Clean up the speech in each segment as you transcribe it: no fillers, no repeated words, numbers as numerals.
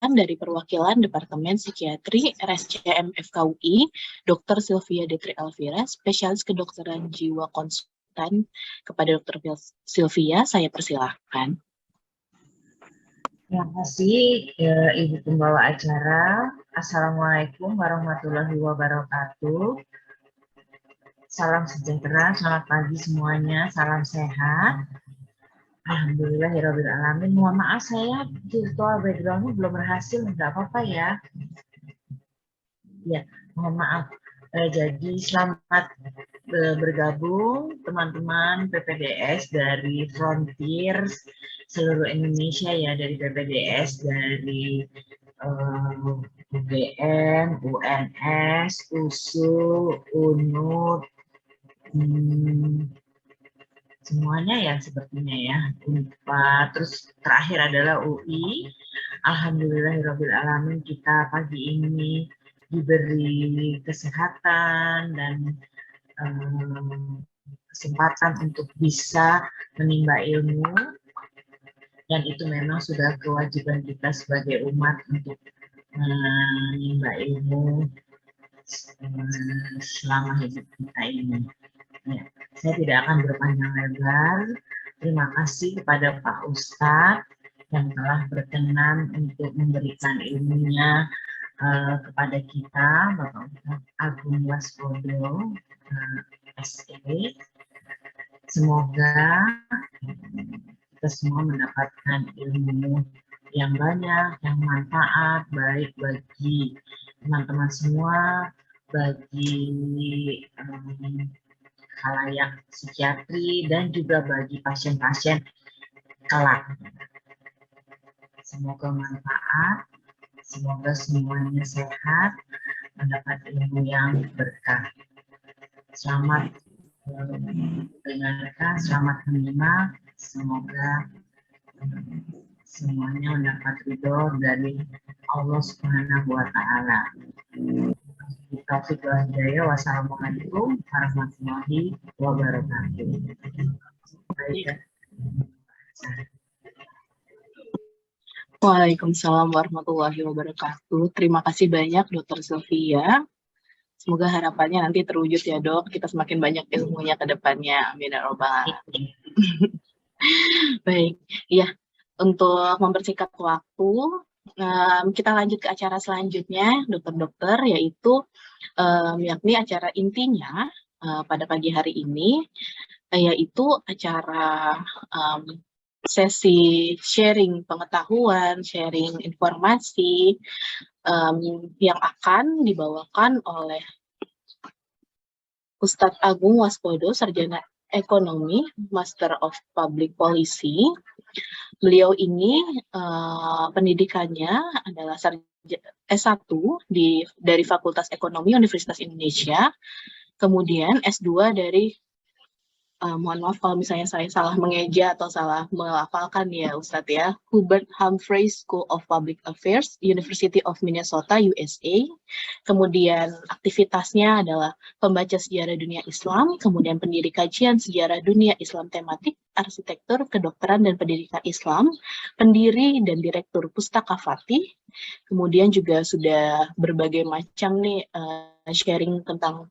dari perwakilan Departemen Psikiatri RSCM FKUI, Dr. Sylvia Detri Elvira, spesialis kedokteran jiwa konsultan. Kepada Dr. Sylvia, saya persilahkan. Terima kasih Ibu Pembawa acara. Assalamualaikum warahmatullahi wabarakatuh. Salam sejahtera, selamat pagi semuanya, salam sehat. Alhamdulillahirrahmanirrahim. Mohon maaf saya virtual background-nya belum berhasil, nggak apa-apa ya. Ya, mohon maaf. Jadi selamat bergabung teman-teman PPDS dari Frontiers seluruh Indonesia ya, dari PPDS, dari UGM, UNS, USU, UNUD, semuanya ya sepertinya ya. Terus terakhir adalah UI. Alhamdulillahirrahmanirrahim, kita pagi ini diberi kesehatan dan kesempatan untuk bisa menimba ilmu, dan itu memang sudah kewajiban kita sebagai umat untuk menimba ilmu selama hidup kita ini. Ya, saya tidak akan berpanjang lebar. Terima kasih kepada Pak Ustadz yang telah berkenan untuk memberikan ilmunya kepada kita, Bapak Ustadz Agung Waspodo, SE. Semoga kita semua mendapatkan ilmu yang banyak, yang manfaat, baik bagi teman-teman semua, bagi khalayak psikiatri, dan juga bagi pasien-pasien kelak. Semoga manfaat, semoga semuanya sehat, mendapat ilmu yang berkah. Selamat mendengarkan, selamat menyimak. Semoga semuanya mendapat ridho dari Allah Subhanahu wa Ta'ala. Wassalamualaikum warahmatullahi wabarakatuh. Waalaikumsalam warahmatullahi wabarakatuh. Terima kasih banyak Dr. Sylvia. Semoga harapannya nanti terwujud ya dok, kita semakin banyak ilmunya ke depannya. Amin ya robbal alamin. Baik, ya, untuk mempersingkat waktu, kita lanjut ke acara selanjutnya, dokter-dokter, yaitu yakni acara intinya pada pagi hari ini, yaitu acara sesi sharing pengetahuan, sharing informasi yang akan dibawakan oleh Ustadz Agung Waspodo, Sarjana Ekonomi, Master of Public Policy. Beliau ini pendidikannya adalah S1 dari Fakultas Ekonomi Universitas Indonesia, kemudian S2 dari mohon maaf kalau misalnya saya salah mengeja atau salah melafalkan ya Ustadz ya, Hubert Humphrey School of Public Affairs, University of Minnesota, USA. Kemudian aktivitasnya adalah pembaca sejarah dunia Islam, kemudian pendiri kajian sejarah dunia Islam tematik, arsitektur, kedokteran, dan pendidikan Islam, pendiri dan direktur Pustaka Fatih, kemudian juga sudah berbagai macam nih sharing tentang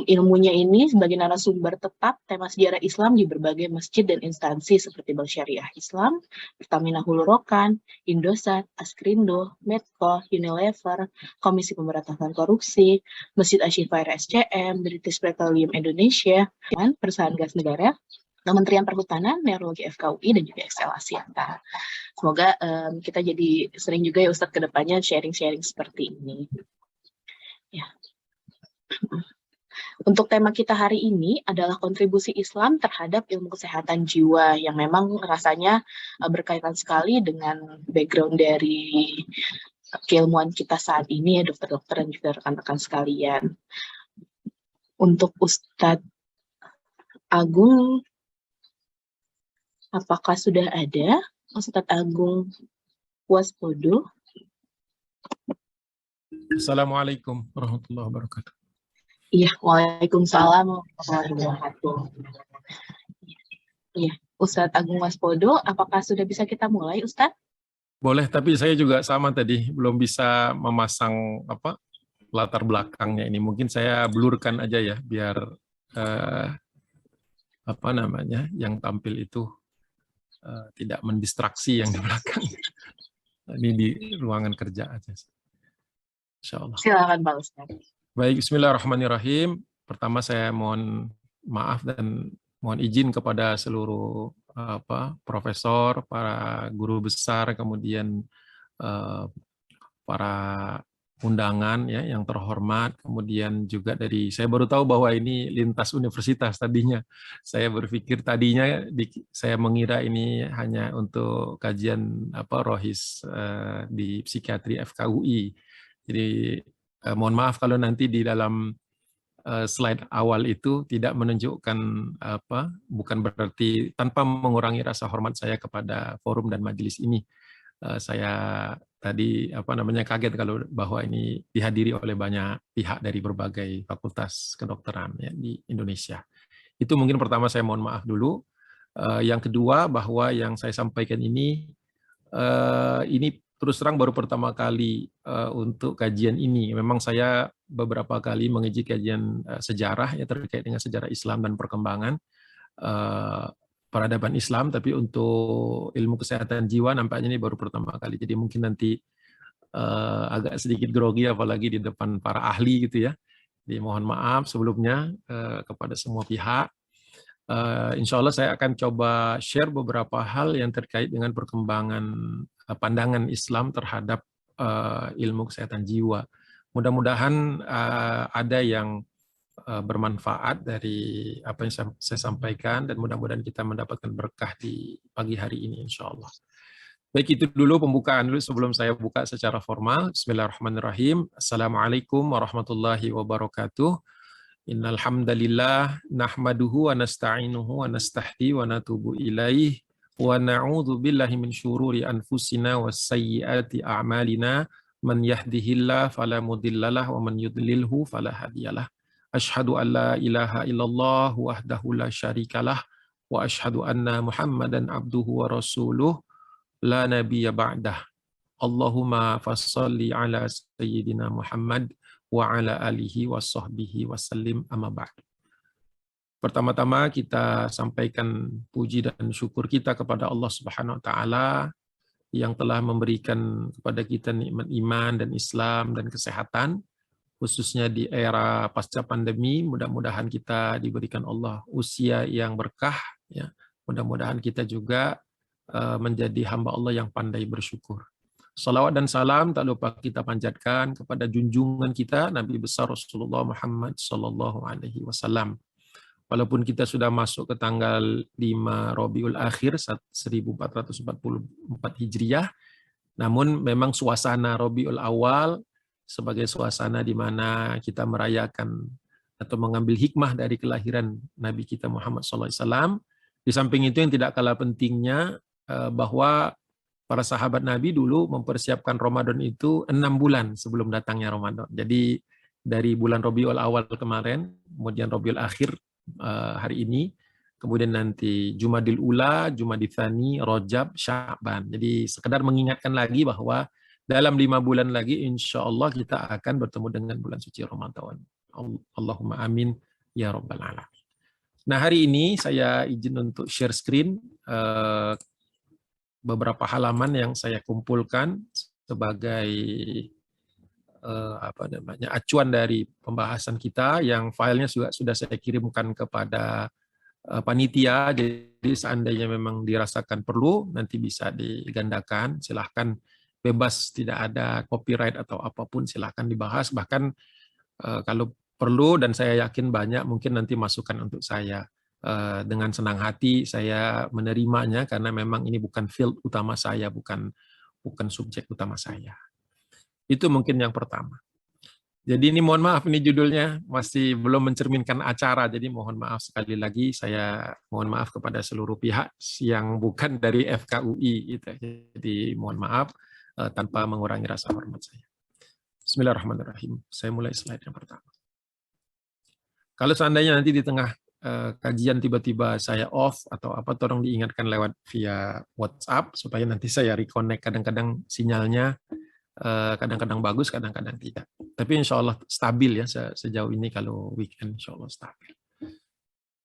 ilmunya ini sebagai narasumber tetap tema sejarah Islam di berbagai masjid dan instansi seperti Bank Syariah Islam, Pertamina Hulu Rokan, Indosat, Askrindo, Medco, Unilever, Komisi Pemberantasan Korupsi, Masjid Asy-Syifa RSCM, British Petroleum Indonesia, Perusahaan Gas Negara, Kementerian Perhutanan, Meteorologi FKUI, dan juga Excel Asiata. Semoga kita jadi sering juga ya Ustadz ke depannya sharing-sharing seperti ini. Ya. Untuk tema kita hari ini adalah kontribusi Islam terhadap ilmu kesehatan jiwa, yang memang rasanya berkaitan sekali dengan background dari keilmuan kita saat ini ya dokter-dokter dan juga rekan-rekan sekalian. Untuk Ustadz Agung, apakah sudah ada Ustadz Agung Waspodo? Assalamualaikum warahmatullahi wabarakatuh. Iya, waalaikumsalam warahmatullahi wabarakatuh. Iya, Ustadz Agung Waspodo, apakah sudah bisa kita mulai, Ustadz? Boleh, tapi saya juga sama tadi belum bisa memasang apa latar belakangnya ini. Mungkin saya blurkan aja ya biar eh, apa namanya yang tampil itu tidak mendistraksi yang di belakang. Ini di ruangan kerja aja. Insya Allah. Silakan Pak Ustadz. Baik, bismillahirrahmanirrahim. Pertama saya mohon maaf dan mohon izin kepada seluruh profesor, para guru besar, kemudian para undangan ya yang terhormat, kemudian juga dari saya baru tahu bahwa ini lintas universitas tadinya. Saya berpikir tadinya saya mengira ini hanya untuk kajian rohis di psikiatri FKUI. Jadi mohon maaf kalau nanti di dalam slide awal itu tidak menunjukkan bukan berarti tanpa mengurangi rasa hormat saya kepada forum dan majelis ini. Saya tadi kaget kalau bahwa ini dihadiri oleh banyak pihak dari berbagai fakultas kedokteran ya, di Indonesia. Itu mungkin pertama saya mohon maaf dulu. Yang kedua bahwa yang saya sampaikan ini terus terang baru pertama kali untuk kajian ini. Memang saya beberapa kali mengaji kajian sejarah ya terkait dengan sejarah Islam dan perkembangan peradaban Islam, tapi untuk ilmu kesehatan jiwa nampaknya ini baru pertama kali. Jadi mungkin nanti agak sedikit grogi apalagi di depan para ahli gitu ya. Jadi mohon maaf sebelumnya kepada semua pihak. Insya Allah saya akan coba share beberapa hal yang terkait dengan perkembangan pandangan Islam terhadap ilmu kesehatan jiwa. Mudah-mudahan ada yang bermanfaat dari apa yang saya sampaikan dan mudah-mudahan kita mendapatkan berkah di pagi hari ini insya Allah. Baik, itu dulu pembukaan dulu sebelum saya buka secara formal. Bismillahirrahmanirrahim. Assalamualaikum warahmatullahi wabarakatuh. Innal hamdalillah nahmaduhu wa nasta'inuhu wa nastahdi wa natubu ilaih wa na'udzu billahi min syururi anfusina was sayyiati a'malina man yahdihillahu fala mudhillalah wa man yudlilhu fala hadiyalah. Asyhadu an la ilaha illallah wahdahu la syarikalah wa asyhadu anna Muhammadan abduhu wa rasuluh la nabiyya ba'dah. Allahumma fassalli ala sayyidina Muhammad wa ala alihi wa sahbihi wasallim amma ba'd. Pertama-tama kita sampaikan puji dan syukur kita kepada Allah Subhanahu wa taala yang telah memberikan kepada kita nikmat iman dan Islam dan kesehatan, khususnya di era pasca pandemi. Mudah-mudahan kita diberikan Allah usia yang berkah ya. Mudah-mudahan kita juga menjadi hamba Allah yang pandai bersyukur. Salawat dan salam tak lupa kita panjatkan kepada junjungan kita Nabi besar Rasulullah Muhammad sallallahu alaihi wasallam. Walaupun kita sudah masuk ke tanggal 5 Rabiul Akhir 1444 Hijriah, namun memang suasana Rabiul Awal sebagai suasana di mana kita merayakan atau mengambil hikmah dari kelahiran Nabi kita Muhammad SAW. Di samping itu yang tidak kalah pentingnya bahwa para sahabat Nabi dulu mempersiapkan Ramadan itu 6 bulan sebelum datangnya Ramadan. Jadi dari bulan Rabiul Awal kemarin, kemudian Rabiul Akhir hari ini, kemudian nanti Jumadil Ula, Jumadil Tsani, Rajab, Sya'ban. Jadi sekedar mengingatkan lagi bahwa dalam 5 bulan lagi, insya Allah kita akan bertemu dengan bulan suci Ramadan. Allahumma amin, ya Rabbal Alamin. Nah, hari ini saya izin untuk share screen beberapa halaman yang saya kumpulkan sebagai acuan dari pembahasan kita, yang filenya juga sudah saya kirimkan kepada panitia. Jadi seandainya memang dirasakan perlu, nanti bisa digandakan, silahkan. Bebas, tidak ada copyright atau apapun, silahkan dibahas. Bahkan kalau perlu, dan saya yakin banyak, mungkin nanti masukan untuk saya. Dengan senang hati saya menerimanya, karena memang ini bukan field utama saya, bukan subjek utama saya. Itu mungkin yang pertama. Jadi ini mohon maaf, ini judulnya masih belum mencerminkan acara, jadi mohon maaf sekali lagi. Saya mohon maaf kepada seluruh pihak yang bukan dari FKUI. Gitu. Jadi mohon maaf tanpa mengurangi rasa hormat saya. Bismillahirrahmanirrahim. Saya mulai slide yang pertama. Kalau seandainya nanti di tengah kajian tiba-tiba saya off atau apa, tolong diingatkan lewat via WhatsApp supaya nanti saya reconnect. Kadang-kadang sinyalnya kadang-kadang bagus, kadang-kadang tidak. Tapi insya Allah stabil ya sejauh ini, kalau weekend insya Allah stabil.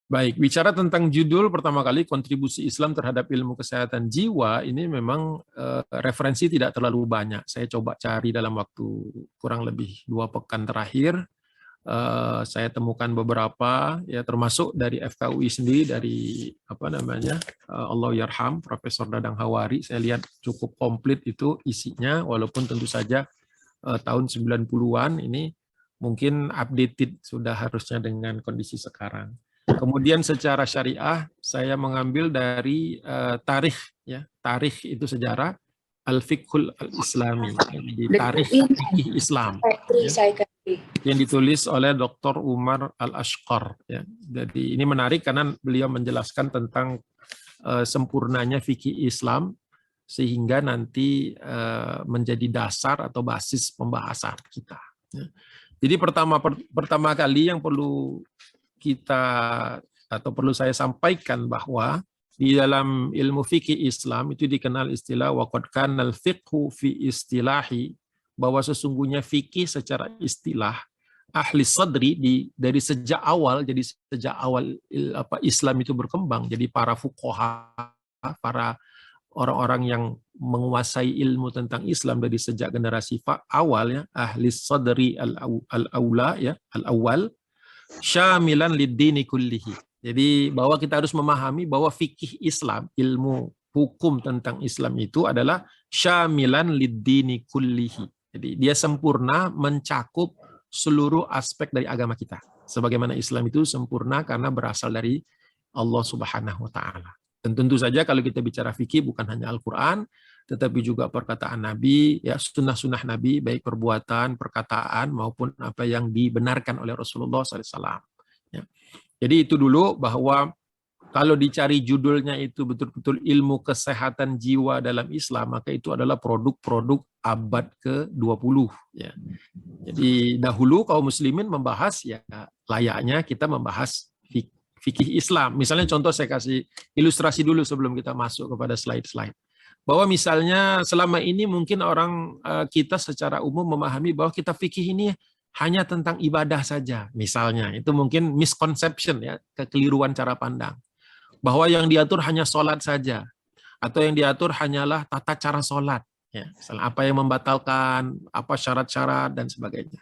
Baik, bicara tentang judul pertama kali, kontribusi Islam terhadap ilmu kesehatan jiwa, ini memang referensi tidak terlalu banyak. Saya coba cari dalam waktu kurang lebih 2 pekan terakhir. Saya temukan beberapa, ya termasuk dari FKUI sendiri, dari apa namanya, Allahyarham Profesor Dadang Hawari. Saya lihat cukup komplit itu isinya, walaupun tentu saja tahun 90-an ini mungkin updated sudah harusnya dengan kondisi sekarang. Kemudian secara syariah saya mengambil dari tarikh, ya, tarikh itu sejarah, al-fiqhul al-islami, jadi tarikh fikih Islam, ya, yang ditulis oleh Dr. Umar Al-Ashqar. Ya. Jadi ini menarik karena beliau menjelaskan tentang sempurnanya fikih Islam sehingga nanti menjadi dasar atau basis pembahasan kita. Ya. Jadi pertama kali yang perlu kita atau perlu saya sampaikan bahwa di dalam ilmu fikih Islam itu dikenal istilah waqad kanal fiqhu fi istilahi, bahwa sesungguhnya fikih secara istilah ahli sadri dari sejak awal, jadi sejak awal Islam itu berkembang, jadi para fuqaha, para orang-orang yang menguasai ilmu tentang Islam dari sejak generasi awal, ya, ahli sadri al-awla, ya, al-awwal, syamilan lid-dini kullihi. Jadi bahwa kita harus memahami bahwa fikih Islam, ilmu hukum tentang Islam itu adalah syamilan lid-dini kullihi. Jadi dia sempurna mencakup seluruh aspek dari agama kita. Sebagaimana Islam itu sempurna karena berasal dari Allah Subhanahu wa taala. Dan tentu saja kalau kita bicara fikih bukan hanya Al-Qur'an, tetapi juga perkataan Nabi, ya, sunnah-sunnah Nabi, baik perbuatan, perkataan, maupun apa yang dibenarkan oleh Rasulullah SAW. Ya. Jadi itu dulu, bahwa kalau dicari judulnya itu betul-betul ilmu kesehatan jiwa dalam Islam, maka itu adalah produk-produk abad ke-20. Ya. Jadi dahulu kaum muslimin membahas, ya layaknya kita membahas fikih Islam. Misalnya contoh, saya kasih ilustrasi dulu sebelum kita masuk kepada slide-slide. Bahwa misalnya selama ini mungkin orang kita secara umum memahami bahwa kita fikih ini hanya tentang ibadah saja. Misalnya, itu mungkin misconception, ya, kekeliruan cara pandang. Bahwa yang diatur hanya sholat saja, atau yang diatur hanyalah tata cara sholat. Ya, misalnya apa yang membatalkan, apa syarat-syarat, dan sebagainya.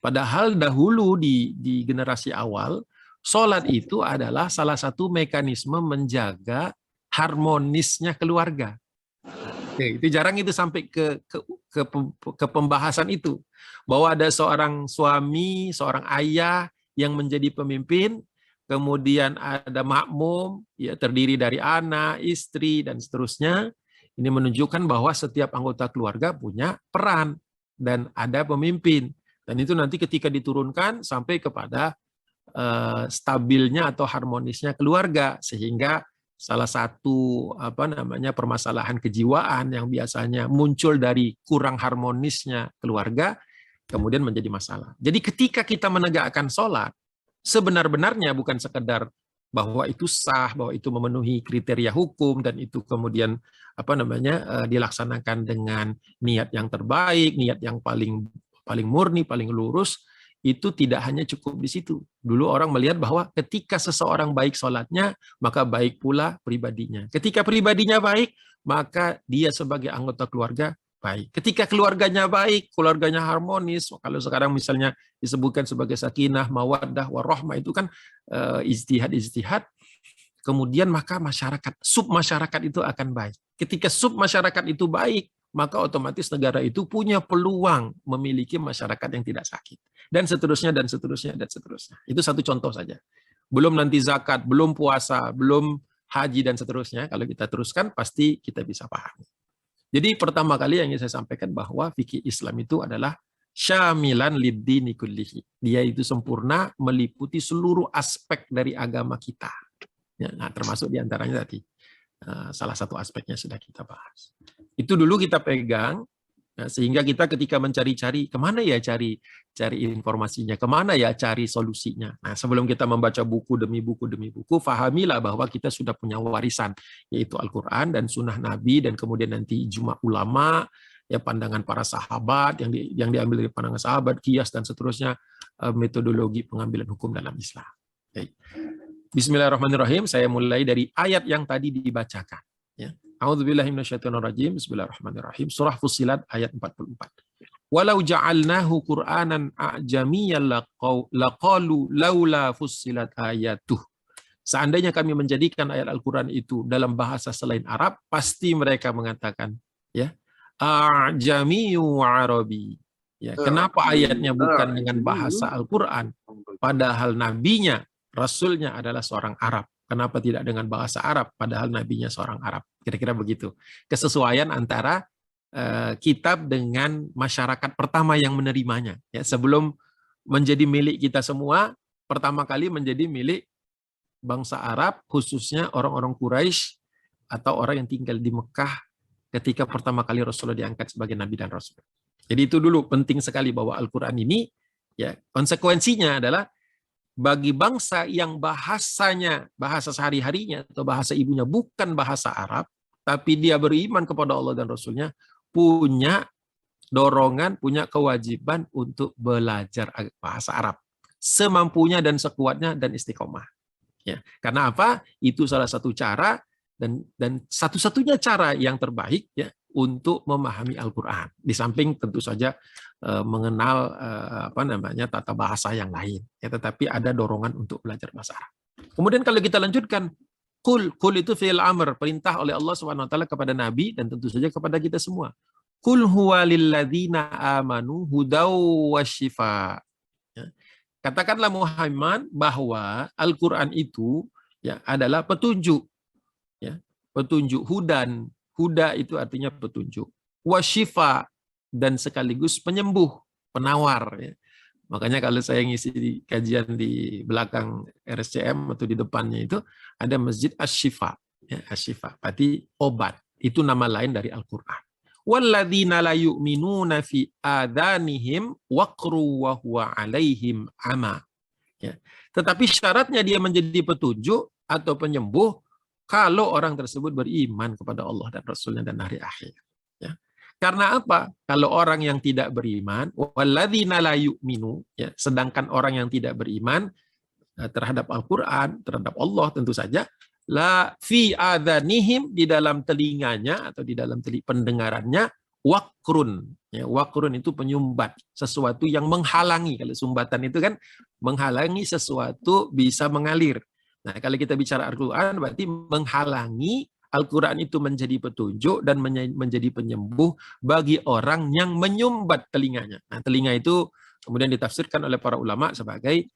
Padahal dahulu di generasi awal, sholat itu adalah salah satu mekanisme menjaga harmonisnya keluarga. Oke, itu jarang itu sampai ke pembahasan itu, bahwa ada seorang suami, seorang ayah yang menjadi pemimpin, kemudian ada makmum, ya, terdiri dari anak, istri, dan seterusnya. Ini menunjukkan bahwa setiap anggota keluarga punya peran dan ada pemimpin, dan itu nanti ketika diturunkan sampai kepada stabilnya atau harmonisnya keluarga, sehingga salah satu permasalahan kejiwaan yang biasanya muncul dari kurang harmonisnya keluarga kemudian menjadi masalah. Jadi ketika kita menegakkan sholat, sebenar-benarnya bukan sekedar bahwa itu sah, bahwa itu memenuhi kriteria hukum, dan itu kemudian dilaksanakan dengan niat yang terbaik, niat yang paling murni, paling lurus. Itu tidak hanya cukup di situ. Dulu orang melihat bahwa ketika seseorang baik sholatnya, maka baik pula pribadinya. Ketika pribadinya baik, maka dia sebagai anggota keluarga baik. Ketika keluarganya baik, keluarganya harmonis, kalau sekarang misalnya disebutkan sebagai sakinah, mawaddah, warahmah, itu kan ijtihad, kemudian maka masyarakat, sub masyarakat itu akan baik. Ketika sub masyarakat itu baik, maka otomatis negara itu punya peluang memiliki masyarakat yang tidak sakit. Dan seterusnya, dan seterusnya, dan seterusnya. Itu satu contoh saja. Belum nanti zakat, belum puasa, belum haji, dan seterusnya. Kalau kita teruskan, pasti kita bisa pahami. Jadi pertama kali yang ingin saya sampaikan bahwa fikih Islam itu adalah syamilan lid-dini kullihi. Dia itu sempurna, meliputi seluruh aspek dari agama kita. Ya, nah, termasuk diantaranya tadi. Salah satu aspeknya sudah kita bahas. Itu dulu kita pegang. Nah, sehingga kita ketika mencari-cari, kemana ya cari informasinya, kemana ya cari solusinya. Nah, sebelum kita membaca buku demi buku, fahamilah bahwa kita sudah punya warisan, yaitu Al-Quran dan Sunnah Nabi, dan kemudian nanti ijma ulama, ya pandangan para sahabat, yang diambil dari pandangan sahabat, qiyas dan seterusnya, metodologi pengambilan hukum dalam Islam. Baik. Bismillahirrahmanirrahim. Saya mulai dari ayat yang tadi dibacakan. Ya. A'udzubillahi minasyaitonirrajim. Bismillahirrahmanirrahim. Surah Fussilat ayat 44. Walau ja'alnahu Qur'anan a'jamiyyan laqalu laula fussilat ayatuh. Seandainya kami menjadikan ayat Al-Qur'an itu dalam bahasa selain Arab, pasti mereka mengatakan, ya, a'jamiyyu arabi. Ya, kenapa ayatnya bukan dengan bahasa Al-Qur'an? Padahal nabinya, rasulnya adalah seorang Arab. Kenapa tidak dengan bahasa Arab, padahal nabinya seorang Arab? Kira-kira begitu. Kesesuaian antara kitab dengan masyarakat pertama yang menerimanya. Ya, sebelum menjadi milik kita semua, pertama kali menjadi milik bangsa Arab, khususnya orang-orang Quraisy atau orang yang tinggal di Mekah ketika pertama kali Rasulullah diangkat sebagai nabi dan rasul. Jadi itu dulu penting sekali bahwa Al-Quran ini, ya, konsekuensinya adalah bagi bangsa yang bahasanya, bahasa sehari-harinya atau bahasa ibunya bukan bahasa Arab, tapi dia beriman kepada Allah dan Rasulnya, punya dorongan, punya kewajiban untuk belajar bahasa Arab semampunya dan sekuatnya dan istiqomah. Ya, karena apa? Itu salah satu cara dan satu-satunya cara yang terbaik, ya, untuk memahami Al-Quran. Di samping tentu saja mengenal tata bahasa yang lain, ya, tetapi ada dorongan untuk belajar bahasa Arab. Kemudian kalau kita lanjutkan, kul itu fi'il amr, perintah oleh Allah Subhanahu wa taala kepada nabi dan tentu saja kepada kita semua. Kul huwa lilladzina amanu hudaw wasyifa. Ya. Katakanlah Muhammad bahwa Al-Qur'an itu, ya, adalah petunjuk, ya, petunjuk, huda itu artinya petunjuk, wasyifa, dan sekaligus penyembuh, penawar, ya. Makanya kalau saya ngisi di kajian di belakang RSCM atau di depannya itu ada Masjid Asy-Syifa, ya, Asy-Syifa, berarti obat. Itu nama lain dari Al-Qur'an. Walladzina la yu'minuna fi adanihim waqru wa huwa 'alaihim ama. Ya. Tetapi syaratnya dia menjadi petunjuk atau penyembuh kalau orang tersebut beriman kepada Allah dan Rasulnya dan hari akhir. Ya. Karena apa? Kalau orang yang tidak beriman, walladzina la yu'minu, ya, sedangkan orang yang tidak beriman terhadap Al-Quran, terhadap Allah tentu saja, la fi adhanihim, di dalam telinganya atau di dalam pendengarannya, wakrun. Ya, wakrun itu penyumbat, sesuatu yang menghalangi. Kalau sumbatan itu kan menghalangi sesuatu bisa mengalir. Nah, kalau kita bicara Al-Quran berarti menghalangi Al-Quran itu menjadi petunjuk dan menjadi penyembuh bagi orang yang menyumbat telinganya. Nah, telinga itu kemudian ditafsirkan oleh para ulama sebagai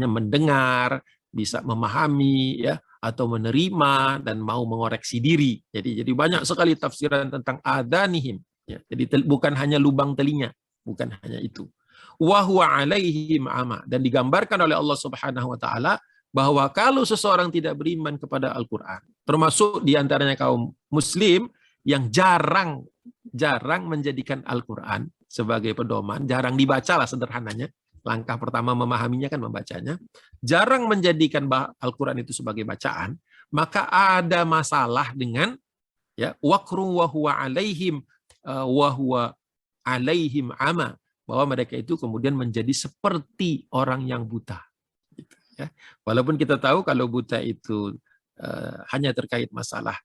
mendengar, bisa memahami, ya, atau menerima dan mau mengoreksi diri. Jadi banyak sekali tafsiran tentang adanihim. Ya, jadi bukan hanya lubang telinga, bukan hanya itu. Wa huwa 'alaihim ama, dan digambarkan oleh Allah Subhanahu wa taala bahwa kalau seseorang tidak beriman kepada Al-Qur'an, termasuk diantaranya kaum muslim yang jarang menjadikan Al-Qur'an sebagai pedoman, jarang dibaca lah sederhananya. Langkah pertama memahaminya kan membacanya, jarang menjadikan Al-Quran itu sebagai bacaan, maka ada masalah dengan, ya, waqru wa huwa alaihim ama, bahwa mereka itu kemudian menjadi seperti orang yang buta. Gitu, ya. Walaupun kita tahu kalau buta itu hanya terkait masalah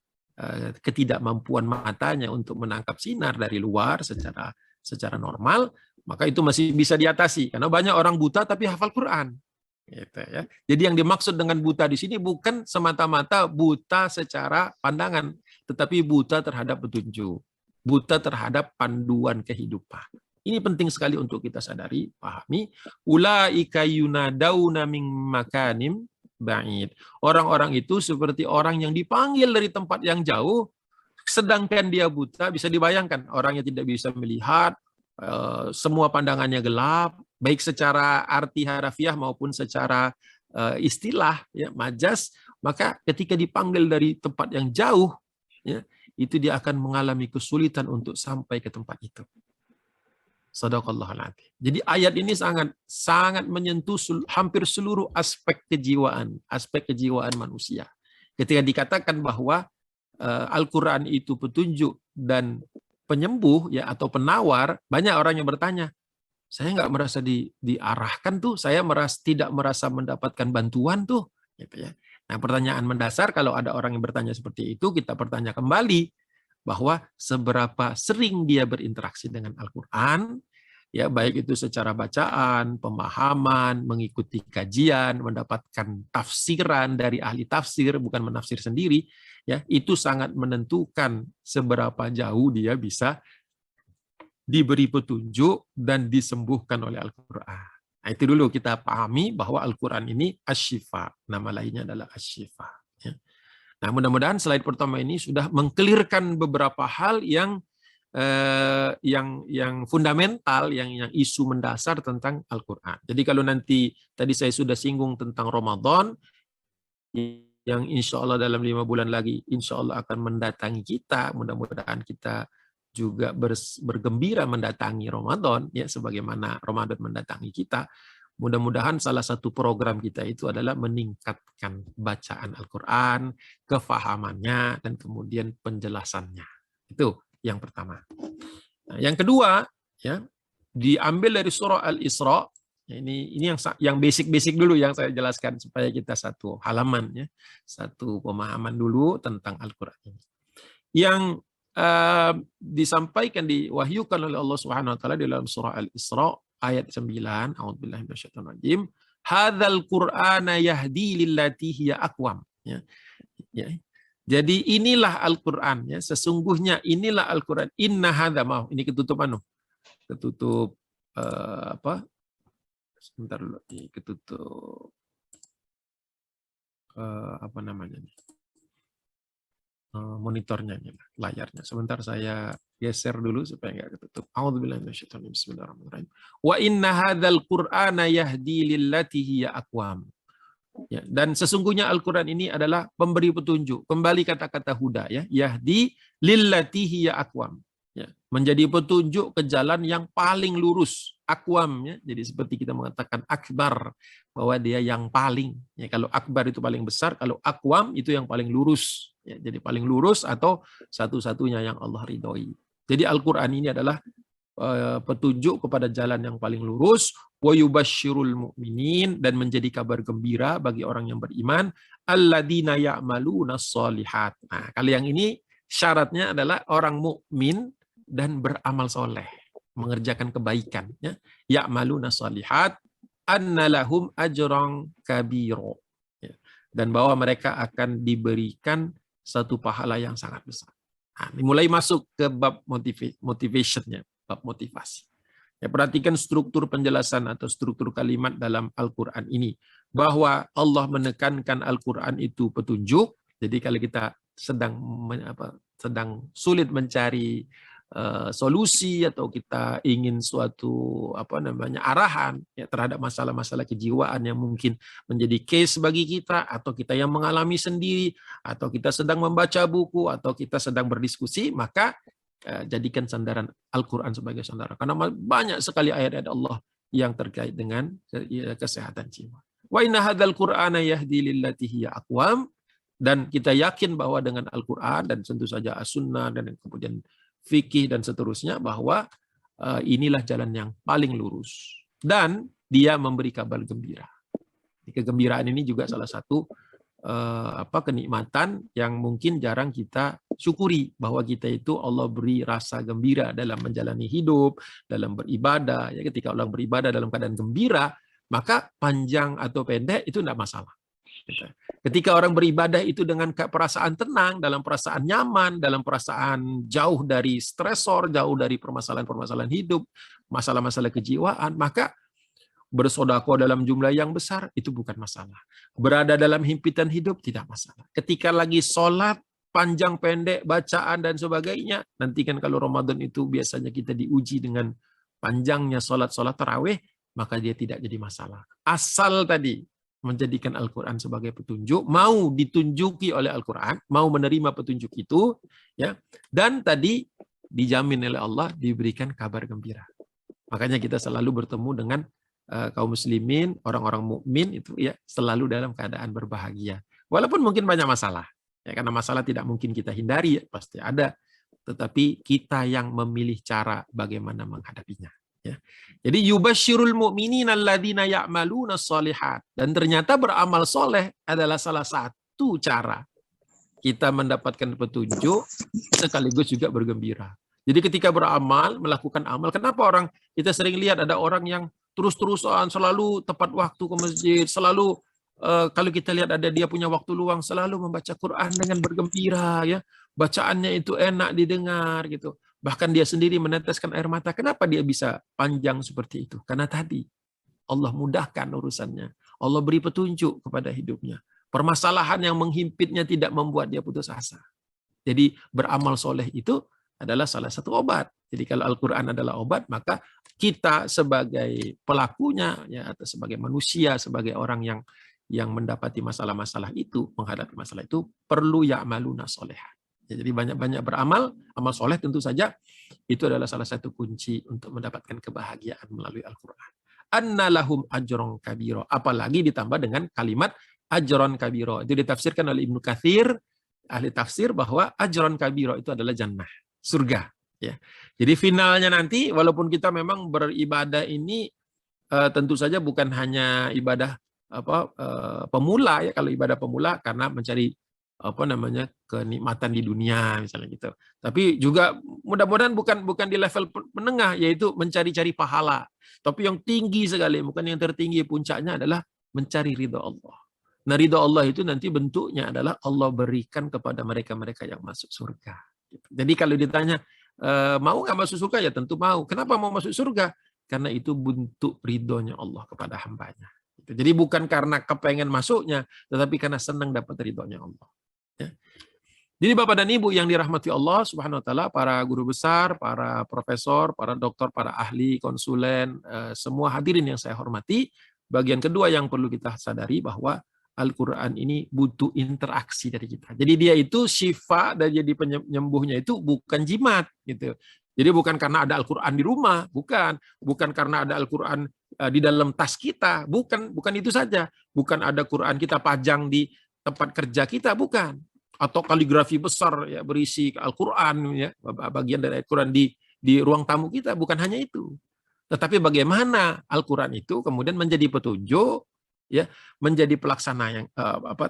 ketidakmampuan matanya untuk menangkap sinar dari luar secara normal, maka itu masih bisa diatasi karena banyak orang buta tapi hafal Quran. Gitu, ya. Jadi yang dimaksud dengan buta di sini bukan semata-mata buta secara pandangan, tetapi buta terhadap petunjuk, buta terhadap panduan kehidupan. Ini penting sekali untuk kita sadari, pahami. Ulaika yunadauna min makanim ba'id. Orang-orang itu seperti orang yang dipanggil dari tempat yang jauh, sedangkan dia buta. Bisa dibayangkan orang yang tidak bisa melihat, semua pandangannya gelap, baik secara arti harafiah maupun secara istilah, ya, majas, maka ketika dipanggil dari tempat yang jauh, ya, itu dia akan mengalami kesulitan untuk sampai ke tempat itu. Shadaqallahul adzim. Jadi ayat ini sangat menyentuh hampir seluruh aspek kejiwaan manusia. Ketika dikatakan bahwa Al-Quran itu petunjuk dan penyembuh ya atau penawar, banyak orang yang bertanya, saya nggak merasa diarahkan tuh, saya tidak merasa mendapatkan bantuan tuh, gitu ya. Nah, pertanyaan mendasar kalau ada orang yang bertanya seperti itu, kita bertanya kembali bahwa seberapa sering dia berinteraksi dengan Al-Quran, ya baik itu secara bacaan, pemahaman, mengikuti kajian, mendapatkan tafsiran dari ahli tafsir, bukan menafsir sendiri, ya itu sangat menentukan seberapa jauh dia bisa diberi petunjuk dan disembuhkan oleh Al-Quran. Nah, itu dulu kita pahami bahwa Al-Quran ini asy-syifa, nama lainnya adalah asy-syifa. Ya. Nah, mudah-mudahan slide pertama ini sudah mengkelirkan beberapa hal yang fundamental, yang isu mendasar tentang Al-Quran. Jadi kalau nanti tadi saya sudah singgung tentang Ramadan, yang insya Allah dalam 5 bulan lagi insya Allah akan mendatangi kita, mudah-mudahan kita juga bergembira mendatangi Ramadan, ya sebagaimana Ramadan mendatangi kita. Mudah-mudahan salah satu program kita itu adalah meningkatkan bacaan Al-Quran, kefahamannya, dan kemudian penjelasannya. Itu yang pertama. Nah, yang kedua, ya diambil dari surah Al-Isra. Ini yang basic-basic dulu yang saya jelaskan supaya kita satu halaman, ya, satu pemahaman dulu tentang Al-Quran ini. Yang disampaikan, diwahyukan oleh Allah Subhanahu wa taala di dalam surah Al-Isra ayat 9, a'udzubillahi minasyaitonir rajim, hadzal qur'ana yahdi lillati hiya aqwam, ya. Jadi inilah Al-Qur'an, ya, sesungguhnya inilah Al-Qur'an, inna hadza ini ketutup ketutup apa? Sebentar dulu, ini ketutup apa namanya nih? Monitornya, layarnya. Sebentar saya geser dulu supaya nggak ketutup. A'udzubillahi minasyaitonir rajim. Bismillahirrahmanirrahim. Wa inna hadzal qur'ana yahdi lillati hiya aqwam. Ya, dan sesungguhnya Al-Qur'an ini adalah pemberi petunjuk. Kembali kata-kata huda, ya. Yahdi lillati hiya aqwam. Ya, menjadi petunjuk ke jalan yang paling lurus. Aqwam, ya. Jadi seperti kita mengatakan akbar, bahwa dia yang paling. Ya, kalau akbar itu paling besar, kalau aqwam itu yang paling lurus. Ya, jadi paling lurus atau satu-satunya yang Allah ridhoi. Jadi Al-Quran ini adalah petunjuk kepada jalan yang paling lurus, wa yubasyirul mu'minin, dan menjadi kabar gembira bagi orang yang beriman, alladzina ya'maluna sholihat. Nah, kalau yang ini syaratnya adalah orang mukmin dan beramal soleh, mengerjakan kebaikan, ya. Ya'maluna sholihat, anna lahum ajran kabiro, ya. Dan bahwa mereka akan diberikan satu pahala yang sangat besar. Nah, mulai masuk ke bab motivationnya, bab motivasi. Ya, perhatikan struktur penjelasan atau struktur kalimat dalam Al-Quran ini. Bahwa Allah menekankan Al-Quran itu petunjuk. Jadi kalau kita sedang sulit mencari solusi atau kita ingin suatu arahan, ya, terhadap masalah-masalah kejiwaan yang mungkin menjadi case bagi kita, atau kita yang mengalami sendiri, atau kita sedang membaca buku, atau kita sedang berdiskusi, maka jadikan sandaran Al-Quran sebagai sandaran, karena banyak sekali ayat-ayat Allah yang terkait dengan kesehatan jiwa. Wa inna hadzal qur'ana yahdi lillati hiya aqwam, dan kita yakin bahwa dengan Al-Quran dan tentu saja As-Sunnah dan kemudian fikih dan seterusnya, bahwa inilah jalan yang paling lurus, dan dia memberi kabar gembira. Kegembiraan ini juga salah satu kenikmatan yang mungkin jarang kita syukuri, bahwa kita itu Allah beri rasa gembira dalam menjalani hidup, dalam beribadah. Ya, ketika orang beribadah dalam keadaan gembira, maka panjang atau pendek itu tidak masalah. Ketika orang beribadah itu dengan perasaan tenang, dalam perasaan nyaman, dalam perasaan jauh dari stresor, jauh dari permasalahan-permasalahan hidup, masalah-masalah kejiwaan, maka bersedekah dalam jumlah yang besar itu bukan masalah. Berada dalam himpitan hidup tidak masalah. Ketika lagi sholat, panjang pendek, bacaan dan sebagainya, nanti kan kalau Ramadan itu biasanya kita diuji dengan panjangnya sholat tarawih, maka dia tidak jadi masalah. Asal tadi menjadikan Al-Quran sebagai petunjuk, mau ditunjuki oleh Al-Quran, mau menerima petunjuk itu, ya, dan tadi dijamin oleh Allah diberikan kabar gembira. Makanya kita selalu bertemu dengan kaum muslimin, orang-orang mukmin itu ya selalu dalam keadaan berbahagia. Walaupun mungkin banyak masalah, ya, karena masalah tidak mungkin kita hindari, ya, pasti ada. Tetapi kita yang memilih cara bagaimana menghadapinya. Ya. Jadi yubasyirul mu'minina alladzina ya'maluna sholihat. Dan ternyata beramal soleh adalah salah satu cara kita mendapatkan petunjuk sekaligus juga bergembira. Jadi ketika beramal, melakukan amal, kenapa orang kita sering lihat ada orang yang terus-terusan selalu tepat waktu ke masjid, selalu kalau kita lihat ada dia punya waktu luang selalu membaca Quran dengan bergembira, ya. Bacaannya itu enak didengar gitu. Bahkan dia sendiri meneteskan air mata. Kenapa dia bisa panjang seperti itu? Karena tadi Allah mudahkan urusannya. Allah beri petunjuk kepada hidupnya. Permasalahan yang menghimpitnya tidak membuat dia putus asa. Jadi beramal soleh itu adalah salah satu obat. Jadi kalau Al-Quran adalah obat, maka kita sebagai pelakunya, ya, atau sebagai manusia, sebagai orang yang mendapati masalah-masalah itu, menghadapi masalah itu, perlu ya'maluna sholehan. Ya, jadi banyak-banyak beramal, amal soleh tentu saja, itu adalah salah satu kunci untuk mendapatkan kebahagiaan melalui Al-Quran. Anna lahum ajron kabiro. Apalagi ditambah dengan kalimat ajron kabiro. Itu ditafsirkan oleh Ibnu Katsir, ahli tafsir, bahwa ajron kabiro itu adalah jannah, surga. Ya. Jadi finalnya nanti, walaupun kita memang beribadah ini tentu saja bukan hanya ibadah pemula, ya, kalau ibadah pemula karena mencari kenikmatan di dunia misalnya gitu. Tapi juga mudah-mudahan bukan di level menengah, yaitu mencari-cari pahala. Tapi yang tinggi sekali, bukan yang tertinggi, puncaknya adalah mencari ridha Allah. Nah, ridha Allah itu nanti bentuknya adalah Allah berikan kepada mereka-mereka yang masuk surga. Jadi kalau ditanya mau nggak masuk surga, ya tentu mau. Kenapa mau masuk surga? Karena itu bentuk ridhonya Allah kepada hambanya. Jadi bukan karena kepengen masuknya, tetapi karena senang dapat ridhonya Allah. Ya. Jadi Bapak dan Ibu yang dirahmati Allah Subhanahu wa taala, para guru besar, para profesor, para doktor, para ahli, konsulen, semua hadirin yang saya hormati, bagian kedua yang perlu kita sadari bahwa Al-Quran ini butuh interaksi dari kita. Jadi dia itu syifa dan jadi penyembuhnya itu bukan jimat gitu. Jadi bukan karena ada Al-Quran di rumah, bukan karena ada Al-Quran di dalam tas kita, bukan itu saja. Bukan ada Quran kita pajang di tempat kerja kita, bukan. Atau kaligrafi besar ya berisi Al-Quran, ya, bagian dari Al-Quran di ruang tamu kita, bukan hanya itu. Tetapi bagaimana Al-Quran itu kemudian menjadi petunjuk, ya, menjadi pelaksana yang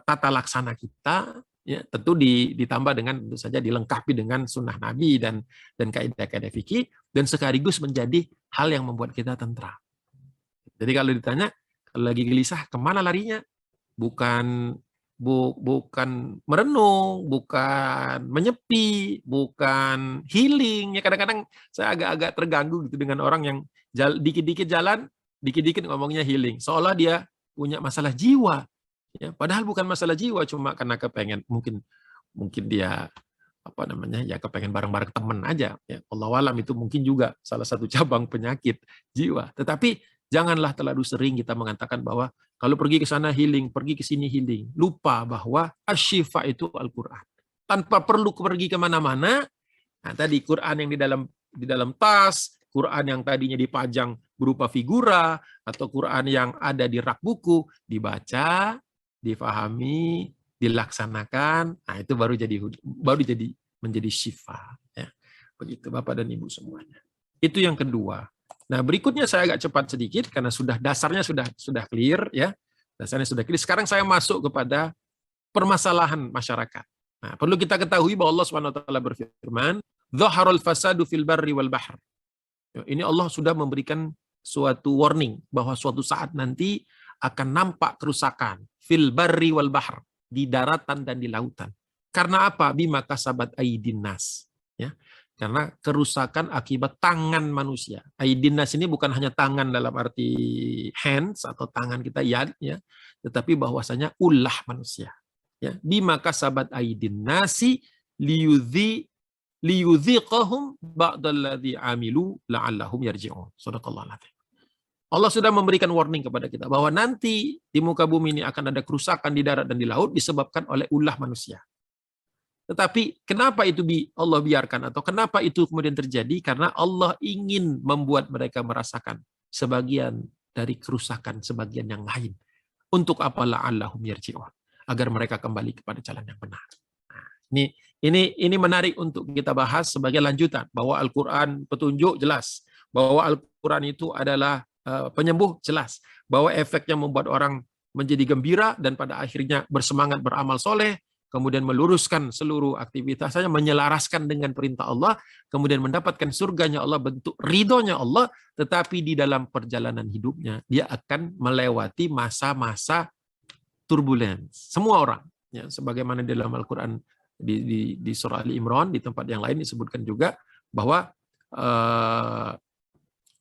tata laksana kita, ya, tentu ditambah dengan tentu saja dilengkapi dengan sunnah Nabi dan kaidah-kaidah fikih, dan sekaligus menjadi hal yang membuat kita tentram. Jadi kalau ditanya, kalau lagi gelisah, kemana larinya? Bukan merenung, bukan menyepi, bukan healing. Ya, kadang-kadang saya agak-agak terganggu gitu dengan orang yang dikit-dikit jalan, dikit-dikit ngomongnya healing, seolah dia punya masalah jiwa. Ya, padahal bukan masalah jiwa, cuma karena kepengen, mungkin dia kepengen bareng-bareng teman aja. Ya, Allahu alam, itu mungkin juga salah satu cabang penyakit jiwa. Tetapi janganlah terlalu sering kita mengatakan bahwa kalau pergi ke sana healing, pergi ke sini healing. Lupa bahwa asy-syifa itu Al-Quran. Tanpa perlu pergi kemana-mana. Nah, tadi Quran yang di dalam tas, Quran yang tadinya dipajang berupa figura, atau Quran yang ada di rak buku, dibaca, difahami, dilaksanakan. Nah, itu baru menjadi syifa. Ya. Begitu Bapak dan Ibu semuanya. Itu yang kedua. Nah, berikutnya saya agak cepat sedikit karena dasarnya sudah clear, ya. Dasarnya sudah clear. Sekarang saya masuk kepada permasalahan masyarakat. Nah, perlu kita ketahui bahwa Allah Subhanahu wa taala berfirman, "Dhaharul fasadu fil barri wal bahr." Ini Allah sudah memberikan suatu warning bahwa suatu saat nanti akan nampak kerusakan fil barri wal bahr, di daratan dan di lautan. Karena apa? Bima kasabat aydin nas. Ya. Karena kerusakan akibat tangan manusia. Aydin nas ini bukan hanya tangan dalam arti hands atau tangan kita, yad, ya, tetapi bahwasanya ulah manusia. Ya. Bima kasabat aydin nasi liyudhiqahum ba'dalladzi amilu la'allahum yarji'un. Shadaqallahul azim. Allah sudah memberikan warning kepada kita bahwa nanti di muka bumi ini akan ada kerusakan di darat dan di laut disebabkan oleh ulah manusia. Tetapi kenapa itu Allah biarkan atau kenapa itu kemudian terjadi? Karena Allah ingin membuat mereka merasakan sebagian dari kerusakan sebagian yang lain. Untuk apa la'allahum yarji'un? Agar mereka kembali kepada jalan yang benar. Nah, ini menarik untuk kita bahas sebagai lanjutan bahwa Al-Qur'an petunjuk jelas, bahwa Al-Qur'an itu adalah penyembuh jelas, bahwa efeknya membuat orang menjadi gembira dan pada akhirnya bersemangat beramal soleh, kemudian meluruskan seluruh aktivitasnya, menyelaraskan dengan perintah Allah, kemudian mendapatkan surganya Allah, bentuk ridhonya Allah, tetapi di dalam perjalanan hidupnya, dia akan melewati masa-masa turbulence. Semua orang, ya, sebagaimana di dalam Al-Quran, di surah Ali Imran, di tempat yang lain disebutkan juga, bahwa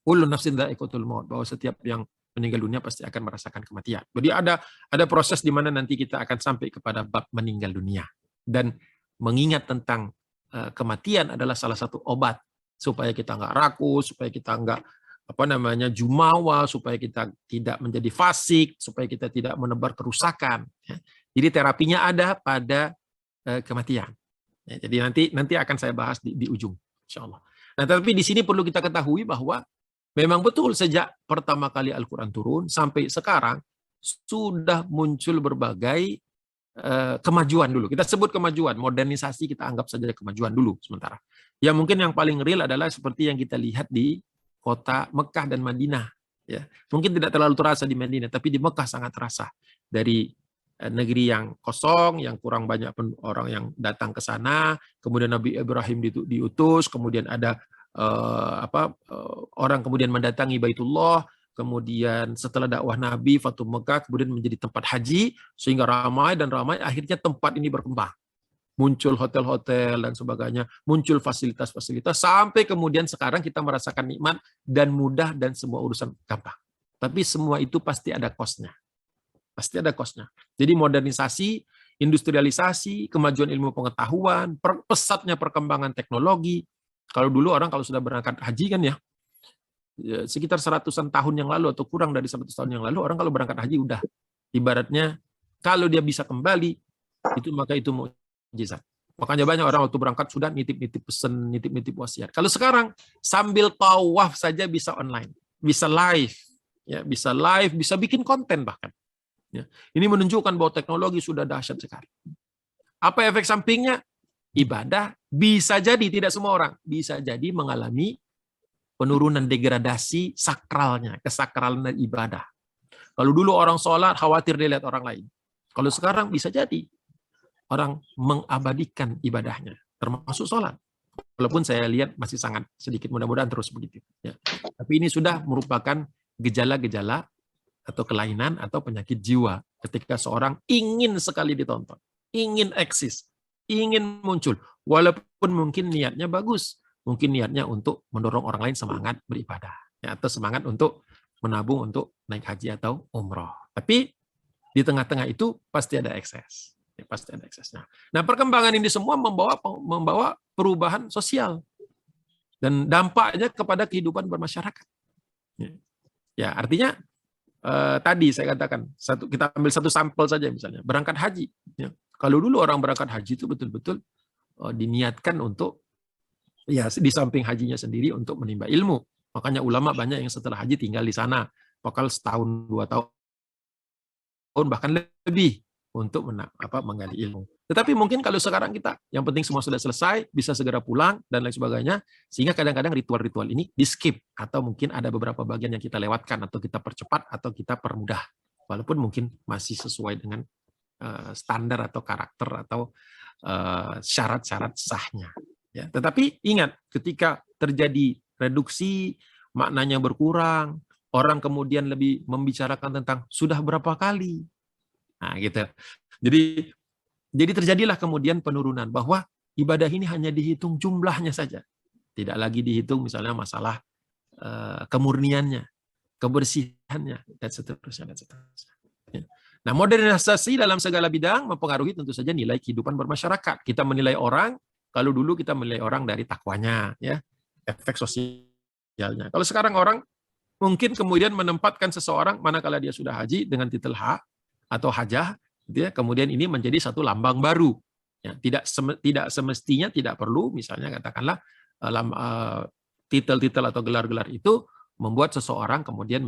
ulun nafsin dha'iqatul maut, bahwa setiap yang meninggal dunia pasti akan merasakan kematian. Jadi ada proses di mana nanti kita akan sampai kepada bab meninggal dunia. Dan mengingat tentang kematian adalah salah satu obat supaya kita nggak rakus, supaya kita nggak jumawa, supaya kita tidak menjadi fasik, supaya kita tidak menebar kerusakan. Jadi terapinya ada pada kematian. Jadi nanti akan saya bahas di ujung, insya Allah. Nah, tapi di sini perlu kita ketahui bahwa memang betul sejak pertama kali Al-Quran turun sampai sekarang sudah muncul berbagai kemajuan dulu. Kita sebut kemajuan, modernisasi kita anggap saja kemajuan dulu sementara. Ya mungkin yang paling real adalah seperti yang kita lihat di kota Mekah dan Madinah. Ya, mungkin tidak terlalu terasa di Madinah, tapi di Mekah sangat terasa. Dari negeri yang kosong, yang kurang banyak orang yang datang ke sana, kemudian Nabi Ibrahim diutus, kemudian ada orang kemudian mendatangi Baitullah, kemudian setelah dakwah Nabi Fatu Mekah kemudian menjadi tempat haji, sehingga ramai akhirnya tempat ini berkembang, muncul hotel-hotel dan sebagainya, muncul fasilitas-fasilitas, sampai kemudian sekarang kita merasakan nikmat dan mudah dan semua urusan gampang. Tapi semua itu pasti ada cost-nya. Pasti ada cost-nya. Jadi modernisasi, industrialisasi, kemajuan ilmu pengetahuan, pesatnya perkembangan teknologi. Kalau dulu orang kalau sudah berangkat haji kan ya, sekitar 100-an tahun yang lalu atau kurang dari 100 tahun yang lalu, orang kalau berangkat haji udah ibaratnya kalau dia bisa kembali itu maka itu mukjizat. Makanya banyak orang waktu berangkat sudah nitip-nitip pesan, nitip-nitip wasiat. Kalau sekarang sambil tawaf saja bisa online, bisa live, ya, bisa bikin konten bahkan. Ya. Ini menunjukkan bahwa teknologi sudah dahsyat sekali. Apa efek sampingnya? Ibadah bisa jadi, tidak semua orang, bisa jadi mengalami penurunan degradasi sakralnya, kesakralan ibadah. Kalau dulu orang sholat khawatir dilihat orang lain. Kalau sekarang bisa jadi orang mengabadikan ibadahnya, termasuk sholat. Walaupun saya lihat masih sangat sedikit, mudah-mudahan terus begitu. Ya. Tapi ini sudah merupakan gejala-gejala atau kelainan atau penyakit jiwa ketika seorang ingin sekali ditonton, ingin eksis, ingin muncul, walaupun mungkin niatnya bagus, mungkin niatnya untuk mendorong orang lain semangat beribadah, ya, atau semangat untuk menabung untuk naik haji atau umroh. Tapi di tengah-tengah itu pasti ada ekses, ya, pasti ada eksesnya. Nah, perkembangan ini semua membawa perubahan sosial dan dampaknya kepada kehidupan bermasyarakat. Ya, artinya tadi saya katakan kita ambil satu sampel saja misalnya berangkat haji. Ya. Kalau dulu orang berangkat haji itu betul-betul diniatkan untuk, ya, di samping hajinya sendiri untuk menimba ilmu. Makanya ulama banyak yang setelah haji tinggal di sana, bakal setahun, 2 tahun, bahkan lebih untuk menggali ilmu. Tetapi mungkin kalau sekarang kita, yang penting semua sudah selesai, bisa segera pulang, dan lain sebagainya, sehingga kadang-kadang ritual-ritual ini di-skip, atau mungkin ada beberapa bagian yang kita lewatkan, atau kita percepat, atau kita permudah. Walaupun mungkin masih sesuai dengan standar atau karakter atau syarat-syarat sahnya. Ya, tetapi ingat, ketika terjadi reduksi, maknanya berkurang, orang kemudian lebih membicarakan tentang sudah berapa kali. Nah, gitu. Jadi terjadilah kemudian penurunan bahwa ibadah ini hanya dihitung jumlahnya saja. Tidak lagi dihitung misalnya masalah kemurniannya, kebersihannya, dan seterusnya. Ya. Nah, modernisasi dalam segala bidang mempengaruhi tentu saja nilai kehidupan bermasyarakat. Kita menilai orang, kalau dulu kita menilai orang dari takwanya, ya, efek sosialnya. Kalau sekarang orang mungkin kemudian menempatkan seseorang manakala dia sudah haji dengan titel H atau hajah, gitu ya, kemudian ini menjadi satu lambang baru. Ya, tidak semestinya tidak perlu, misalnya katakanlah titel-titel atau gelar-gelar itu membuat seseorang kemudian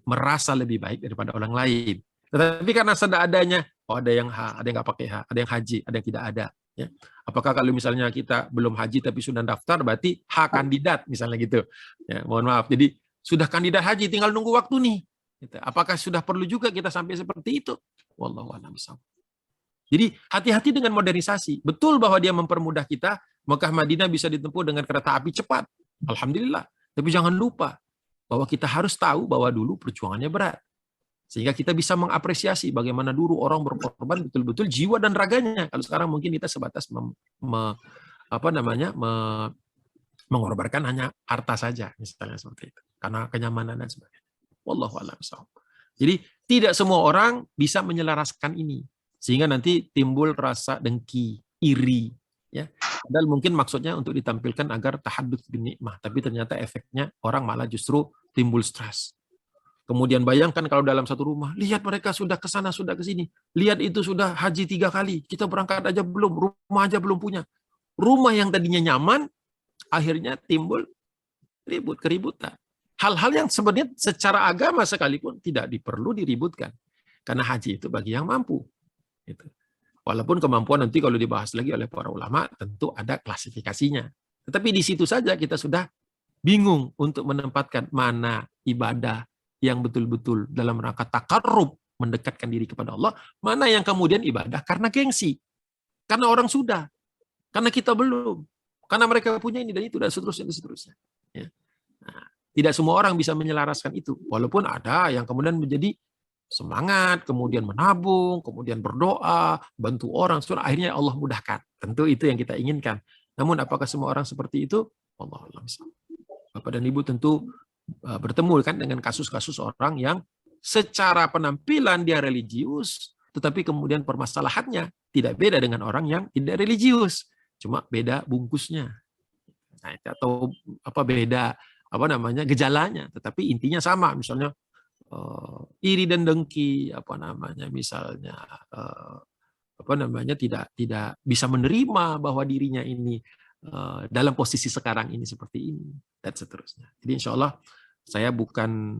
merasa lebih baik daripada orang lain. Tetapi karena sudah adanya, ada yang H, ada yang nggak pakai H, ada yang haji, ada yang tidak ada. Ya. Apakah kalau misalnya kita belum haji tapi sudah daftar, berarti H kandidat misalnya gitu. Ya, mohon maaf. Jadi sudah kandidat haji, tinggal nunggu waktu nih. Apakah sudah perlu juga kita sampai seperti itu? Wallahu a'lam bishawab. Jadi hati-hati dengan modernisasi. Betul bahwa dia mempermudah kita, Mekah Madinah bisa ditempuh dengan kereta api cepat. Alhamdulillah. Tapi jangan lupa bahwa kita harus tahu bahwa dulu perjuangannya berat. Sehingga kita bisa mengapresiasi bagaimana dulu orang berkorban betul-betul jiwa dan raganya. Kalau sekarang mungkin kita sebatas mengorbankan hanya harta saja, misalnya seperti itu. Karena kenyamanan dan sebagainya. Wallahu a'lam bishawab. Jadi tidak semua orang bisa menyelaraskan ini. Sehingga nanti timbul rasa dengki, iri. Ya. Padahal mungkin maksudnya untuk ditampilkan agar tahadduts bin nikmah. Tapi ternyata efeknya orang malah justru timbul stres. Kemudian bayangkan kalau dalam satu rumah, lihat mereka sudah ke sana, sudah ke sini. Lihat itu sudah haji 3 kali. Kita berangkat aja belum, rumah aja belum punya. Rumah yang tadinya nyaman, akhirnya timbul keributan. Hal-hal yang sebenarnya secara agama sekalipun tidak perlu diributkan. Karena haji itu bagi yang mampu. Gitu. Walaupun kemampuan nanti kalau dibahas lagi oleh para ulama, tentu ada klasifikasinya. Tetapi di situ saja kita sudah bingung untuk menempatkan mana ibadah yang betul-betul dalam rangka takarrub, mendekatkan diri kepada Allah, mana yang kemudian ibadah karena gengsi. Karena orang sudah. Karena kita belum. Karena mereka punya ini dan itu, dan seterusnya. Dan seterusnya. Ya. Nah, tidak semua orang bisa menyelaraskan itu. Walaupun ada yang kemudian menjadi semangat, kemudian menabung, kemudian berdoa, bantu orang, akhirnya Allah mudahkan. Tentu itu yang kita inginkan. Namun apakah semua orang seperti itu? Wallahu a'lam. Bapak dan Ibu tentu bertemu kan dengan kasus-kasus orang yang secara penampilan dia religius, tetapi kemudian permasalahannya tidak beda dengan orang yang tidak religius, cuma beda bungkusnya, nah, atau beda gejalanya, tetapi intinya sama, misalnya iri dan dengki, misalnya tidak bisa menerima bahwa dirinya ini dalam posisi sekarang ini seperti ini, dan seterusnya. Jadi insya Allah saya bukan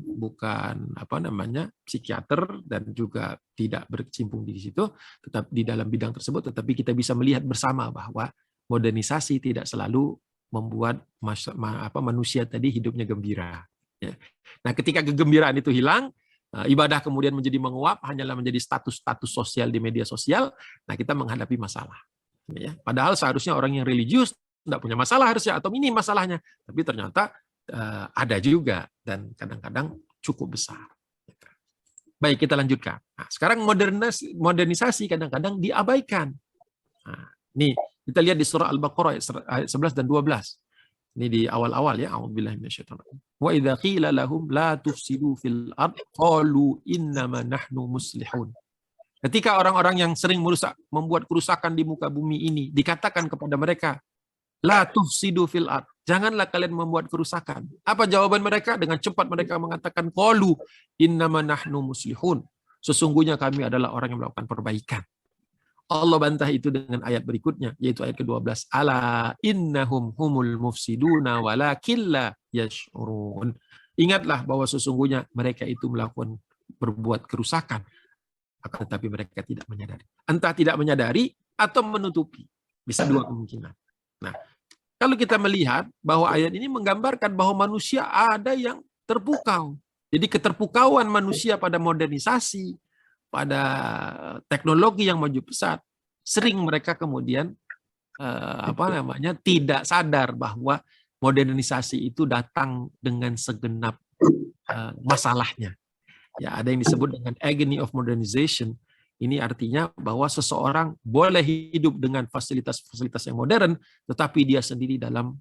psikiater dan juga tidak berkecimpung di situ, tetap di dalam bidang tersebut, tetapi kita bisa melihat bersama bahwa modernisasi tidak selalu membuat manusia tadi hidupnya gembira. Ya. Nah, ketika kegembiraan itu hilang, ibadah kemudian menjadi menguap, hanyalah menjadi status-status sosial di media sosial, nah kita menghadapi masalah. Ya. Padahal seharusnya orang yang religius tidak punya masalah harusnya, atau minim masalahnya, tapi ternyata ada juga, dan kadang-kadang cukup besar. Baik, kita lanjutkan. Nah, sekarang modernisasi kadang-kadang diabaikan. Nah, nih kita lihat di surah Al-Baqarah ayat 11 dan 12. Ini di awal-awal ya, a'udzubillahi minasyaitonir. Wa idza qila lahum la tufsidu fil ard qalu innama nahnu muslihun. Ketika orang-orang yang sering membuat kerusakan di muka bumi ini dikatakan kepada mereka, la tufsidu fil ard, janganlah kalian membuat kerusakan. Apa jawaban mereka? Dengan cepat mereka mengatakan qalu innama nahnu muslihun. Sesungguhnya kami adalah orang yang melakukan perbaikan. Allah bantah itu dengan ayat berikutnya, yaitu ayat ke-12. Ala innahum humul mufsiduna walakin la yash'urun. Ingatlah bahwa sesungguhnya mereka itu berbuat kerusakan, akan tetapi mereka tidak menyadari. Entah tidak menyadari atau menutupi. Bisa dua kemungkinan. Nah, kalau kita melihat bahwa ayat ini menggambarkan bahwa manusia ada yang terpukau. Jadi keterpukauan manusia pada modernisasi, pada teknologi yang maju pesat, sering mereka kemudian tidak sadar bahwa modernisasi itu datang dengan segenap masalahnya. Ya, ada yang disebut dengan agony of modernization. Ini artinya bahwa seseorang boleh hidup dengan fasilitas-fasilitas yang modern, tetapi dia sendiri dalam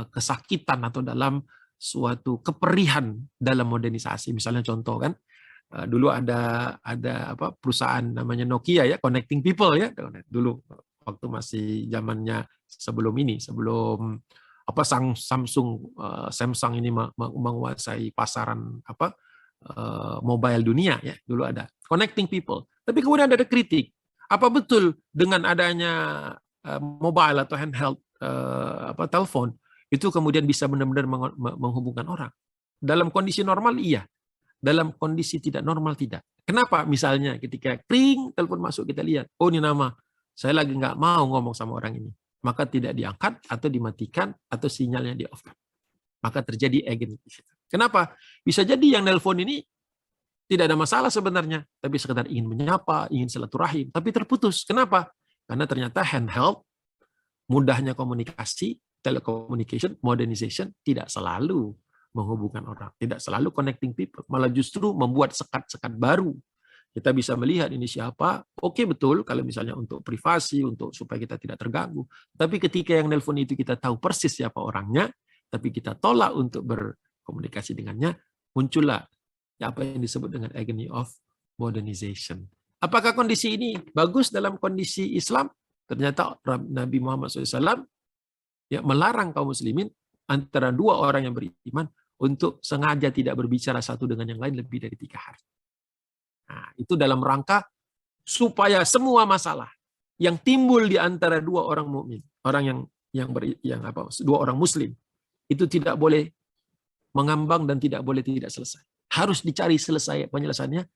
kesakitan atau dalam suatu keperihan dalam modernisasi. Misalnya contoh kan, dulu ada perusahaan namanya Nokia ya, Connecting People ya, dulu waktu masih zamannya sebelum Samsung ini menguasai pasaran mobile dunia ya, dulu ada connecting people. Tapi kemudian ada kritik. Apa betul dengan adanya mobile atau handheld telepon itu kemudian bisa benar-benar menghubungkan orang? Dalam kondisi normal iya, dalam kondisi tidak normal tidak. Kenapa? Misalnya ketika ring telepon masuk kita lihat, oh ini nama, saya lagi nggak mau ngomong sama orang ini, maka tidak diangkat atau dimatikan atau sinyalnya di off-kan. Maka terjadi agent. Kenapa? Bisa jadi yang nelpon ini tidak ada masalah sebenarnya, tapi sekedar ingin menyapa, ingin silaturahim, tapi terputus. Kenapa? Karena ternyata handheld, mudahnya komunikasi, telecommunication, modernization tidak selalu menghubungkan orang, tidak selalu connecting people, malah justru membuat sekat-sekat baru. Kita bisa melihat ini siapa, oke betul kalau misalnya untuk privasi, untuk supaya kita tidak terganggu. Tapi ketika yang nelpon itu kita tahu persis siapa orangnya, tapi kita tolak untuk berkomunikasi dengannya, muncullah apa yang disebut dengan agony of modernization. Apakah kondisi ini bagus dalam kondisi Islam? Ternyata Nabi Muhammad SAW ya, melarang kaum muslimin antara dua orang yang beriman untuk sengaja tidak berbicara satu dengan yang lain lebih dari 3 hari. Nah, itu dalam rangka supaya semua masalah yang timbul di antara dua orang mukmin, orang dua orang muslim, itu tidak boleh mengambang dan tidak boleh tidak selesai. Harus dicari penyelesaiannya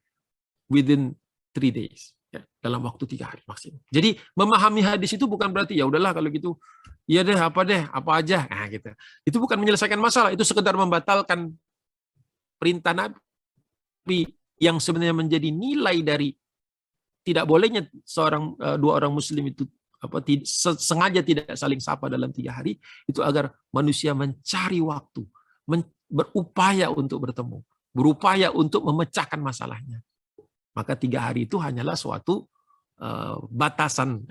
within 3 days. Ya, dalam waktu 3 hari maksimum. Jadi memahami hadis itu bukan berarti ya udahlah kalau gitu, iya deh apa aja, nah gitu. Itu bukan menyelesaikan masalah, itu sekedar membatalkan perintah Nabi yang sebenarnya menjadi nilai dari tidak bolehnya dua orang muslim itu sengaja tidak saling sapa dalam 3 hari, itu agar manusia mencari waktu, berupaya untuk bertemu, berupaya untuk memecahkan masalahnya. Maka 3 hari itu hanyalah suatu batasan,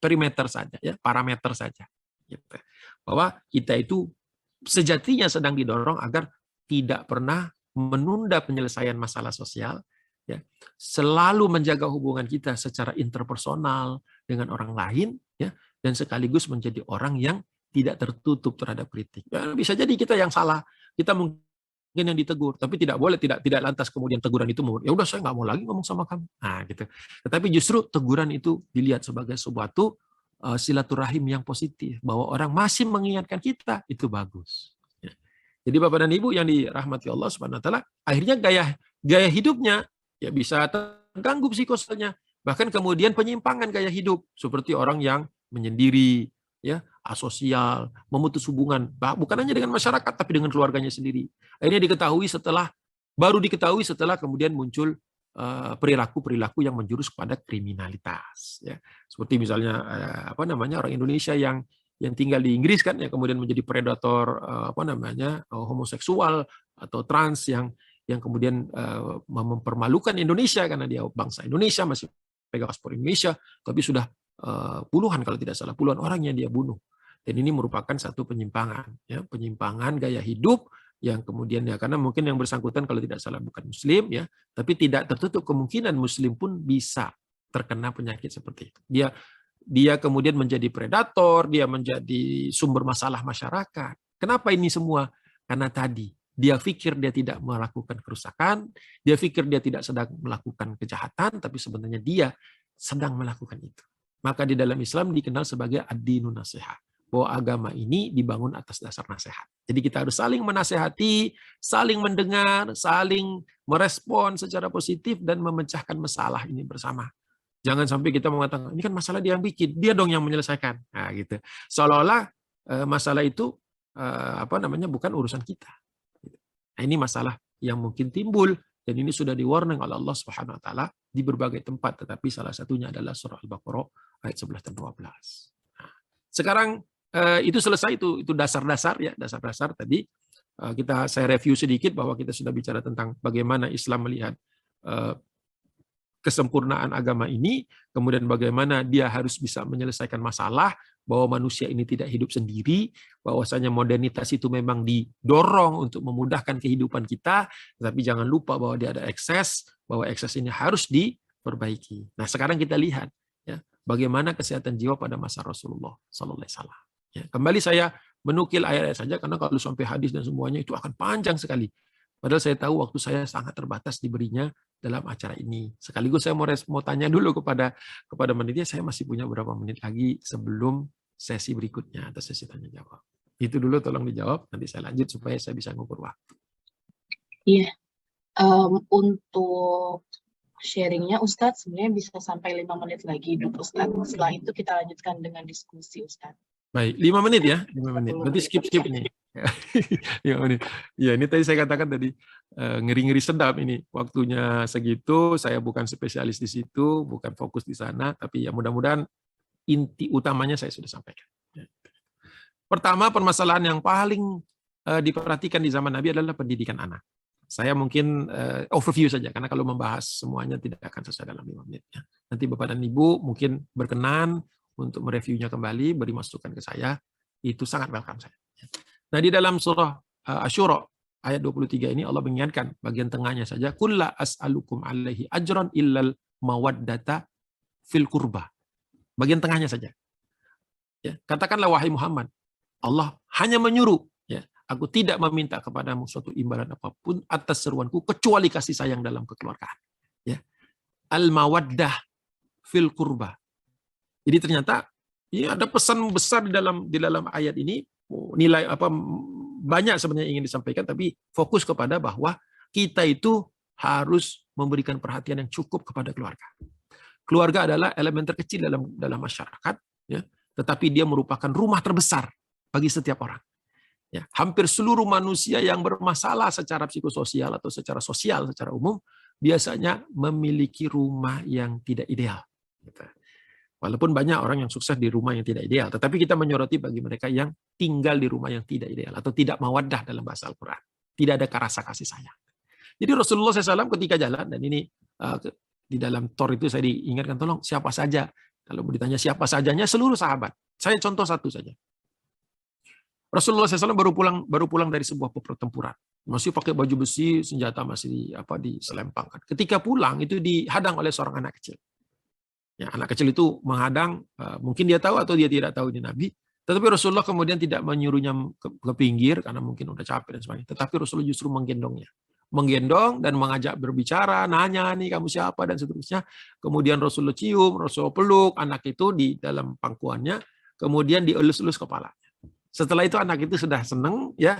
perimeter saja, ya, parameter saja. Gitu. Bahwa kita itu sejatinya sedang didorong agar tidak pernah menunda penyelesaian masalah sosial, ya, selalu menjaga hubungan kita secara interpersonal dengan orang lain, ya, dan sekaligus menjadi orang yang tidak tertutup terhadap kritik. Ya, bisa jadi kita yang salah, kita mungkin yang ditegur, tapi tidak boleh tidak lantas kemudian teguran itu ya udah saya nggak mau lagi ngomong sama kamu. Nah, gitu. Tetapi justru teguran itu dilihat sebagai suatu silaturahim yang positif, bahwa orang masih mengingatkan kita, itu bagus. Ya. Jadi Bapak dan Ibu yang dirahmati Allah Subhanahu wa taala, akhirnya gaya hidupnya ya bisa terganggu psikososialnya, bahkan kemudian penyimpangan gaya hidup seperti orang yang menyendiri, ya, asosial, memutus hubungan, bukan hanya dengan masyarakat tapi dengan keluarganya sendiri. Akhirnya baru diketahui setelah kemudian muncul perilaku-perilaku yang menjurus kepada kriminalitas, ya. Seperti misalnya orang Indonesia yang tinggal di Inggris kan, ya, kemudian menjadi predator homoseksual atau trans yang kemudian mempermalukan Indonesia karena dia bangsa Indonesia, masih pegang paspor Indonesia, tapi sudah puluhan kalau tidak salah puluhan orang yang dia bunuh. Dan ini merupakan satu penyimpangan, ya, penyimpangan gaya hidup yang kemudian ya karena mungkin yang bersangkutan kalau tidak salah bukan muslim, ya, tapi tidak tertutup kemungkinan muslim pun bisa terkena penyakit seperti itu. Dia kemudian menjadi predator, dia menjadi sumber masalah masyarakat. Kenapa ini semua? Karena tadi dia pikir dia tidak melakukan kerusakan, dia pikir dia tidak sedang melakukan kejahatan, tapi sebenarnya dia sedang melakukan itu. Maka di dalam Islam dikenal sebagai ad-dinun nasihat, bahwa agama ini dibangun atas dasar nasihat. Jadi kita harus saling menasehati, saling mendengar, saling merespon secara positif dan memecahkan masalah ini bersama. Jangan sampai kita mengatakan ini kan masalah dia yang bikin, dia dong yang menyelesaikan. Nah, gitu. Seolah-olah masalah itu bukan urusan kita. Nah, ini masalah yang mungkin timbul. Dan ini sudah di-warning oleh Allah Subhanahu wa taala di berbagai tempat, tetapi salah satunya adalah surah Al-Baqarah ayat 11 dan 12. Nah, sekarang itu selesai, itu dasar-dasar, ya, dasar-dasar tadi saya review sedikit bahwa kita sudah bicara tentang bagaimana Islam melihat kesempurnaan agama ini, kemudian bagaimana dia harus bisa menyelesaikan masalah, bahwa manusia ini tidak hidup sendiri, bahwasanya modernitas itu memang didorong untuk memudahkan kehidupan kita, tapi jangan lupa bahwa dia ada ekses, bahwa ekses ini harus diperbaiki. Nah, sekarang kita lihat, ya, bagaimana kesehatan jiwa pada masa Rasulullah SAW. Ya, kembali saya menukil ayat-ayat saja, karena kalau sampai hadis dan semuanya itu akan panjang sekali. Padahal saya tahu waktu saya sangat terbatas diberinya dalam acara ini. Sekaligus saya mau tanya dulu kepada panitia, saya masih punya berapa menit lagi sebelum sesi berikutnya atau sesi tanya jawab. Itu dulu tolong dijawab, nanti saya lanjut supaya saya bisa ngukur waktu. Iya, untuk sharingnya Ustadz sebenarnya bisa sampai 5 menit lagi, Ustadz. Setelah itu kita lanjutkan dengan diskusi, Ustadz. Baik, 5 menit ya, 5 menit. Berarti skip ini. 5 menit. Ya, ini tadi saya katakan tadi ngeri-ngeri sedap ini. Waktunya segitu, saya bukan spesialis di situ, bukan fokus di sana, tapi ya mudah-mudahan inti utamanya saya sudah sampaikan. Pertama, permasalahan yang paling diperhatikan di zaman Nabi adalah pendidikan anak. Saya mungkin overview saja, karena kalau membahas semuanya tidak akan selesai dalam 5 menit. Ya. Nanti Bapak dan Ibu mungkin berkenan untuk mereviewnya kembali, beri masukan ke saya, itu sangat welcome saya. Nah, di dalam surah Asy-Syura ayat 23 ini Allah mengingatkan bagian tengahnya saja, kulla as'alukum alaihi ajran illal mawaddata fil qurba. Bagian tengahnya saja. Ya, katakanlah wahai Muhammad, Allah hanya menyuruh, ya, aku tidak meminta kepadamu suatu imbalan apapun atas seruanku kecuali kasih sayang dalam kekeluargaan. Ya. Al-mawaddah fil qurba. Jadi ternyata ya ada pesan besar di dalam ayat ini, nilai apa banyak sebenarnya ingin disampaikan, tapi fokus kepada bahwa kita itu harus memberikan perhatian yang cukup kepada keluarga. Keluarga adalah elemen terkecil dalam masyarakat, ya, tetapi dia merupakan rumah terbesar bagi setiap orang. Ya, hampir seluruh manusia yang bermasalah secara psikososial atau secara sosial, secara umum, biasanya memiliki rumah yang tidak ideal. Walaupun banyak orang yang sukses di rumah yang tidak ideal, tetapi kita menyoroti bagi mereka yang tinggal di rumah yang tidak ideal atau tidak mawaddah dalam bahasa Al-Quran. Tidak ada rasa kasih sayang. Jadi Rasulullah SAW ketika jalan, dan ini di dalam Tor itu saya diingatkan, tolong siapa saja. Kalau mau ditanya siapa sajanya, seluruh sahabat. Saya contoh satu saja. Rasulullah SAW baru pulang dari sebuah pertempuran. Masih pakai baju besi, senjata masih diselempangkan. Ketika pulang itu dihadang oleh seorang anak kecil. Ya, anak kecil itu menghadang, mungkin dia tahu atau dia tidak tahu ini Nabi, tetapi Rasulullah kemudian tidak menyuruhnya ke pinggir karena mungkin udah capek dan sebagainya. Tetapi Rasulullah justru menggendongnya, menggendong dan mengajak berbicara, nanya nih kamu siapa dan seterusnya. Kemudian Rasulullah cium, Rasulullah peluk anak itu di dalam pangkuannya, kemudian dielus-elus kepalanya. Setelah itu anak itu sudah senang, ya,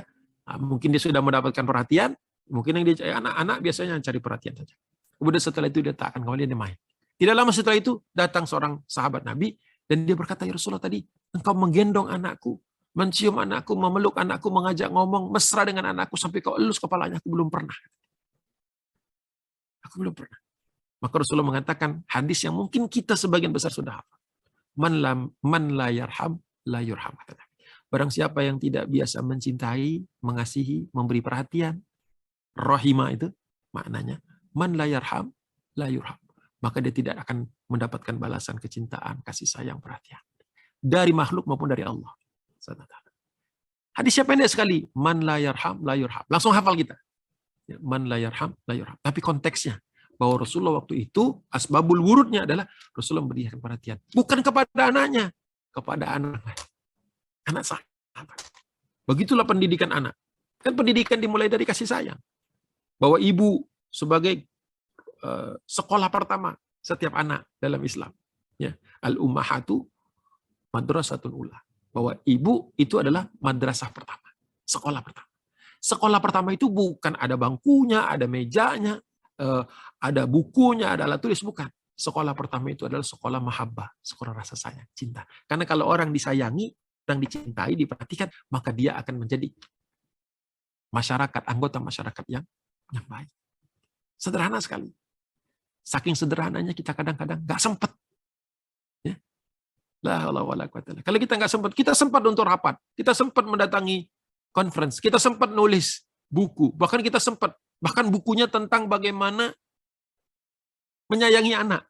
mungkin dia sudah mendapatkan perhatian, mungkin yang dia anak-anak biasanya cari perhatian saja. Kemudian setelah itu dia tak akan kembali, dia main. Tidak lama setelah itu datang seorang sahabat Nabi dan dia berkata, ya Rasulullah, tadi engkau menggendong anakku, mencium anakku, memeluk anakku, mengajak ngomong, mesra dengan anakku sampai kau elus kepalanya, aku belum pernah. Aku belum pernah. Maka Rasulullah mengatakan hadis yang mungkin kita sebagian besar sudah hafal. Man la yarham la yurham. Barang siapa yang tidak biasa mencintai, mengasihi, memberi perhatian, rahimah itu maknanya man la yarham la yurham. Maka dia tidak akan mendapatkan balasan kecintaan, kasih sayang, perhatian. Dari makhluk maupun dari Allah. Hadisnya pendek sekali. Man la yarham, la yurham. Langsung hafal kita. Man la yarham, la yurham. Tapi konteksnya, bahwa Rasulullah waktu itu, asbabul wurudnya adalah Rasulullah memberikan perhatian. Bukan kepada anaknya, kepada anak sahabat. Begitulah pendidikan anak. Kan pendidikan dimulai dari kasih sayang. Bahwa ibu sebagai sekolah pertama setiap anak dalam Islam, ya, al-ummahatu madrasatul ula, bahwa ibu itu adalah madrasah pertama, sekolah pertama. Sekolah pertama itu bukan ada bangkunya, ada mejanya, ada bukunya, ada alat tulis, bukan. Sekolah pertama itu adalah sekolah mahabbah, sekolah rasa sayang, cinta. Karena kalau orang disayangi, orang dicintai, diperhatikan, maka dia akan menjadi masyarakat, anggota masyarakat yang baik. Sederhana sekali. Saking sederhananya kita kadang-kadang nggak sempat. Ya. Kalau kita nggak sempat, kita sempat untuk rapat, kita sempat mendatangi conference, kita sempat nulis buku, bahkan kita sempat, bahkan bukunya tentang bagaimana menyayangi anak.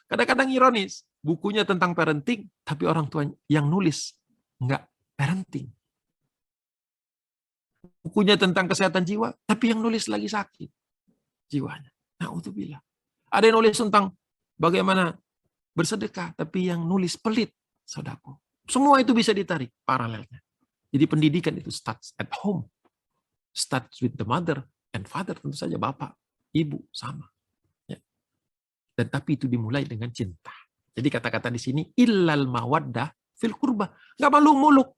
Kadang-kadang ironis, bukunya tentang parenting, tapi orang tua yang nulis nggak parenting. Bukunya tentang kesehatan jiwa, tapi yang nulis lagi sakit jiwanya. Na'udzubillah. Ada yang nulis tentang bagaimana bersedekah, tapi yang nulis pelit, saudaraku. Semua itu bisa ditarik paralelnya. Jadi pendidikan itu starts at home. Starts with the mother and father, tentu saja bapak, ibu sama. Ya. Dan tapi itu dimulai dengan cinta. Jadi kata-kata di sini illal mawaddah fil qurbah. Enggak muluk-muluk.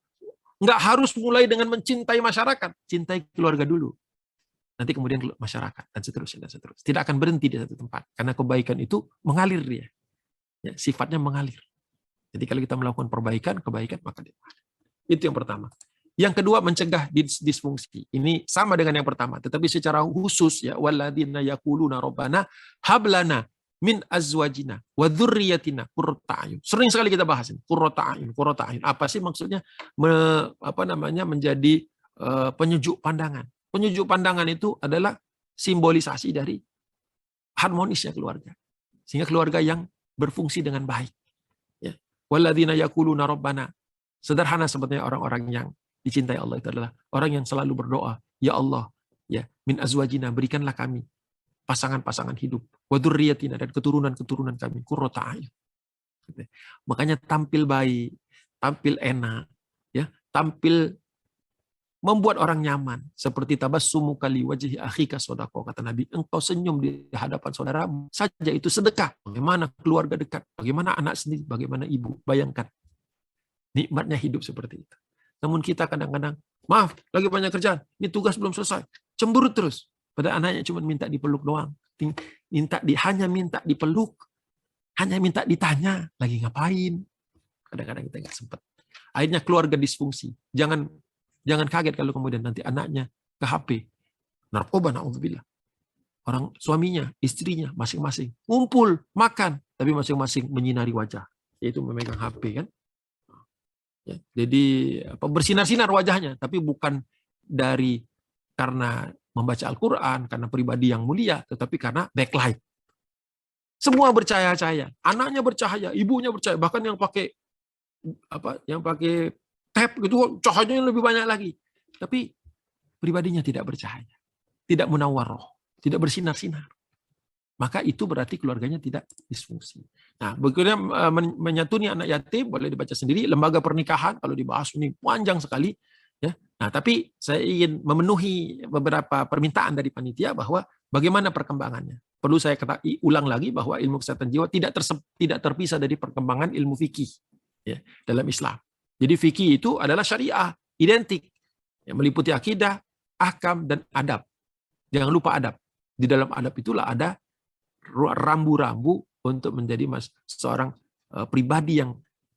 Enggak harus mulai dengan mencintai masyarakat. Cintai keluarga dulu. Nanti kemudian masyarakat dan seterusnya dan seterusnya. Tidak akan berhenti di satu tempat karena kebaikan itu mengalir dia. Ya, sifatnya mengalir. Jadi kalau kita melakukan perbaikan, kebaikan maka dia. Itu yang pertama. Yang kedua, mencegah disfungsi. Ini sama dengan yang pertama, tetapi secara khusus ya, walladzina yaquluna rabbana hablana min azwajina wa dzurriyyatina qurrata a'yun. Sering sekali kita bahas ini, qurrata a'yun, qurrata a'yun. Apa sih maksudnya? Menjadi penyejuk pandangan. Penyejuk pandangan itu adalah simbolisasi dari harmonisnya keluarga. Sehingga keluarga yang berfungsi dengan baik. Ya. Walladzina yaquluna rabbana. Sederhana sepertinya orang-orang yang dicintai Allah itu adalah orang yang selalu berdoa, ya Allah, ya min azwajina, berikanlah kami pasangan-pasangan hidup, wa dzurriyyatina, dan keturunan-keturunan kami qurrata a'yun. Makanya tampil baik, tampil enak, ya, tampil membuat orang nyaman, seperti tabassumuka li wajhi akhika shadaqah, kata Nabi, engkau senyum di hadapan saudaramu saja itu sedekah. Bagaimana keluarga dekat, bagaimana anak sendiri, bagaimana ibu, bayangkan nikmatnya hidup seperti itu. Namun kita kadang-kadang, maaf, lagi banyak kerjaan, ini tugas belum selesai, cemberut terus. Pada anaknya cuma minta dipeluk doang, hanya minta dipeluk, hanya minta ditanya, lagi ngapain? Kadang-kadang kita nggak sempat. Akhirnya keluarga disfungsi. Jangan kaget kalau kemudian nanti anaknya ke HP, narkoba, na'udzubillah. Orang suaminya, istrinya, masing-masing ngumpul, makan, tapi masing-masing menyinari wajah, yaitu memegang HP kan. Ya, jadi bersinar-sinar wajahnya, tapi bukan karena membaca Al-Quran, karena pribadi yang mulia, tetapi karena backlight. Semua bercahaya-cahaya, anaknya bercahaya, ibunya bercahaya, bahkan yang pakai tab gitu, cahayanya lebih banyak lagi. Tapi pribadinya tidak bercahaya, tidak munawwaroh, tidak bersinar-sinar. Maka itu berarti keluarganya tidak disfungsi. Nah, bagaimana menyantuni anak yatim, boleh dibaca sendiri. Lembaga pernikahan, kalau dibahas ini panjang sekali. Ya. Nah, tapi saya ingin memenuhi beberapa permintaan dari panitia bahwa bagaimana perkembangannya. Perlu saya ulang lagi bahwa ilmu kesehatan jiwa tidak terpisah dari perkembangan ilmu fikih ya, dalam Islam. Jadi fikih itu adalah syariah, identik. Yang meliputi akidah, ahkam, dan adab. Jangan lupa adab. Di dalam adab itulah ada rambu-rambu untuk menjadi seorang pribadi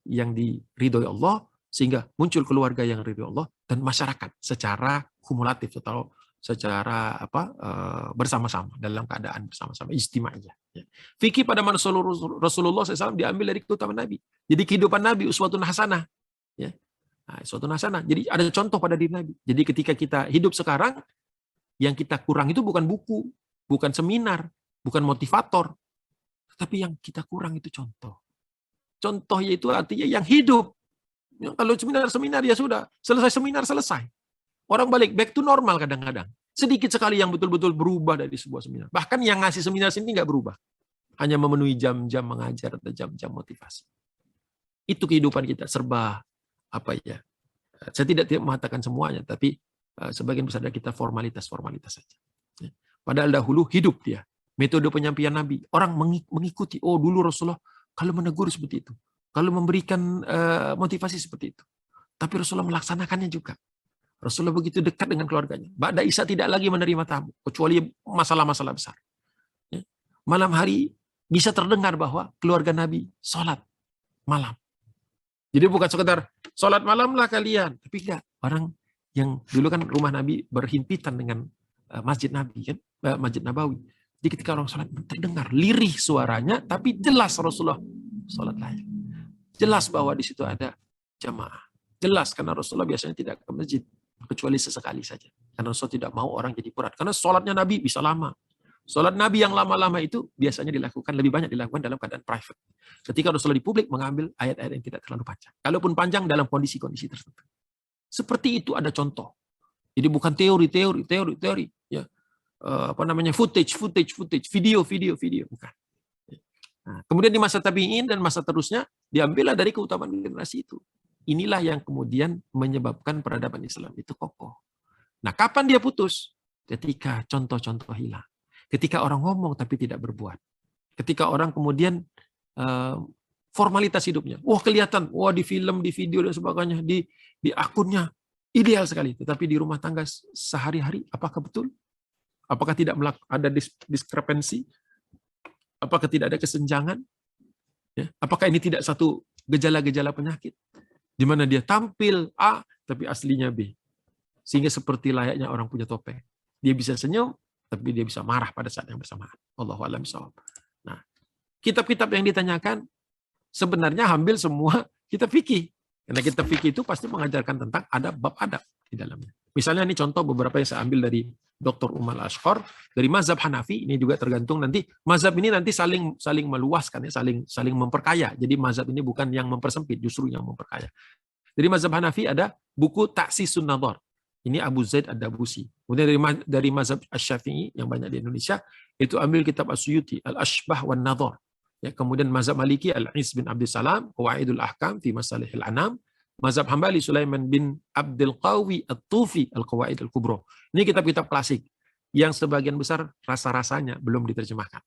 yang diridhoi Allah, sehingga muncul keluarga yang diridhoi Allah dan masyarakat secara kumulatif atau secara bersama-sama dalam keadaan bersama-sama ijtimaiyah. Fikih pada masa Rasulullah SAW diambil dari keutamaan Nabi. Jadi kehidupan Nabi uswatun hasanah. Ya. Nah, uswatun hasanah. Jadi ada contoh pada diri Nabi. Jadi ketika kita hidup sekarang, yang kita kurang itu bukan buku, bukan seminar, bukan motivator, tapi yang kita kurang itu contoh. Contoh yaitu artinya yang hidup. Kalau seminar ya sudah, selesai seminar selesai. Orang balik back to normal kadang-kadang. Sedikit sekali yang betul-betul berubah dari sebuah seminar. Bahkan yang ngasih seminar sini nggak berubah. Hanya memenuhi jam-jam mengajar atau jam-jam motivasi. Itu kehidupan kita serba saya tidak mengatakan semuanya, tapi sebagian besar dari kita formalitas saja. Padahal dahulu hidup dia. Metode penyampaian Nabi, orang mengikuti. Oh, dulu Rasulullah kalau menegur seperti itu, kalau memberikan motivasi seperti itu. Tapi Rasulullah melaksanakannya juga. Rasulullah begitu dekat dengan keluarganya. Ba'da Isya tidak lagi menerima tamu, kecuali masalah-masalah besar. Ya. Malam hari bisa terdengar bahwa keluarga Nabi sholat malam. Jadi bukan sekedar sholat malam lah kalian, tapi enggak. Orang yang dulu kan rumah Nabi berhimpitan dengan Masjid Nabi kan, Masjid Nabawi. Jadi ketika orang sholat terdengar lirih suaranya, tapi jelas Rasulullah sholat layak. Jelas bahwa di situ ada jamaah. Jelas karena Rasulullah biasanya tidak ke masjid, kecuali sesekali saja. Karena Rasulullah tidak mau orang jadi berat. Karena sholatnya Nabi bisa lama. Sholat Nabi yang lama-lama itu biasanya lebih banyak dilakukan dalam keadaan private. Ketika Rasulullah di publik mengambil ayat-ayat yang tidak terlalu panjang. Kalaupun panjang dalam kondisi-kondisi tertentu. Seperti itu ada contoh. Jadi bukan teori. Ya. Footage, video, bukan. Nah, kemudian di masa tabi'in dan masa terusnya diambillah dari keutamaan generasi itu. inilah yang kemudian menyebabkan peradaban Islam itu kokoh. Nah, kapan dia putus? Ketika contoh-contoh hilang. Ketika orang ngomong tapi tidak berbuat. Ketika orang kemudian formalitas hidupnya. Wah, kelihatan. Wah, di film, di video, dan sebagainya. Di akunnya. Ideal sekali. Tetapi di rumah tangga sehari-hari, apakah betul? Apakah tidak ada diskrepensi? Apakah tidak ada kesenjangan? Ya. Apakah ini tidak satu gejala-gejala penyakit? Di mana dia tampil A, tapi aslinya B. Sehingga seperti layaknya orang punya topeng. Dia bisa senyum, tapi dia bisa marah pada saat yang bersamaan. Allahu a'lam bishawab. Nah, kitab-kitab yang ditanyakan sebenarnya hampir semua kitab fikih. Karena kitab fikih itu pasti mengajarkan tentang adab, bab adab di dalamnya. Misalnya ini contoh beberapa yang saya ambil dari Dr. Umar Ashqar dari mazhab Hanafi. Ini juga tergantung nanti mazhab ini nanti saling meluaskan ya, saling memperkaya. Jadi mazhab ini bukan yang mempersempit, justru yang memperkaya. Dari mazhab Hanafi ada buku Ta'sisun Nadhar. Ini Abu Zaid Ad-Dabusi. Kemudian dari mazhab Asy-Syafi'i yang banyak di Indonesia itu ambil kitab As-Suyuti Al-Ashbah wan Nadhar. Ya, kemudian mazhab Maliki Al-Iz bin Abdul Salam Qawaidul Ahkam fi Masalihil Anam. Mazhab Hambali Sulaiman bin Abdul Qawi At-Tufi Al-Qawaid Al-Kubra. Ini kitab-kitab klasik yang sebagian besar rasa-rasanya belum diterjemahkan.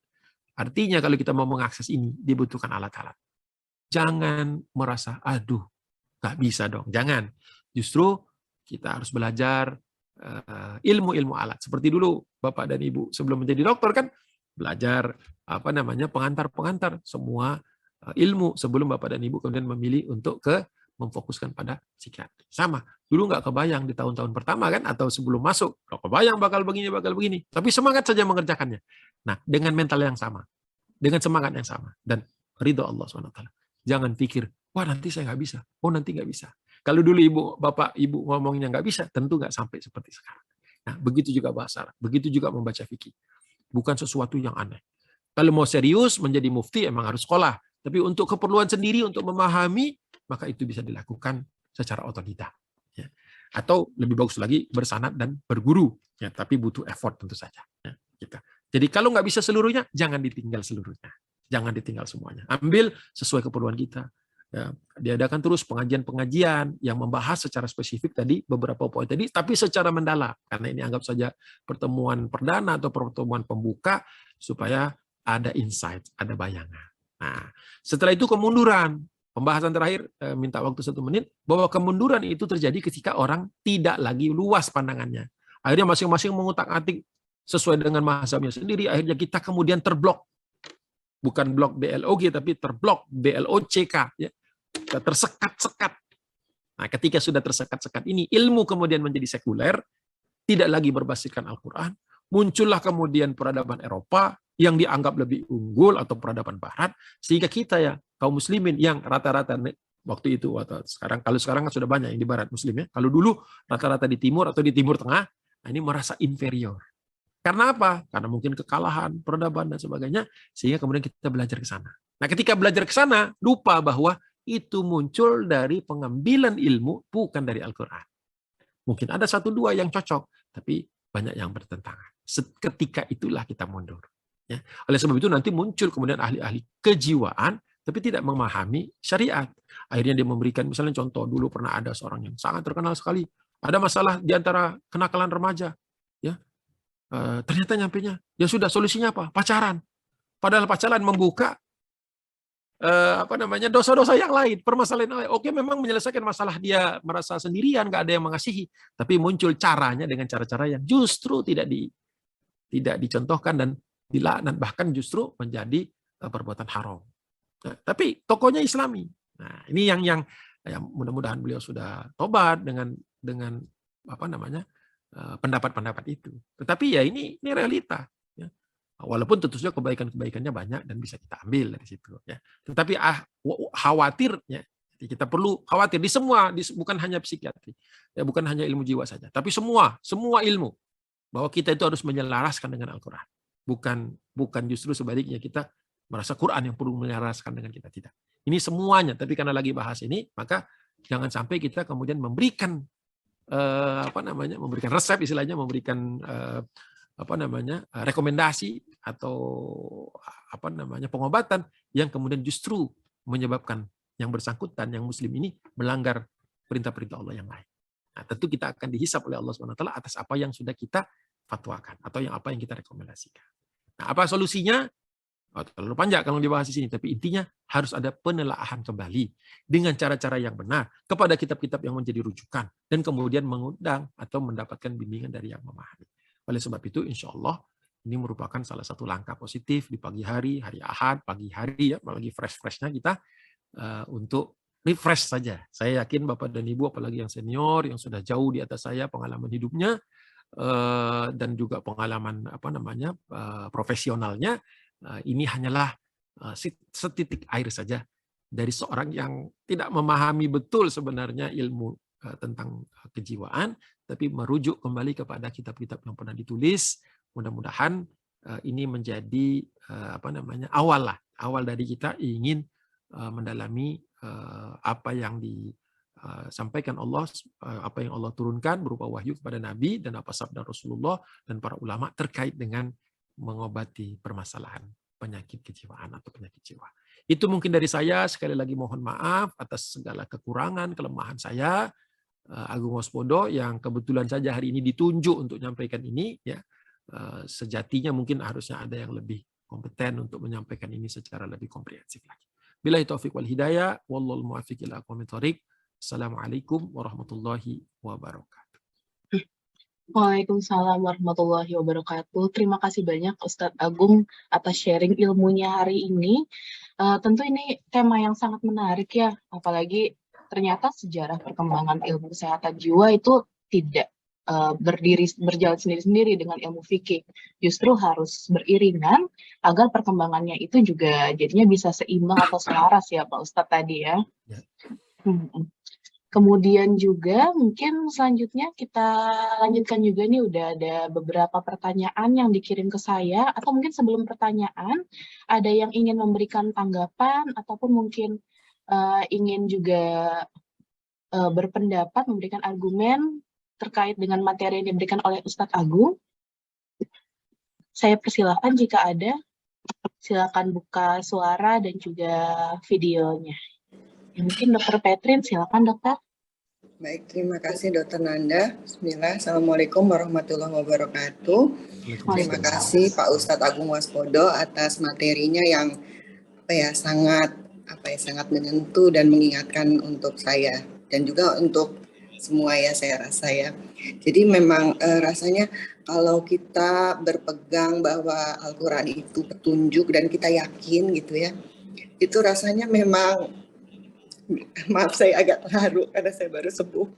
Artinya kalau kita mau mengakses ini dibutuhkan alat-alat. Jangan merasa aduh nggak bisa dong. Jangan. Justru kita harus belajar ilmu-ilmu alat. Seperti dulu Bapak dan Ibu sebelum menjadi dokter kan belajar pengantar-pengantar semua ilmu sebelum Bapak dan Ibu kemudian memilih untuk memfokuskan pada psikiatri. Sama. Dulu nggak kebayang di tahun-tahun pertama kan atau sebelum masuk. Nggak kebayang bakal begini. Tapi semangat saja mengerjakannya. Nah, dengan mental yang sama. Dengan semangat yang sama. Dan ridho Allah SWT. Jangan pikir, wah nanti saya nggak bisa. Oh nanti nggak bisa. Kalau dulu Bapak Ibu ngomongnya nggak bisa, tentu nggak sampai seperti sekarang. Nah, begitu juga bahasa Arab, begitu juga membaca fikih. Bukan sesuatu yang aneh. Kalau mau serius menjadi mufti emang harus sekolah. Tapi untuk keperluan sendiri, untuk memahami, maka itu bisa dilakukan secara otodidak. Ya. Atau lebih bagus lagi bersanad dan berguru. Ya, tapi butuh effort tentu saja. Ya, gitu. Jadi kalau nggak bisa seluruhnya, jangan ditinggal seluruhnya. Jangan ditinggal semuanya. Ambil sesuai keperluan kita. Ya, diadakan terus pengajian-pengajian yang membahas secara spesifik tadi beberapa poin tadi, tapi secara mendalam karena ini anggap saja pertemuan perdana atau pertemuan pembuka supaya ada insight, ada bayangan. Nah, setelah itu kemunduran. Pembahasan terakhir minta waktu 1 menit bahwa kemunduran itu terjadi ketika orang tidak lagi luas pandangannya. Akhirnya masing-masing mengutak-atik sesuai dengan mazhabnya sendiri. Akhirnya kita kemudian terblok. Bukan blok BLOG tapi terblok BLOCK ya. Tersekat-sekat. Nah, ketika sudah tersekat-sekat ini, ilmu kemudian menjadi sekuler, tidak lagi berbasiskan Al-Quran, muncullah kemudian peradaban Eropa yang dianggap lebih unggul atau peradaban Barat, sehingga kita ya kaum muslimin yang rata-rata waktu itu atau sekarang, kalau sekarang kan sudah banyak yang di Barat Muslim ya, kalau dulu rata-rata di Timur atau di Timur Tengah, nah ini merasa inferior. Karena apa? Karena mungkin kekalahan, peradaban dan sebagainya, sehingga kemudian kita belajar ke sana. Nah, ketika belajar ke sana, lupa bahwa itu muncul dari pengambilan ilmu, bukan dari Al-Quran. Mungkin ada 1-2 yang cocok, tapi banyak yang bertentangan. Ketika itulah kita mundur. Ya. Oleh sebab itu nanti muncul kemudian ahli-ahli kejiwaan, tapi tidak memahami syariat. Akhirnya dia memberikan, misalnya contoh, dulu pernah ada seorang yang sangat terkenal sekali. Ada masalah di antara kenakalan remaja. Ya. Ternyata nyampenya, ya sudah solusinya apa? Pacaran. Padahal pacaran membuka dosa-dosa yang lain, permasalahan yang lain. Oke, memang menyelesaikan masalah dia merasa sendirian, nggak ada yang mengasihi, tapi muncul caranya dengan cara-cara yang justru tidak dicontohkan dan dilaknat, bahkan justru menjadi perbuatan haram. Nah, tapi tokohnya Islami. Nah, ini yang mudah-mudahan beliau sudah tobat dengan pendapat-pendapat itu. Tetapi ya ini realita. Walaupun tentu saja kebaikan-kebaikannya banyak dan bisa kita ambil dari situ. Ya. Tetapi khawatirnya, kita perlu khawatir di semua, bukan hanya psikiatri, ya, bukan hanya ilmu jiwa saja, tapi semua ilmu, bahwa kita itu harus menyelaraskan dengan Al-Quran. Bukan justru sebaliknya kita merasa Quran yang perlu menyelaraskan dengan kita, tidak. Ini semuanya, tapi karena lagi bahas ini, maka jangan sampai kita kemudian memberikan memberikan resep istilahnya, memberikan rekomendasi atau pengobatan yang kemudian justru menyebabkan yang bersangkutan, yang muslim ini melanggar perintah-perintah Allah yang lain. Nah, tentu kita akan dihisap oleh Allah SWT atas apa yang sudah kita fatwakan atau apa yang kita rekomendasikan. Nah, apa solusinya? Terlalu panjang kalau dibahas di sini, tapi intinya harus ada penelaahan kembali dengan cara-cara yang benar kepada kitab-kitab yang menjadi rujukan dan kemudian mengundang atau mendapatkan bimbingan dari yang memahami. Oleh sebab itu, insya Allah ini merupakan salah satu langkah positif di pagi hari, hari Ahad, pagi hari ya, apalagi fresh-freshnya kita untuk refresh saja. Saya yakin Bapak dan Ibu, apalagi yang senior, yang sudah jauh di atas saya pengalaman hidupnya dan juga pengalaman profesionalnya. Ini hanyalah setitik air saja dari seorang yang tidak memahami betul sebenarnya ilmu tentang kejiwaan, tapi merujuk kembali kepada kitab-kitab yang pernah ditulis. Mudah-mudahan ini menjadi awal dari kita ingin mendalami apa yang disampaikan Allah, apa yang Allah turunkan berupa wahyu kepada Nabi dan apa sabda Rasulullah dan para ulama terkait dengan mengobati permasalahan penyakit kejiwaan atau penyakit jiwa. Itu mungkin dari saya. Sekali lagi mohon maaf atas segala kekurangan, kelemahan saya, Agung Waspodo, yang kebetulan saja hari ini ditunjuk untuk menyampaikan ini. Ya, sejatinya mungkin harusnya ada yang lebih kompeten untuk menyampaikan ini secara lebih komprehensif lagi. Billahi taufiq wal hidayah, wallahul muwaffiq ila aqwamit thoriq. Assalamualaikum warahmatullahi wabarakatuh. Waalaikumsalam warahmatullahi wabarakatuh. Terima kasih banyak Ustadz Agung atas sharing ilmunya hari ini. Tentu ini tema yang sangat menarik ya, apalagi ternyata sejarah perkembangan ilmu kesehatan jiwa itu tidak berjalan sendiri-sendiri dengan ilmu fikih. Justru harus beriringan agar perkembangannya itu juga jadinya bisa seimbang atau selaras ya Pak Ustadz tadi ya. Kemudian juga mungkin selanjutnya kita lanjutkan juga nih, udah ada beberapa pertanyaan yang dikirim ke saya, atau mungkin sebelum pertanyaan ada yang ingin memberikan tanggapan ataupun mungkin ingin juga berpendapat, memberikan argumen terkait dengan materi yang diberikan oleh Ustadz Agung. Saya persilahkan jika ada, silakan buka suara dan juga videonya. Ya, mungkin Dr. Petrin, silakan Dokter. Baik, terima kasih Dr. Nanda. Bismillah, Assalamualaikum warahmatullahi wabarakatuh. Terima kasih Pak Ustadz Agung Waspodo atas materinya yang sangat menyentuh dan mengingatkan untuk saya dan juga untuk semua ya, saya rasa ya. Jadi memang rasanya kalau kita berpegang bahwa Al-Quran itu petunjuk dan kita yakin gitu ya, itu rasanya memang, maaf saya agak terharu karena saya baru sembuh,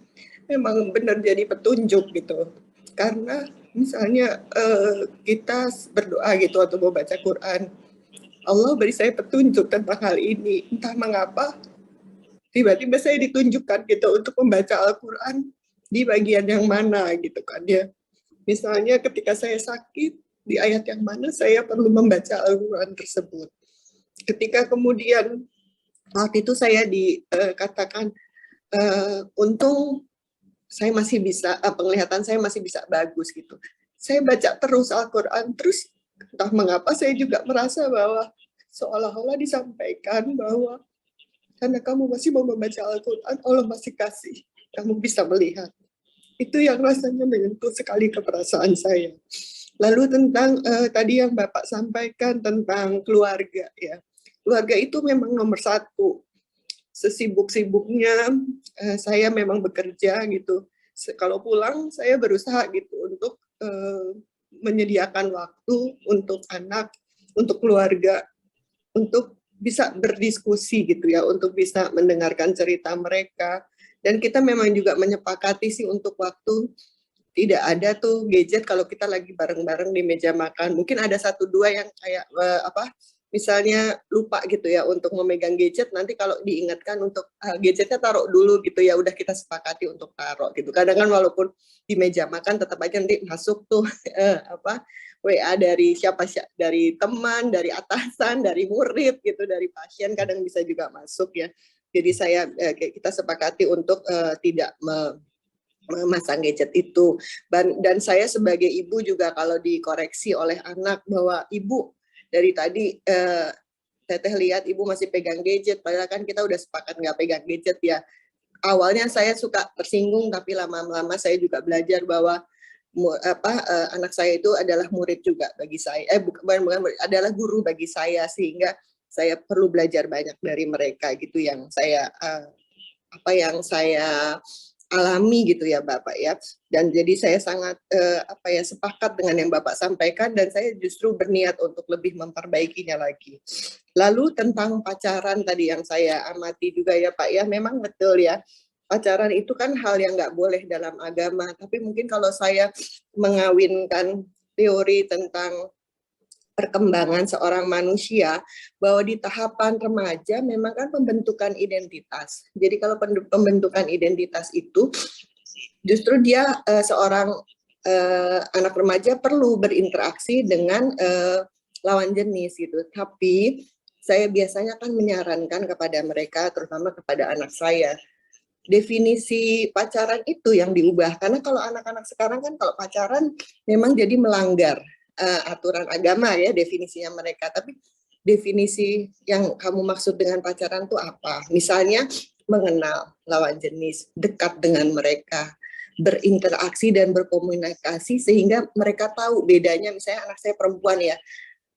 memang benar jadi petunjuk gitu. Karena misalnya kita berdoa gitu atau mau baca Quran, Allah beri saya petunjuk tentang hal ini, entah mengapa tiba-tiba saya ditunjukkan gitu untuk membaca Al-Quran di bagian yang mana gitu kan ya. Misalnya ketika saya sakit, di ayat yang mana saya perlu membaca Al-Quran tersebut. Ketika kemudian waktu itu saya dikatakan untung saya masih bisa, penglihatan saya masih bisa bagus gitu. Saya baca terus Al-Quran, terus entah mengapa saya juga merasa bahwa seolah-olah disampaikan bahwa karena kamu masih mau membaca Al-Quran, Allah masih kasih, kamu bisa melihat. Itu yang rasanya menyentuh sekali ke perasaan saya. Lalu tentang tadi yang Bapak sampaikan tentang keluarga ya. Keluarga itu memang nomor satu. Sesibuk-sibuknya saya memang bekerja gitu. Kalau pulang saya berusaha gitu untuk menyediakan waktu untuk anak, untuk keluarga, untuk bisa berdiskusi gitu ya, untuk bisa mendengarkan cerita mereka. Dan kita memang juga menyepakati sih untuk waktu tidak ada tuh gadget kalau kita lagi bareng-bareng di meja makan. Mungkin ada 1-2 yang kayak misalnya lupa gitu ya untuk memegang gadget, nanti kalau diingatkan untuk gadgetnya taruh dulu gitu ya, udah kita sepakati untuk taruh gitu. Kadang kan walaupun di meja makan tetap aja nanti masuk tuh WA dari siapa, dari teman, dari atasan, dari murid gitu, dari pasien kadang bisa juga masuk ya. Jadi kita sepakati untuk tidak memasang gadget itu. Dan saya sebagai ibu juga kalau dikoreksi oleh anak bahwa ibu dari tadi Teteh lihat ibu masih pegang gadget, padahal kan kita udah sepakat nggak pegang gadget ya. Awalnya saya suka tersinggung, tapi lama-lama saya juga belajar bahwa anak saya itu adalah murid juga bagi saya, bukan murid, adalah guru bagi saya, sehingga saya perlu belajar banyak dari mereka gitu, yang saya alami gitu ya Bapak ya. Dan jadi saya sangat sepakat dengan yang Bapak sampaikan, dan saya justru berniat untuk lebih memperbaikinya lagi. Lalu tentang pacaran tadi yang saya amati juga ya Pak ya, memang betul ya, pacaran itu kan hal yang nggak boleh dalam agama, tapi mungkin kalau saya mengawinkan teori tentang perkembangan seorang manusia, bahwa di tahapan remaja memang kan pembentukan identitas. Jadi kalau pembentukan identitas itu justru dia seorang anak remaja perlu berinteraksi dengan lawan jenis gitu. Tapi saya biasanya kan menyarankan kepada mereka, terutama kepada anak saya, definisi pacaran itu yang diubah. Karena kalau anak-anak sekarang kan kalau pacaran memang jadi melanggar aturan agama ya definisinya mereka. Tapi definisi yang kamu maksud dengan pacaran itu apa? Misalnya mengenal lawan jenis, dekat dengan mereka, berinteraksi dan berkomunikasi sehingga mereka tahu bedanya. Misalnya anak saya perempuan ya,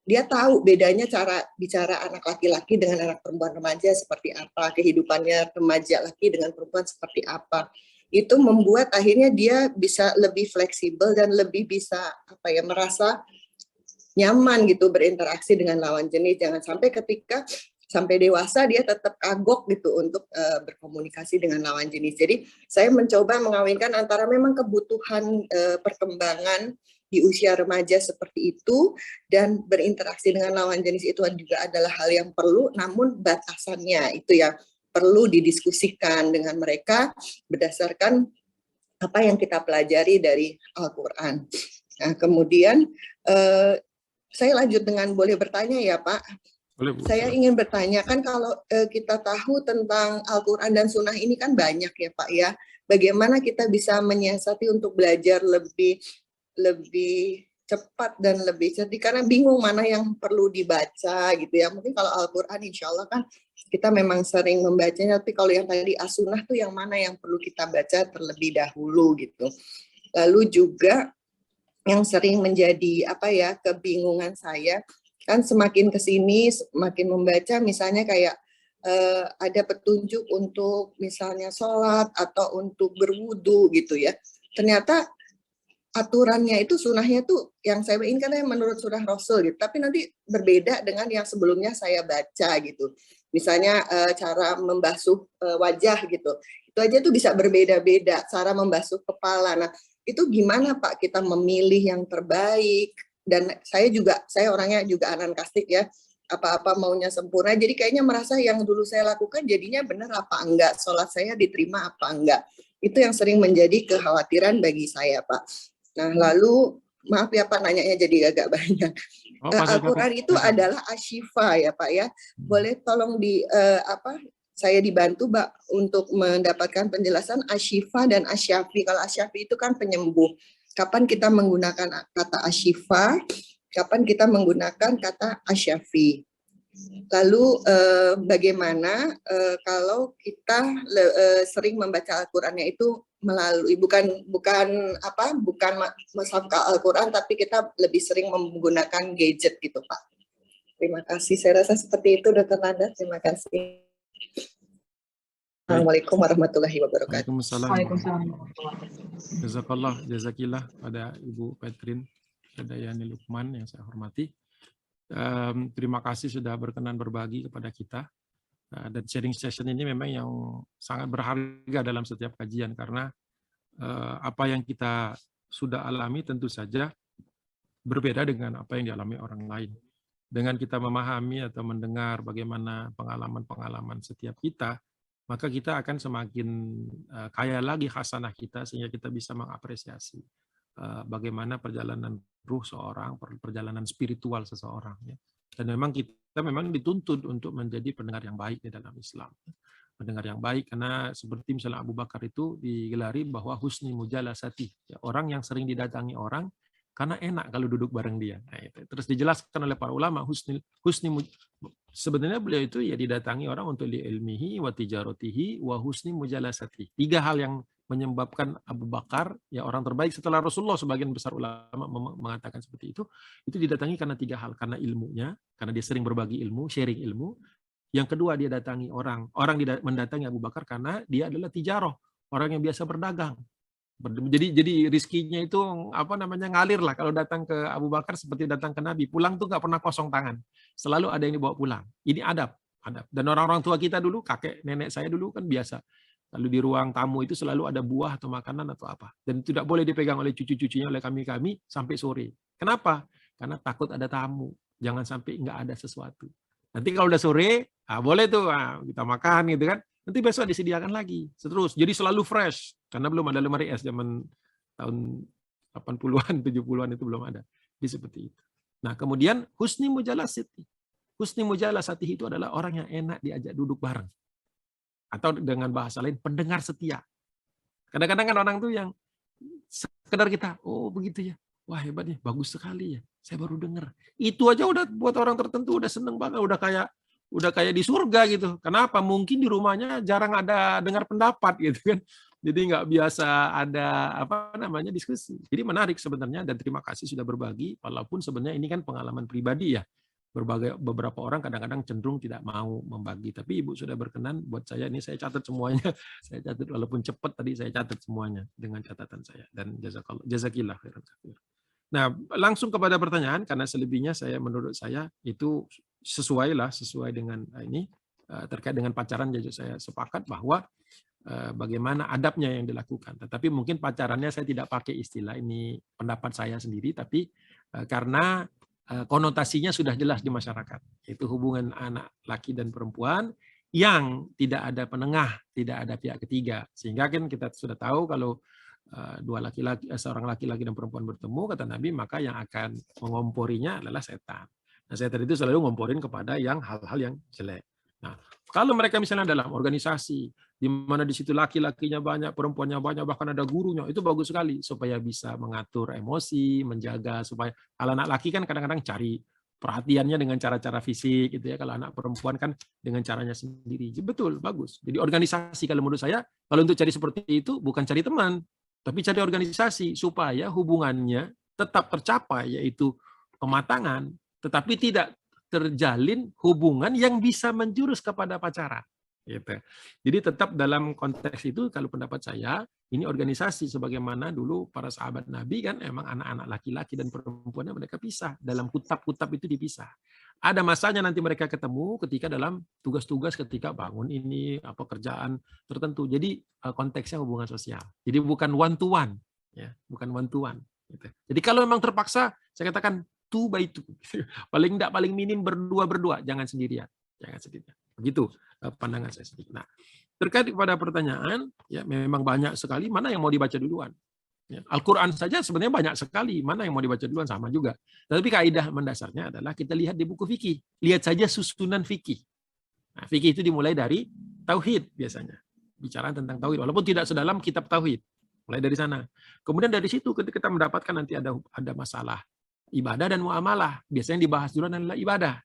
dia tahu bedanya cara bicara anak laki-laki dengan anak perempuan remaja seperti apa, kehidupannya remaja laki dengan perempuan seperti apa. Itu membuat akhirnya dia bisa lebih fleksibel dan lebih bisa merasa nyaman gitu berinteraksi dengan lawan jenis. Jangan sampai ketika sampai dewasa dia tetap kagok gitu untuk berkomunikasi dengan lawan jenis. Jadi saya mencoba mengawinkan antara memang kebutuhan perkembangan di usia remaja seperti itu, dan berinteraksi dengan lawan jenis itu juga adalah hal yang perlu, namun batasannya itu yang perlu didiskusikan dengan mereka berdasarkan apa yang kita pelajari dari Al-Quran. Nah, kemudian saya lanjut dengan boleh bertanya ya Pak? Boleh, Bu. Saya ingin bertanya, kan kalau kita tahu tentang Al-Quran dan Sunnah ini kan banyak ya Pak ya, bagaimana kita bisa menyiasati untuk belajar lebih cepat dan lebih cerdik, karena bingung mana yang perlu dibaca gitu ya. Mungkin kalau Al-Quran insya Allah kan kita memang sering membacanya, tapi kalau yang tadi As-Sunnah tuh yang mana yang perlu kita baca terlebih dahulu gitu. Lalu juga yang sering menjadi kebingungan saya, kan semakin kesini semakin membaca misalnya kayak ada petunjuk untuk misalnya sholat atau untuk berwudu gitu ya. Ternyata aturannya itu sunnahnya tuh yang saya ingin kan menurut surah Rasul gitu, tapi nanti berbeda dengan yang sebelumnya saya baca gitu. Misalnya cara membasuh wajah gitu, itu aja tuh bisa berbeda-beda cara membasuh kepala. Nah itu gimana Pak kita memilih yang terbaik? Dan saya orangnya juga anankastik ya, apa-apa maunya sempurna, jadi kayaknya merasa yang dulu saya lakukan jadinya benar apa enggak, sholat saya diterima apa enggak. Itu yang sering menjadi kekhawatiran bagi saya Pak. Nah, lalu maaf ya Pak, nanyanya jadi agak banyak. Al-Quran itu adalah asyifa ya Pak ya. Boleh tolong saya dibantu Pak untuk mendapatkan penjelasan asyifa dan asyafi. Kalau asyafi itu kan penyembuh. Kapan kita menggunakan kata asyifa? Kapan kita menggunakan kata asyafi? Lalu bagaimana kalau kita sering membaca Al-Qur'annya itu melalui bukan mushaf Al-Qur'an, tapi kita lebih sering menggunakan gadget gitu Pak. Terima kasih. Saya rasa seperti itu Dr. Nanda. Terima kasih. Assalamualaikum warahmatullahi wabarakatuh. Waalaikumsalam. Jazakillah pada Ibu Petrin Dayani Lukman yang saya hormati. Terima kasih sudah berkenan berbagi kepada kita, dan sharing session ini memang yang sangat berharga dalam setiap kajian, karena apa yang kita sudah alami tentu saja berbeda dengan apa yang dialami orang lain. Dengan kita memahami atau mendengar bagaimana pengalaman-pengalaman setiap kita, maka kita akan semakin kaya lagi khasanah kita, sehingga kita bisa mengapresiasi bagaimana perjalanan ruh seorang, perjalanan spiritual seseorang. Ya. Dan memang kita dituntut untuk menjadi pendengar yang baik di dalam Islam. Pendengar yang baik, karena seperti misalnya Abu Bakar itu digelari bahwa husni mujalasati, ya, orang yang sering didatangi orang karena enak kalau duduk bareng dia. Nah, itu. Terus dijelaskan oleh para ulama, sebenarnya beliau itu ya didatangi orang untuk li'ilmihi wa tijaratihi wa husni mujalasati. 3 hal yang menyebabkan Abu Bakar ya orang terbaik setelah Rasulullah, sebagian besar ulama mengatakan seperti itu didatangi karena 3 hal, karena ilmunya, karena dia sering berbagi ilmu, sharing ilmu. Yang kedua, dia datangi orang mendatangi Abu Bakar karena dia adalah tijaroh, orang yang biasa berdagang. Jadi rizkinya itu ngalir lah. Kalau datang ke Abu Bakar seperti datang ke Nabi, pulang tuh nggak pernah kosong tangan, selalu ada yang dibawa pulang. Ini adab. Dan orang-orang tua kita dulu, kakek nenek saya dulu kan biasa, lalu di ruang tamu itu selalu ada buah atau makanan atau apa, dan tidak boleh dipegang oleh cucu-cucunya, oleh kami sampai sore. Kenapa? Karena takut ada tamu, jangan sampai nggak ada sesuatu. Nanti kalau udah sore, boleh tuh kita makan gitu kan. Nanti besok disediakan lagi, terus. Jadi selalu fresh, karena belum ada lemari es zaman tahun 80-an, 70-an itu belum ada. Jadi seperti itu. Nah, kemudian husni mujalasati. Husni mujalasati itu adalah orang yang enak diajak duduk bareng. Atau dengan bahasa lain, pendengar setia. Kadang-kadang kan orang tuh yang sekedar kita, oh begitu ya, wah hebat ya, bagus sekali ya, saya baru dengar. Itu aja udah buat orang tertentu udah seneng banget, udah kayak di surga gitu. Kenapa? Mungkin di rumahnya jarang ada dengar pendapat gitu kan. Jadi nggak biasa ada diskusi. Jadi menarik sebenarnya, dan terima kasih sudah berbagi. Walaupun sebenarnya ini kan pengalaman pribadi ya. Beberapa orang kadang-kadang cenderung tidak mau membagi. Tapi Ibu sudah berkenan buat saya, ini saya catat semuanya. Saya catat walaupun cepat tadi, saya catat semuanya dengan catatan saya. Dan jazakillah khairan katsir. Nah, langsung kepada pertanyaan, karena selebihnya menurut saya itu sesuai dengan ini terkait dengan pacaran. Jadi saya sepakat bahwa bagaimana adabnya yang dilakukan. Tetapi mungkin pacarannya saya tidak pakai istilah ini, pendapat saya sendiri, tapi karena konotasinya sudah jelas di masyarakat. Itu hubungan anak laki dan perempuan yang tidak ada penengah, tidak ada pihak ketiga. Sehingga kan kita sudah tahu kalau seorang laki-laki dan perempuan bertemu, kata Nabi, maka yang akan mengomporinya adalah setan. Nah, setan itu selalu ngomporin kepada hal-hal yang jelek. Nah, kalau mereka misalnya dalam organisasi, di mana di situ laki-lakinya banyak, perempuannya banyak, bahkan ada gurunya, itu bagus sekali supaya bisa mengatur emosi, menjaga supaya kalau anak laki kan kadang-kadang cari perhatiannya dengan cara-cara fisik gitu ya, kalau anak perempuan kan dengan caranya sendiri. Betul, bagus. Jadi organisasi kalau menurut saya, kalau untuk cari seperti itu bukan cari teman, tapi cari organisasi supaya hubungannya tetap tercapai, yaitu kematangan, tetapi tidak terjalin hubungan yang bisa menjurus kepada pacaran. Gitu. Jadi tetap dalam konteks itu, kalau pendapat saya, ini organisasi sebagaimana dulu para sahabat Nabi kan emang anak-anak laki-laki dan perempuannya mereka pisah. Dalam kutab-kutab itu dipisah. Ada masanya nanti mereka ketemu ketika dalam tugas-tugas, ketika bangun ini, kerjaan tertentu. Jadi konteksnya hubungan sosial. Jadi bukan one to one. Ya, bukan one to one. Gitu. Jadi kalau memang terpaksa, saya katakan 2 by 2. Paling minim berdua, jangan sendirian. Begitu pandangan saya sedikit. Nah, terkait kepada pertanyaan, ya memang banyak sekali, mana yang mau dibaca duluan. Ya, Al-Quran saja sebenarnya banyak sekali, mana yang mau dibaca duluan sama juga. Tapi kaidah mendasarnya adalah kita lihat di buku fikih. Lihat saja susunan fikih. Nah, fikih itu dimulai dari tauhid biasanya. Bicara tentang tauhid, walaupun tidak sedalam kitab tauhid. Mulai dari sana. Kemudian dari situ ketika kita mendapatkan nanti ada masalah ibadah dan muamalah. Biasanya dibahas duluan adalah ibadah.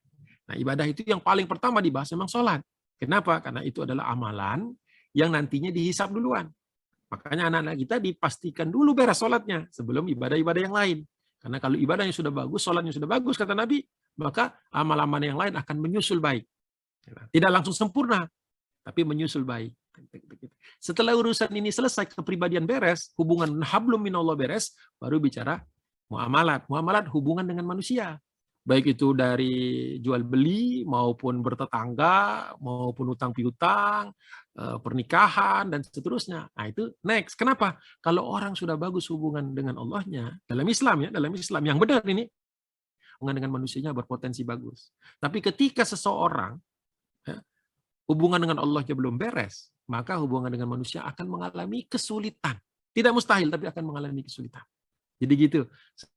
Nah, ibadah itu yang paling pertama dibahas memang sholat. Kenapa? Karena itu adalah amalan yang nantinya dihisab duluan. Makanya anak-anak kita dipastikan dulu beres sholatnya sebelum ibadah-ibadah yang lain. Karena kalau ibadahnya sudah bagus, sholatnya sudah bagus, kata Nabi, maka amal-amal yang lain akan menyusul baik. Tidak langsung sempurna, tapi menyusul baik. Setelah urusan ini selesai, kepribadian beres, hubungan hablum minallah beres, baru bicara muamalat. Muamalat hubungan dengan manusia. Baik itu dari jual beli maupun bertetangga maupun utang piutang, pernikahan dan seterusnya. Nah, itu next. Kenapa? Kalau orang sudah bagus hubungan dengan Allahnya dalam Islam yang benar ini, hubungan dengan manusianya berpotensi bagus. Tapi ketika seseorang hubungan dengan Allahnya belum beres, maka hubungan dengan manusia akan mengalami kesulitan. Tidak mustahil, tapi akan mengalami kesulitan. Jadi gitu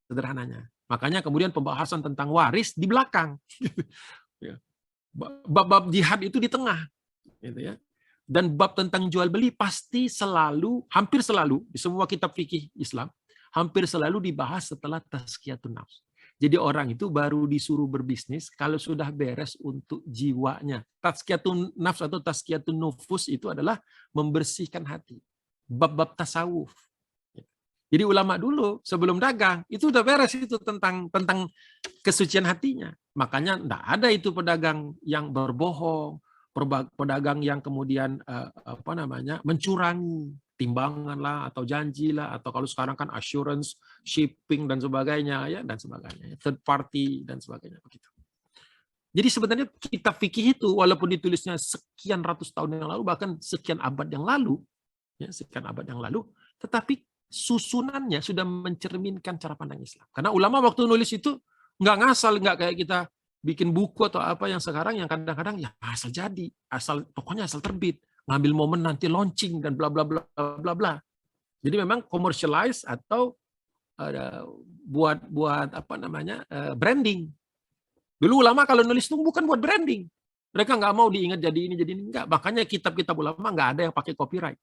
sederhananya. Makanya kemudian pembahasan tentang waris di belakang. Bab jihad itu di tengah. Gitu ya. Dan bab tentang jual beli pasti hampir selalu, di semua kitab fikih Islam, hampir selalu dibahas setelah tazkiyatun nafs. Jadi orang itu baru disuruh berbisnis kalau sudah beres untuk jiwanya. Tazkiyatun nafs atau tazkiyatun nufus itu adalah membersihkan hati. Bab-bab tasawuf. Jadi ulama dulu sebelum dagang itu udah beres itu tentang kesucian hatinya. Makanya enggak ada itu pedagang yang berbohong, pedagang yang kemudian mencurangi timbangan lah atau janji lah, atau kalau sekarang kan assurance, shipping dan sebagainya ya, dan sebagainya, third party dan sebagainya begitu. Jadi sebenarnya kitab fikih itu walaupun ditulisnya sekian ratus tahun yang lalu, bahkan sekian abad yang lalu, ya, tetapi susunannya sudah mencerminkan cara pandang Islam. Karena ulama waktu nulis itu nggak ngasal, nggak kayak kita bikin buku atau apa yang sekarang yang kadang-kadang ya asal jadi, pokoknya asal terbit, ngambil momen nanti launching dan bla bla bla bla bla. Jadi memang commercialize atau buat branding. Dulu ulama kalau nulis itu bukan buat branding. Mereka nggak mau diingat jadi ini enggak. Makanya kitab-kitab ulama nggak ada yang pakai copyright.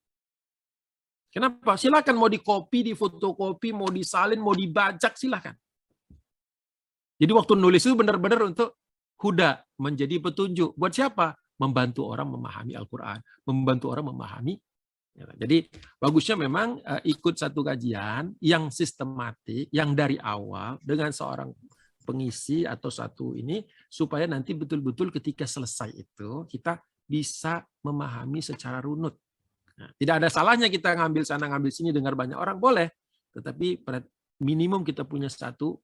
Kenapa? Silakan mau dikopi, difotokopi, mau disalin, mau dibajak silakan. Jadi waktu nulis itu benar-benar untuk huda, menjadi petunjuk. Buat siapa? Membantu orang memahami Al-Quran, membantu orang memahami. Jadi bagusnya memang ikut satu kajian yang sistematik, yang dari awal dengan seorang pengisi atau satu ini, supaya nanti betul-betul ketika selesai itu kita bisa memahami secara runut. Nah, tidak ada salahnya kita ngambil sana ngambil sini, dengar banyak orang boleh, tetapi pada minimum kita punya satu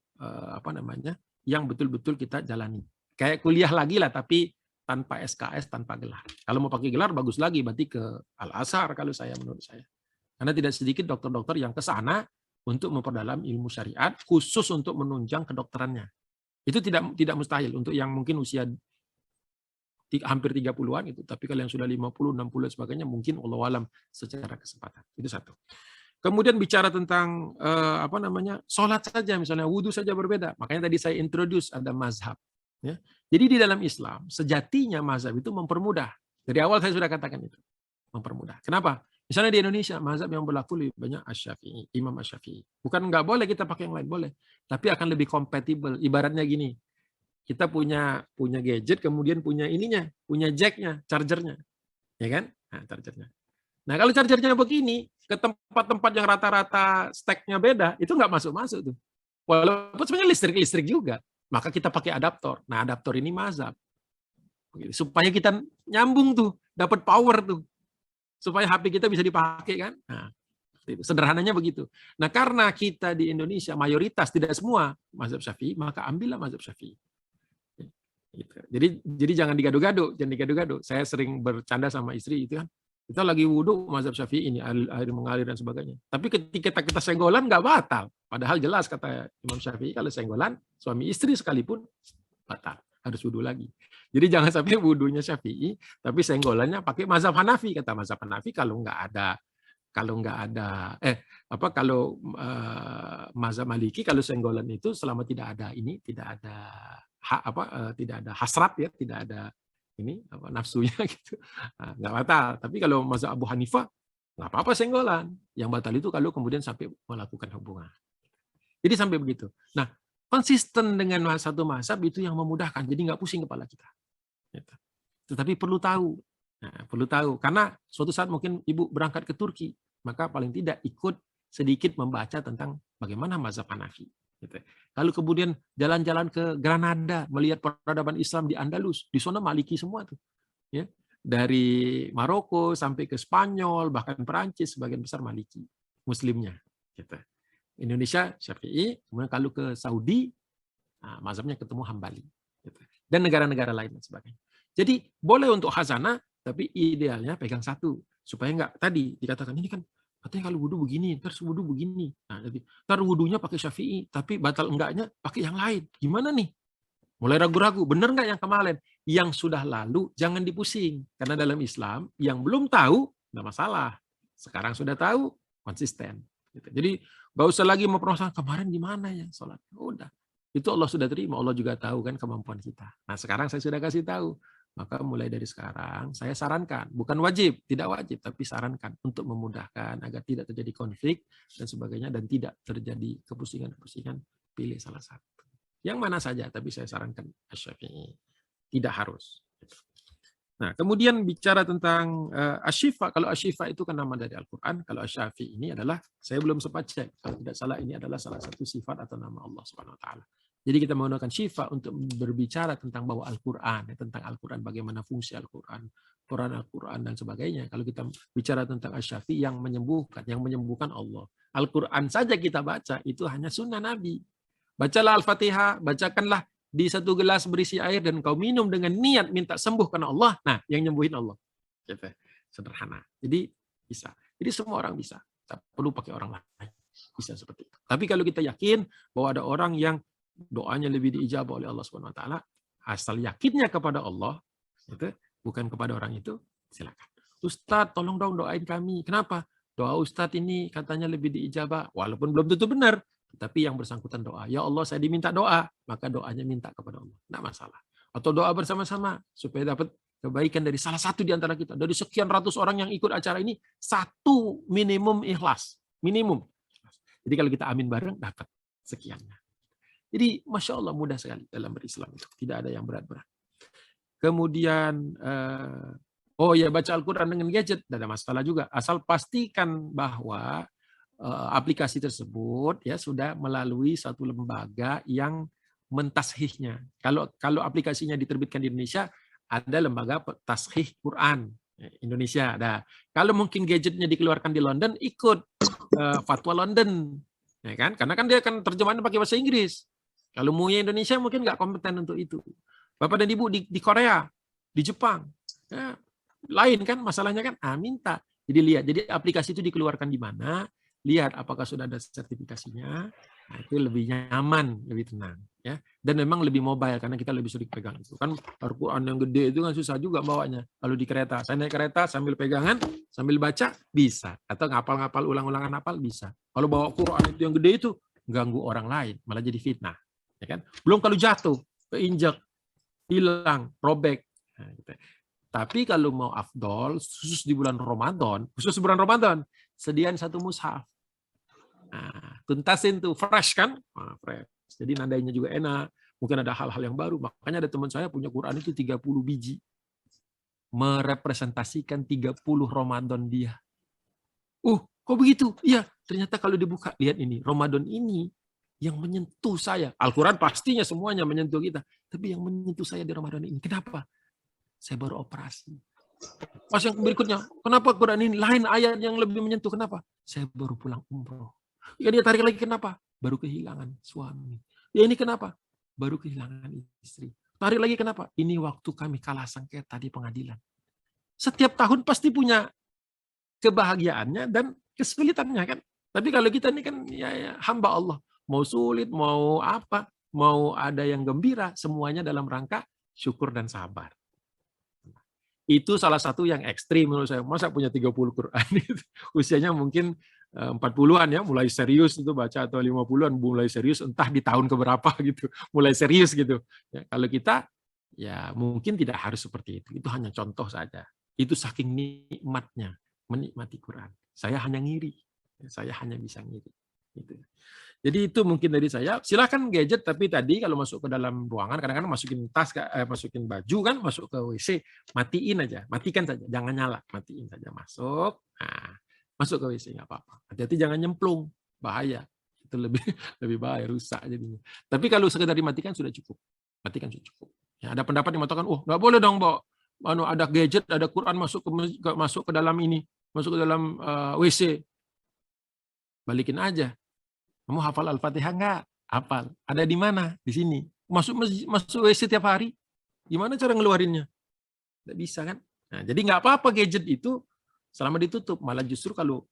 yang betul-betul kita jalani. Kayak kuliah lagi lah, tapi tanpa SKS, tanpa gelar. Kalau mau pakai gelar, bagus lagi, berarti ke Al-Azhar menurut saya. Karena tidak sedikit dokter-dokter yang ke sana untuk memperdalam ilmu syariat, khusus untuk menunjang kedokterannya. Itu tidak mustahil untuk yang mungkin usia hampir 30-an itu, tapi kalau yang sudah 50, 60 dan sebagainya mungkin wallahu alam secara kesempatan. Itu satu. Kemudian bicara tentang sholat saja misalnya, wudhu saja berbeda. Makanya tadi saya introduce ada mazhab. Ya. Jadi di dalam Islam sejatinya mazhab itu mempermudah. Dari awal saya sudah katakan itu, mempermudah. Kenapa? Misalnya di Indonesia mazhab yang berlaku lebih banyak Asy-Syafi'i, Imam Asy-Syafi'i. Bukan nggak boleh kita pakai yang lain, boleh. Tapi akan lebih kompatibel. Ibaratnya gini, kita punya gadget, kemudian punya ininya, punya jacknya, chargernya, ya kan? Nah, chargernya. Nah, kalau chargernya begini, ke tempat-tempat yang rata-rata stack-nya beda, itu nggak masuk-masuk tuh. Walaupun sebenarnya listrik juga. Maka kita pakai adaptor. Nah, adaptor ini mazhab. Supaya kita nyambung tuh, dapat power tuh. Supaya HP kita bisa dipakai kan. Nah, sederhananya begitu. Nah, karena kita di Indonesia mayoritas, tidak semua mazhab Syafi'i, maka ambillah mazhab Syafi'i. Jadi jangan digado-gado, Saya sering bercanda sama istri itu kan. Kita lagi wudhu mazhab Syafi'i ini, air mengalir dan sebagainya. Tapi ketika kita senggolan nggak batal. Padahal jelas kata Imam Syafi'i kalau senggolan suami istri sekalipun batal, harus wudhu lagi. Jadi jangan sampai wudhunya Syafi'i, tapi senggolannya pakai mazhab Hanafi. Kata mazhab Hanafi kalau mazhab Maliki kalau senggolan itu selama tidak ada hasrat ya, tidak ada nafsunya gitu, nggak batal. Tapi kalau mazhab Abu Hanifah nggak apa-apa senggolan. Yang batal itu kalau kemudian sampai melakukan hubungan. Jadi sampai begitu. Nah, konsisten dengan satu mazhab itu yang memudahkan. Jadi nggak pusing kepala kita. Tetapi perlu tahu. Nah, perlu tahu karena suatu saat mungkin ibu berangkat ke Turki, maka paling tidak ikut sedikit membaca tentang bagaimana mazhab Hanafi. Lalu kemudian jalan-jalan ke Granada, melihat peradaban Islam di Andalus, di sana Maliki semua tuh, ya, dari Maroko sampai ke Spanyol, bahkan Perancis sebagian besar Maliki, Muslimnya. Gitu. Indonesia Syafi'i, kemudian kalau ke Saudi, mazhabnya ketemu Hambali, gitu. Dan negara-negara lain dan sebagainya. Jadi boleh untuk khazanah, tapi idealnya pegang satu, supaya nggak tadi dikatakan ini kan. Katanya kalau wudhu begini, ntar wudhu begini. Nah, jadi ntar wudhunya pakai Syafi'i, tapi batal enggaknya pakai yang lain. Gimana nih? Mulai ragu-ragu, bener nggak yang kemarin? Yang sudah lalu, jangan dipusing. Karena dalam Islam, yang belum tahu, nggak masalah. Sekarang sudah tahu, konsisten. Jadi nggak usah lagi mempermasalahkan kemarin gimana ya sholat. Udah, itu Allah sudah terima. Allah juga tahu kan kemampuan kita. Nah sekarang saya sudah kasih tahu. Maka mulai dari sekarang saya sarankan, bukan wajib, tidak wajib, tapi sarankan untuk memudahkan agar tidak terjadi konflik dan sebagainya dan tidak terjadi kepusingan-kepusingan, pilih salah satu. Yang mana saja, tapi saya sarankan Asy-Syafi'i. Tidak harus. Nah, kemudian bicara tentang Asy-Syifa. Kalau Asy-Syifa itu kan nama dari Al-Quran. Kalau Asy-Syafi'i ini adalah, saya belum sempat cek. Kalau tidak salah ini adalah salah satu sifat atau nama Allah Subhanahu Wa Taala. Jadi kita menggunakan syifa untuk berbicara tentang bahwa Al-Quran, tentang Al-Quran, bagaimana fungsi Al-Quran, Al-Quran dan sebagainya. Kalau kita bicara tentang Asy-Syafi'i yang menyembuhkan Allah. Al-Quran saja kita baca, itu hanya sunnah Nabi. Bacalah Al-Fatihah, bacakanlah di satu gelas berisi air dan kau minum dengan niat minta sembuh karena Allah. Nah, yang nyembuhin Allah. Gitu. Sederhana. Jadi bisa. Jadi semua orang bisa. Tak perlu pakai orang lain. Bisa seperti itu. Tapi kalau kita yakin bahwa ada orang yang doanya lebih diijabah oleh Allah Subhanahu Wa Taala, asal yakinnya kepada Allah, itu bukan kepada orang itu, silakan. Ustadz, tolong dong doain kami. Kenapa? Doa Ustadz ini katanya lebih diijabah, walaupun belum tentu benar. Tapi yang bersangkutan doa, ya Allah saya diminta doa, maka doanya minta kepada Allah, tidak masalah. Atau doa bersama-sama supaya dapat kebaikan dari salah satu di antara kita. Dari sekian ratus orang yang ikut acara ini, satu minimum ikhlas, minimum. Jadi kalau kita amin bareng dapat sekiannya. Jadi masya Allah mudah sekali dalam berislam itu, tidak ada yang berat-berat. Kemudian oh ya, baca Al-Quran dengan gadget tidak ada masalah juga, asal pastikan bahwa aplikasi tersebut ya sudah melalui satu lembaga yang mentashihnya. Kalau aplikasinya diterbitkan di Indonesia, ada lembaga tashih Quran Indonesia. Ada. Kalau mungkin gadgetnya dikeluarkan di London, ikut fatwa London, ya kan? Karena kan dia akan terjemahannya pakai bahasa Inggris. Kalau MUI Indonesia mungkin nggak kompeten untuk itu. Bapak dan Ibu di Korea, di Jepang, ya, lain kan masalahnya kan? Minta. Jadi lihat. Jadi aplikasi itu dikeluarkan di mana? Lihat apakah sudah ada sertifikasinya. Nah, itu lebih nyaman, lebih tenang, ya. Dan memang lebih mobile karena kita lebih sering pegang itu. Kan Al-Qur'an yang gede itu kan susah juga bawanya. Kalau di kereta, saya naik kereta sambil pegangan, sambil baca bisa, atau ngapal-ngapal ulang-ulangan hafal bisa. Kalau bawa Quran itu yang gede itu ganggu orang lain, malah jadi fitnah, ya kan? Belum kalau jatuh, keinjak, hilang, robek. Nah, gitu. Tapi kalau mau afdol, khusus di bulan Ramadan, sediain satu mushaf. Nah, tuntasin tuh, fresh kan? Nah, fresh. Jadi nandainya juga enak. Mungkin ada hal-hal yang baru. Makanya ada teman saya punya Quran itu 30 biji. Merepresentasikan 30 Ramadan dia. Kok begitu? Iya, ternyata kalau dibuka, lihat ini. Ramadan ini yang menyentuh saya. Al-Quran pastinya semuanya menyentuh kita. Tapi yang menyentuh saya di Ramadan ini. Kenapa? Saya baru operasi. Pas yang berikutnya, kenapa Quran ini lain ayat yang lebih menyentuh? Kenapa? Saya baru pulang umroh. Ya dia tarik lagi, kenapa? Baru kehilangan suami. Ya ini kenapa? Baru kehilangan istri. Tarik lagi, kenapa? Ini waktu kami kalah sengketa di pengadilan. Setiap tahun pasti punya kebahagiaannya dan kesulitannya kan. Tapi kalau kita ini kan ya hamba Allah. Mau sulit, mau apa, mau ada yang gembira, semuanya dalam rangka syukur dan sabar. Itu salah satu yang ekstrim menurut saya. Masa punya 30 Quran itu? Usianya mungkin 40-an ya, mulai serius itu baca, atau 50-an mulai serius, entah di tahun keberapa gitu, mulai serius gitu. Ya, kalau kita ya mungkin tidak harus seperti itu. Itu hanya contoh saja. Itu saking nikmatnya menikmati Quran. Saya hanya ngiri. Saya hanya bisa ngiri. Gitu. Jadi itu mungkin dari saya. Silakan gadget, tapi tadi kalau masuk ke dalam ruangan, kadang-kadang masukin tas, masukin baju kan, masuk ke WC, matiin aja, matikan saja, jangan nyala, matiin saja, masuk. Nah, masuk ke WC nggak apa-apa. Hati-hati jangan nyemplung, bahaya. Itu lebih bahaya, rusak jadinya. Tapi kalau sekedar dimatikan sudah cukup. Matikan sudah cukup. Ya, ada pendapat yang mengatakan, nggak boleh dong, Mbak. Ada gadget, ada Quran masuk ke dalam ini, masuk ke dalam WC. Balikin aja. Kamu hafal Al-Fatihah nggak? Hafal. Ada di mana? Di sini. Masuk WC tiap hari. Gimana cara ngeluarinnya? Nggak bisa kan? Nah, jadi nggak apa-apa gadget itu selama ditutup. Malah justru kalau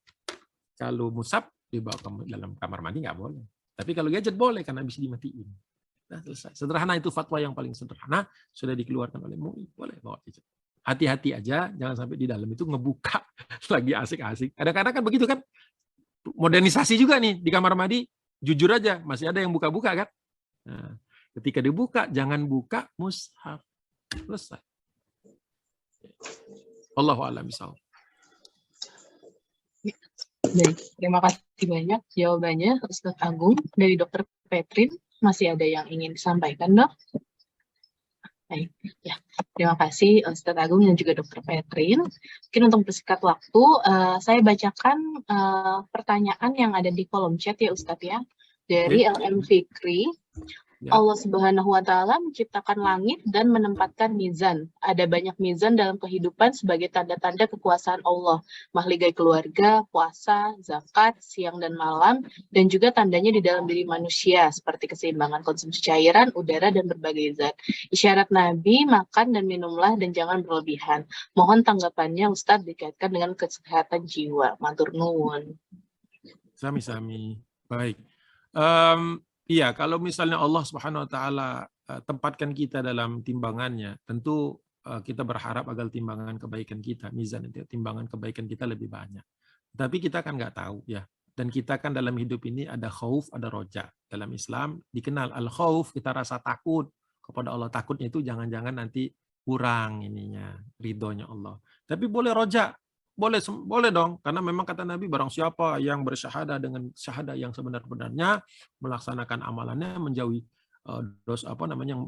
mushaf dibawa ke dalam kamar mandi nggak boleh. Tapi kalau gadget boleh karena bisa dimatiin. Nah, selesai. Sederhana, itu fatwa yang paling sederhana, sudah dikeluarkan oleh MUI. Boleh bawa gadget. Hati-hati aja, jangan sampai di dalam itu ngebuka lagi asik-asik. Kadang-kadang kan begitu kan? Modernisasi juga nih di kamar mandi, jujur aja masih ada yang buka-buka kan. Nah, ketika dibuka jangan buka mushaf. Selesai. Allahu a'lam bishawab. Baik, terima kasih banyak jawabannya Ustaz Agung dari Dr. Petrin. Masih ada yang ingin disampaikan, Dok? Baik, ya. Terima kasih Ustadz Agung dan juga Dr. Petrin. Mungkin untuk persingkat waktu, saya bacakan pertanyaan yang ada di kolom chat ya Ustadz ya. Dari LM Fikri. Ya. Allah Subhanahu wa Ta'ala menciptakan langit dan menempatkan mizan. Ada banyak mizan dalam kehidupan sebagai tanda-tanda kekuasaan Allah, mahligai keluarga, puasa, zakat, siang dan malam, dan juga tandanya di dalam diri manusia, seperti keseimbangan konsumsi cairan, udara, dan berbagai zat. Isyarat Nabi, makan dan minumlah dan jangan berlebihan. Mohon tanggapannya Ustadz dikaitkan dengan kesehatan jiwa. Matur nuwun. Sami-sami. Baik. Iya, kalau misalnya Allah Subhanahu wa taala tempatkan kita dalam timbangannya, tentu kita berharap agar timbangan kebaikan kita, mizan itu, timbangan kebaikan kita lebih banyak. Tapi kita kan nggak tahu ya. Dan kita kan dalam hidup ini ada khauf, ada roja. Dalam Islam dikenal al-khauf, kita rasa takut kepada Allah. Takutnya itu jangan-jangan nanti kurang ininya, ridhonya Allah. Tapi boleh roja. Boleh dong, karena memang kata Nabi, barang siapa yang bersyahadah dengan syahadah yang sebenar-benarnya, melaksanakan amalannya, menjauhi dosa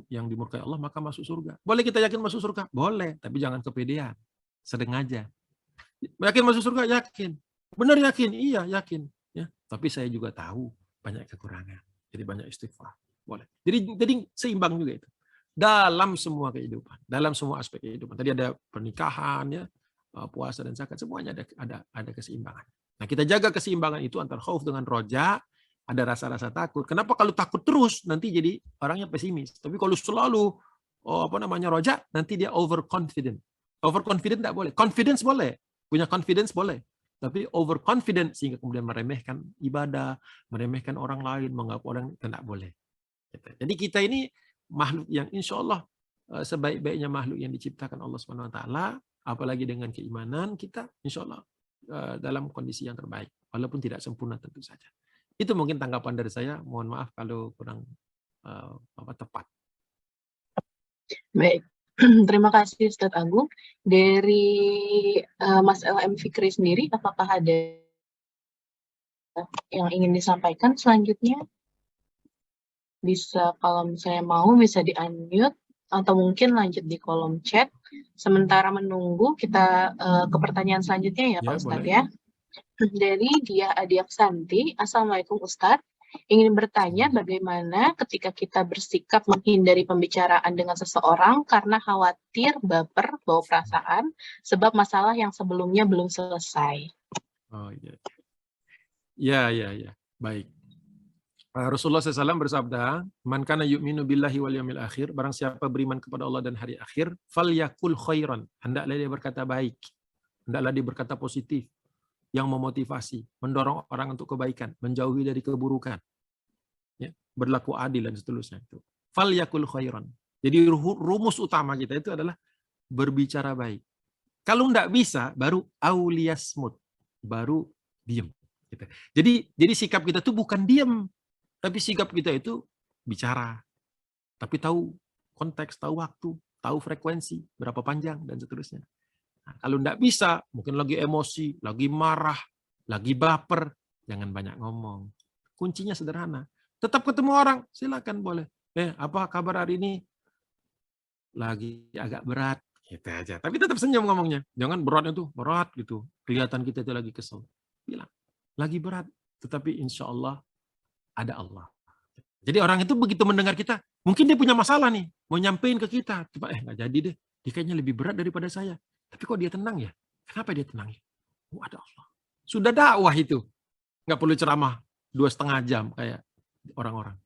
yang dimurkai Allah, maka masuk surga. Boleh kita yakin masuk surga? Boleh, tapi jangan kepedean. Sedang aja. Yakin masuk surga? Yakin. Benar yakin? Iya, yakin. Ya, tapi saya juga tahu banyak kekurangan. Jadi banyak istighfar. Boleh. Jadi seimbang juga itu. Dalam semua kehidupan, dalam semua aspek kehidupan. Tadi ada pernikahan, ya, puasa dan zakat, semuanya ada keseimbangan. Nah, kita jaga keseimbangan itu antara khauf dengan roja, ada rasa-rasa takut. Kenapa kalau takut terus nanti jadi orangnya pesimis. Tapi kalau selalu roja, nanti dia overconfident. Overconfident tidak boleh. Confidence boleh. Punya confidence boleh. Tapi overconfident sehingga kemudian meremehkan ibadah, meremehkan orang lain, menganggap orang tidak boleh. Jadi kita ini makhluk yang insya Allah sebaik-baiknya makhluk yang diciptakan Allah Subhanahu wa taala, apalagi dengan keimanan kita, insya Allah dalam kondisi yang terbaik, walaupun tidak sempurna tentu saja. Itu mungkin tanggapan dari saya. Mohon maaf kalau kurang tepat. Baik, terima kasih Ustadz Agung. Dari Mas LM Fikri sendiri, apakah ada yang ingin disampaikan selanjutnya? Bisa, kalau misalnya mau, bisa di-unmute, atau mungkin lanjut di kolom chat. Sementara menunggu, kita ke pertanyaan selanjutnya ya Pak Ustadz ya. Dari Dia Adiaksanti, Assalamualaikum Ustadz. Ingin bertanya bagaimana ketika kita bersikap menghindari pembicaraan dengan seseorang karena khawatir baper, bawa perasaan, sebab masalah yang sebelumnya belum selesai. Oh iya. Ya. Baik. Rasulullah SAW bersabda, "Man kana yu'minu billahi wal yawmil akhir," barang siapa beriman kepada Allah dan hari akhir, falyakul khairan, hendaklah dia berkata baik, hendaklah dia berkata positif, yang memotivasi, mendorong orang untuk kebaikan, menjauhi dari keburukan, ya, berlaku adil dan seterusnya. Itu falyakul khairan. Jadi rumus utama kita itu adalah berbicara baik. Kalau enggak bisa, baru auliyasmut, baru diam. Gitu. Jadi sikap kita itu bukan diam, tapi sikap kita itu bicara. Tapi tahu konteks, tahu waktu, tahu frekuensi, berapa panjang, dan seterusnya. Nah, kalau enggak bisa, mungkin lagi emosi, lagi marah, lagi baper, jangan banyak ngomong. Kuncinya sederhana. Tetap ketemu orang, silakan boleh. Apa kabar hari ini? Lagi agak berat. Gitu aja. Tapi tetap senyum ngomongnya. Jangan beratnya tuh, berat gitu. Kelihatan kita itu lagi kesel. Bilang, lagi berat. Tetapi insya Allah ada Allah. Jadi orang itu begitu mendengar kita, mungkin dia punya masalah nih, mau nyampein ke kita. Coba nggak jadi deh, dia kayaknya lebih berat daripada saya. Tapi kok dia tenang ya? Kenapa dia tenang ya? Oh, ada Allah. Sudah dakwah itu. Nggak perlu ceramah 2,5 jam kayak orang-orang.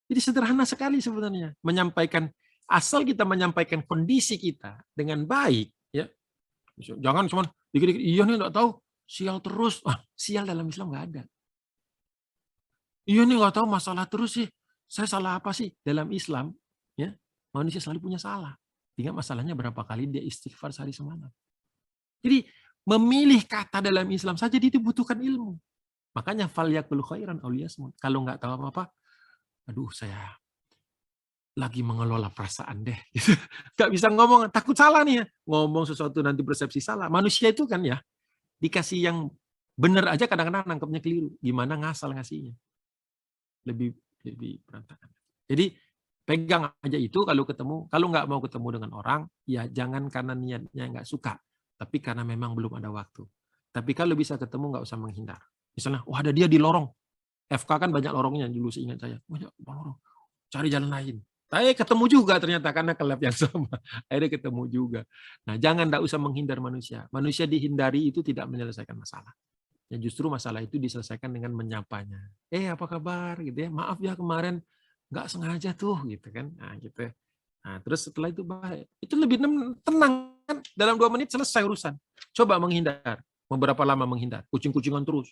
Jadi sederhana sekali sebenarnya. Menyampaikan, asal kita menyampaikan kondisi kita dengan baik. Ya. Jangan cuma dikit-dikit, iya nih nggak tahu, sial terus. Sial dalam Islam nggak ada. Iya nih nggak tahu masalah terus sih. Saya salah apa sih? Dalam Islam, ya manusia selalu punya salah. Tinggal masalahnya berapa kali dia istighfar sehari semalam. Jadi memilih kata dalam Islam saja itu butuhkan ilmu. Makanya falyakul khairan aw liyasmut. Kalau nggak tahu apa-apa, aduh saya lagi mengelola perasaan deh. Nggak bisa ngomong, takut salah nih ya. Ngomong sesuatu nanti persepsi salah. Manusia itu kan ya dikasih yang benar aja kadang-kadang nangkepnya keliru. Gimana ngasal ngasihnya? lebih berantakan. Jadi pegang aja itu kalau ketemu, kalau nggak mau ketemu dengan orang, ya jangan karena niatnya nggak suka, tapi karena memang belum ada waktu. Tapi kalau bisa ketemu nggak usah menghindar. Misalnya, wah ada dia di lorong. FK kan banyak lorongnya dulu seingat saya. Banyak lorong. Cari jalan lain. Tapi ketemu juga ternyata karena ke lab yang sama. Akhirnya ketemu juga. Nah, jangan nggak usah menghindar manusia. Manusia dihindari itu tidak menyelesaikan masalah. Ya justru masalah itu diselesaikan dengan menyapanya. Apa kabar gitu ya. Maaf ya kemarin nggak sengaja tuh gitu kan. Nah, gitu. Nah, terus setelah itu baik. Itu lebih tenang kan. Dalam 2 menit selesai urusan. Coba menghindar. Beberapa lama menghindar. Kucing-kucingan terus.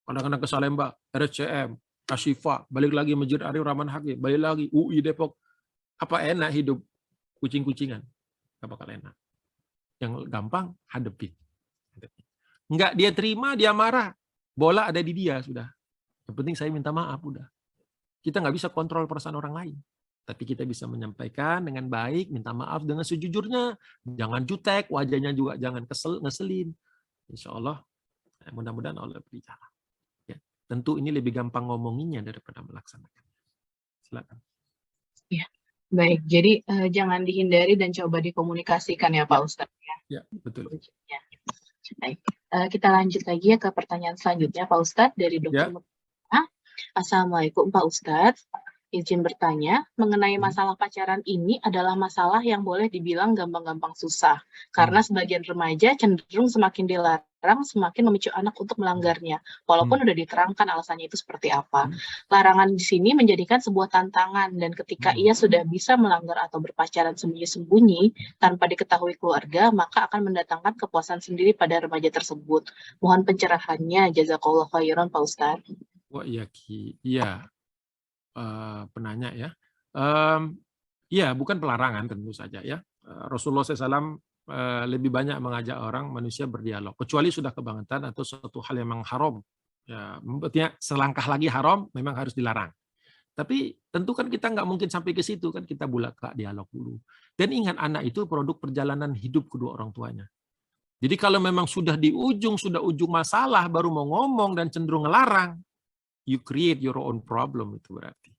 Kadang-kadang ke Salemba, RSCM, Ashifa, balik lagi Masjid Arif Rahman Hakim, balik lagi UI Depok. Apa enak hidup kucing-kucingan? Gak bakal enak. Yang gampang hadepin. Enggak dia terima, dia marah. Bola ada di dia sudah. Yang penting saya minta maaf udah. Kita nggak bisa kontrol perasaan orang lain. Tapi kita bisa menyampaikan dengan baik, minta maaf dengan sejujurnya. Jangan jutek, wajahnya juga jangan ngeselin. Insya Allah, mudah-mudahan Allah beri jalan. Tentu ini lebih gampang ngomonginnya daripada melaksanakannya. Silakan. Ya, baik. Jadi jangan dihindari dan coba dikomunikasikan ya Pak Ustadz. Ya, betul. Ya. Baik. Kita lanjut lagi ya ke pertanyaan selanjutnya Pak Ustadz dari Dr. Mutana. Assalamualaikum Pak Ustadz. Izin bertanya, mengenai masalah pacaran ini adalah masalah yang boleh dibilang gampang-gampang susah. Karena sebagian remaja cenderung semakin dilarang, semakin memicu anak untuk melanggarnya. Walaupun udah diterangkan alasannya itu seperti apa. Larangan di sini menjadikan sebuah tantangan, dan ketika ia sudah bisa melanggar atau berpacaran sembunyi-sembunyi, tanpa diketahui keluarga, maka akan mendatangkan kepuasan sendiri pada remaja tersebut. Mohon pencerahannya, jazakallah khairan Pak Ustadz. Wah iya Ki, iya. Penanya ya. Ya, bukan pelarangan tentu saja ya. Rasulullah SAW lebih banyak mengajak orang manusia berdialog, kecuali sudah kebangetan atau suatu hal yang memang haram. Ya, artinya selangkah lagi haram memang harus dilarang. Tapi tentu kan kita nggak mungkin sampai ke situ kan, kita buka dialog dulu. Dan ingat, anak itu produk perjalanan hidup kedua orang tuanya. Jadi kalau memang sudah ujung masalah baru mau ngomong dan cenderung ngelarang, you create your own problem itu berarti.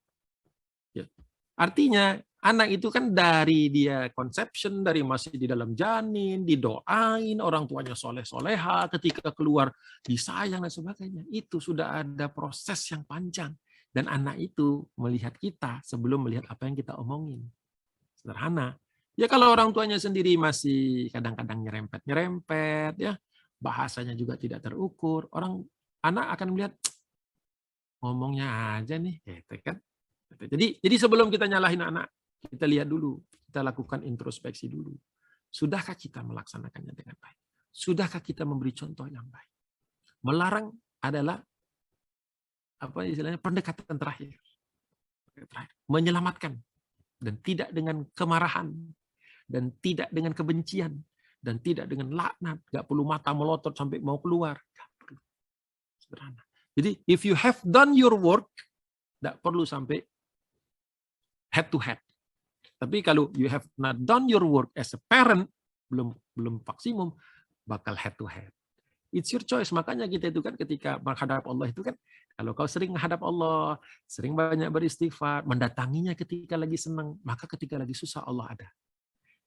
Ya. Artinya anak itu kan dari dia conception, dari masih di dalam janin, didoain, orang tuanya soleh-soleha, ketika keluar disayang dan sebagainya. Itu sudah ada proses yang panjang. Dan anak itu melihat kita sebelum melihat apa yang kita omongin. Sederhana. Ya kalau orang tuanya sendiri masih kadang-kadang nyerempet-nyerempet, ya bahasanya juga tidak terukur, anak akan melihat ngomongnya aja nih, gitu kan. Jadi sebelum kita nyalahin anak, kita lihat dulu, kita lakukan introspeksi dulu. Sudahkah kita melaksanakannya dengan baik? Sudahkah kita memberi contoh yang baik? Melarang adalah apa istilahnya pendekatan terakhir. Menyelamatkan, dan tidak dengan kemarahan, dan tidak dengan kebencian, dan tidak dengan laknat. Gak perlu mata melotot sampai mau keluar. Gak perlu. Sederhana. Jadi, if you have done your work, tidak perlu sampai head to head. Tapi kalau you have not done your work as a parent, belum maksimum, bakal head to head. It's your choice. Makanya kita itu kan ketika menghadap Allah itu kan, kalau kau sering menghadap Allah, sering banyak beristighfar, mendatanginya ketika lagi senang, maka ketika lagi susah Allah ada.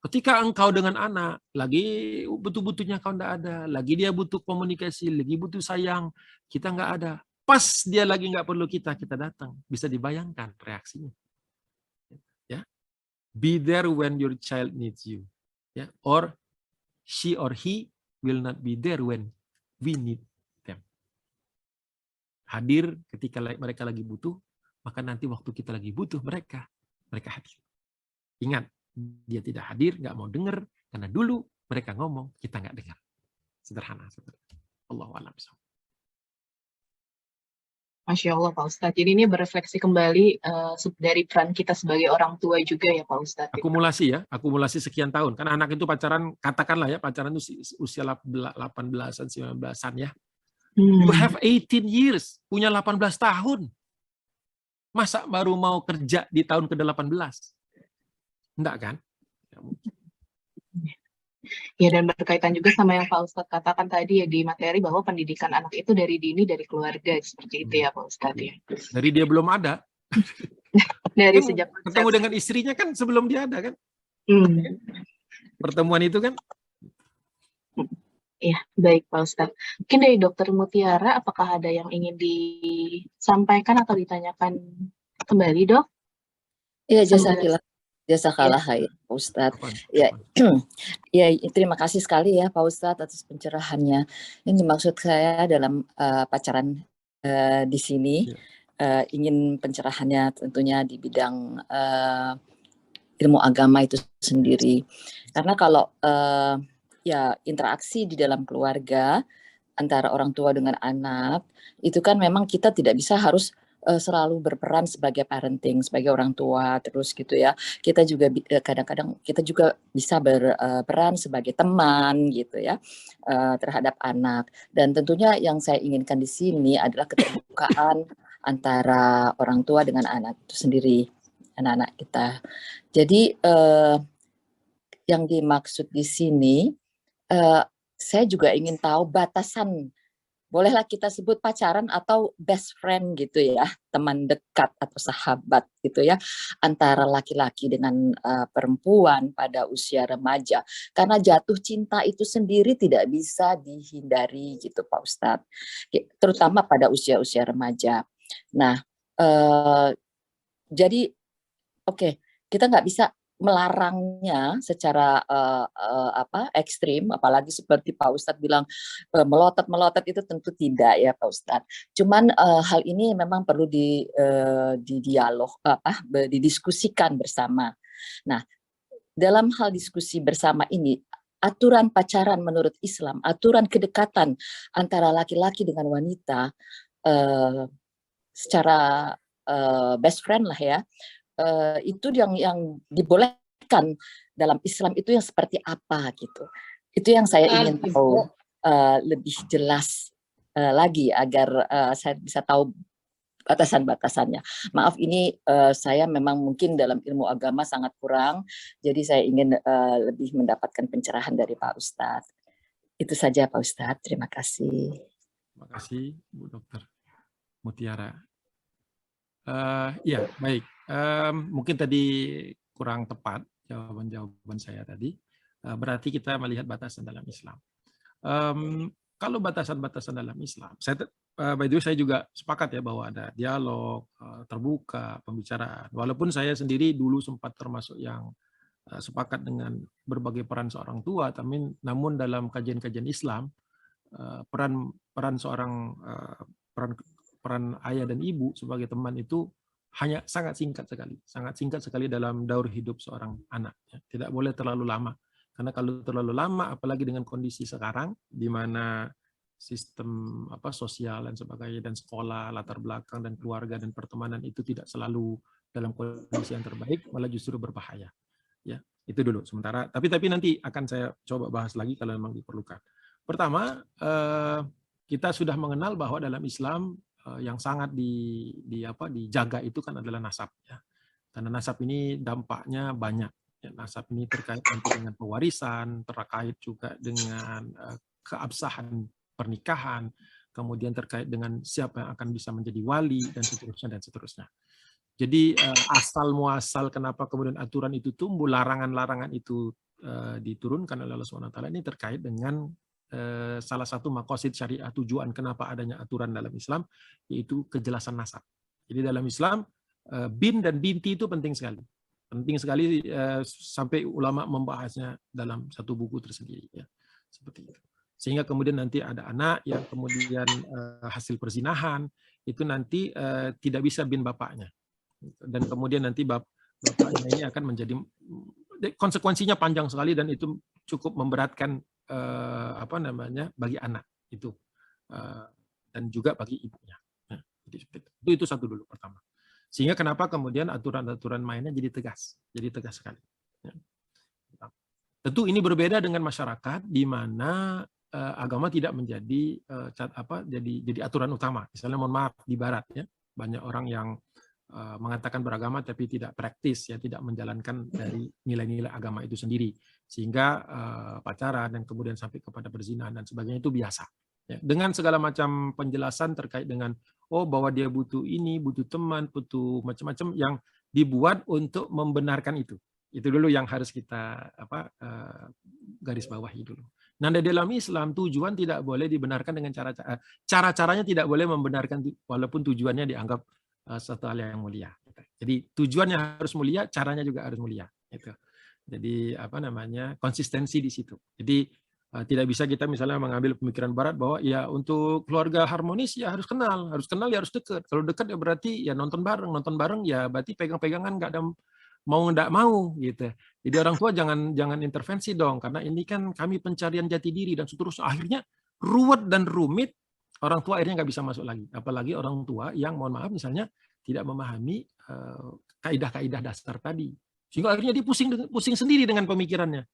Ketika engkau dengan anak, lagi butuh-butuhnya kau tidak ada, lagi dia butuh komunikasi, lagi butuh sayang, kita nggak ada. Pas dia lagi nggak perlu kita datang. Bisa dibayangkan reaksinya. Ya, be there when your child needs you. Ya, or she or he will not be there when we need them. Hadir ketika mereka lagi butuh, maka nanti waktu kita lagi butuh mereka hadir. Ingat, dia tidak hadir, nggak mau dengar, karena dulu mereka ngomong, kita nggak dengar. Sederhana. Allahu a'lam. Masya Allah Pak Ustadz. Jadi ini berefleksi kembali dari peran kita sebagai orang tua juga ya Pak Ustadz. Akumulasi sekian tahun. Karena anak itu pacaran, katakanlah ya, pacaran itu usia 18-an, 19-an ya. You have 18 years, punya 18 tahun. Masa baru mau kerja di tahun ke-18? Enggak kan? Ya, dan berkaitan juga sama yang Pak Ustadz katakan tadi ya di materi bahwa pendidikan anak itu dari dini, dari keluarga, seperti itu ya Pak Ustadz ya. Dari dia belum ada. Dari Kan sejak ketemu dengan istrinya kan sebelum dia ada kan. Hmm. Pertemuan itu kan. Ya, baik Pak Ustadz. Mungkin dari Dokter Mutiara, apakah ada yang ingin disampaikan atau ditanyakan kembali, Dok? Iya, Sambil- jazakallah khair, Pak Ustadz. Ya, ya, terima kasih sekali ya Pak Ustadz atas pencerahannya. Ini maksud saya dalam pacaran di sini ingin pencerahannya tentunya di bidang ilmu agama itu sendiri. Karena kalau ya interaksi di dalam keluarga antara orang tua dengan anak itu kan memang kita tidak bisa harus selalu berperan sebagai parenting, sebagai orang tua terus gitu ya. Kita juga kadang-kadang kita juga bisa berperan sebagai teman gitu ya terhadap anak. Dan tentunya yang saya inginkan di sini adalah keterbukaan antara orang tua dengan anak itu sendiri, anak-anak kita. Jadi yang dimaksud di sini saya juga ingin tahu batasan, bolehlah kita sebut pacaran atau best friend gitu ya, teman dekat atau sahabat gitu ya, antara laki-laki dengan perempuan pada usia remaja. Karena jatuh cinta itu sendiri tidak bisa dihindari gitu Pak Ustadz, terutama pada usia-usia remaja. Nah, jadi oke, kita nggak bisa melarangnya secara ekstrim, apalagi seperti Pak Ustadz bilang melotot itu tentu tidak ya Pak Ustadz. Cuman hal ini memang perlu di dialog didiskusikan bersama. Nah, dalam hal diskusi bersama ini, aturan pacaran menurut Islam, aturan kedekatan antara laki-laki dengan wanita secara best friend lah ya. Itu yang dibolehkan dalam Islam itu yang seperti apa gitu. Itu yang saya ingin tahu lebih jelas lagi agar saya bisa tahu batasan-batasannya. Maaf ini saya memang mungkin dalam ilmu agama sangat kurang, jadi saya ingin lebih mendapatkan pencerahan dari Pak Ustadz. Itu saja Pak Ustadz, terima kasih. Terima kasih Bu Dokter Mutiara. Ya, baik. Mungkin tadi kurang tepat jawaban saya tadi. Berarti kita melihat batasan dalam Islam. Kalau batasan-batasan dalam Islam, by the way saya juga sepakat ya bahwa ada dialog, terbuka, pembicaraan. Walaupun saya sendiri dulu sempat termasuk yang sepakat dengan berbagai peran seorang tua, namun dalam kajian-kajian Islam peran ayah dan ibu sebagai teman itu hanya sangat singkat sekali dalam daur hidup seorang anak. Tidak boleh terlalu lama, karena kalau terlalu lama, apalagi dengan kondisi sekarang, di mana sistem sosial dan sebagainya dan sekolah, latar belakang dan keluarga dan pertemanan itu tidak selalu dalam kondisi yang terbaik, malah justru berbahaya. Ya, itu dulu sementara. Tapi nanti akan saya coba bahas lagi kalau memang diperlukan. Pertama, kita sudah mengenal bahwa dalam Islam yang sangat dijaga itu kan adalah nasab ya. Karena nasab ini dampaknya banyak. Ya, nasab ini terkait dengan pewarisan, terkait juga dengan keabsahan pernikahan, kemudian terkait dengan siapa yang akan bisa menjadi wali dan seterusnya. Jadi asal muasal kenapa kemudian aturan itu tumbuh, larangan-larangan itu diturunkan oleh Allah SWT ini terkait dengan salah satu maqasid syariah, tujuan kenapa adanya aturan dalam Islam, yaitu kejelasan nasab. Jadi dalam Islam bin dan binti itu penting sekali sampai ulama membahasnya dalam satu buku tersendiri ya, seperti itu. Sehingga kemudian nanti ada anak yang kemudian hasil perzinahan itu nanti tidak bisa bin bapaknya, dan kemudian nanti bapaknya ini akan menjadi, konsekuensinya panjang sekali dan itu cukup memberatkan bagi anak itu dan juga bagi ibunya. Nah, itu satu dulu pertama. Sehingga kenapa kemudian aturan-aturan mainnya jadi tegas sekali. Ya. Tentu ini berbeda dengan masyarakat di mana agama tidak menjadi jadi aturan utama. Misalnya mohon maaf di Barat ya, banyak orang yang mengatakan beragama tapi tidak praktis, ya, tidak menjalankan dari nilai-nilai agama itu sendiri, sehingga pacaran dan kemudian sampai kepada perzinahan dan sebagainya itu biasa. Ya, dengan segala macam penjelasan terkait dengan bahwa dia butuh ini, butuh teman, butuh macam-macam yang dibuat untuk membenarkan itu. Itu dulu yang harus kita garis bawahi dulu. Nah, di dalam Islam tujuan tidak boleh dibenarkan dengan cara-caranya tidak boleh membenarkan walaupun tujuannya dianggap satu hal yang mulia. Jadi tujuannya harus mulia, caranya juga harus mulia. Gitu. Jadi konsistensi di situ. Jadi tidak bisa kita misalnya mengambil pemikiran Barat bahwa ya untuk keluarga harmonis ya harus kenal ya harus dekat. Kalau dekat ya berarti ya nonton bareng ya berarti pegang-pegangan nggak ada nggak mau gitu. Jadi orang tua jangan intervensi dong, karena ini kan kami pencarian jati diri dan seterusnya. Akhirnya ruwet dan rumit, orang tua akhirnya nggak bisa masuk lagi. Apalagi orang tua yang mohon maaf misalnya tidak memahami kaidah-kaidah dasar tadi, sehingga akhirnya dia pusing sendiri dengan pemikirannya.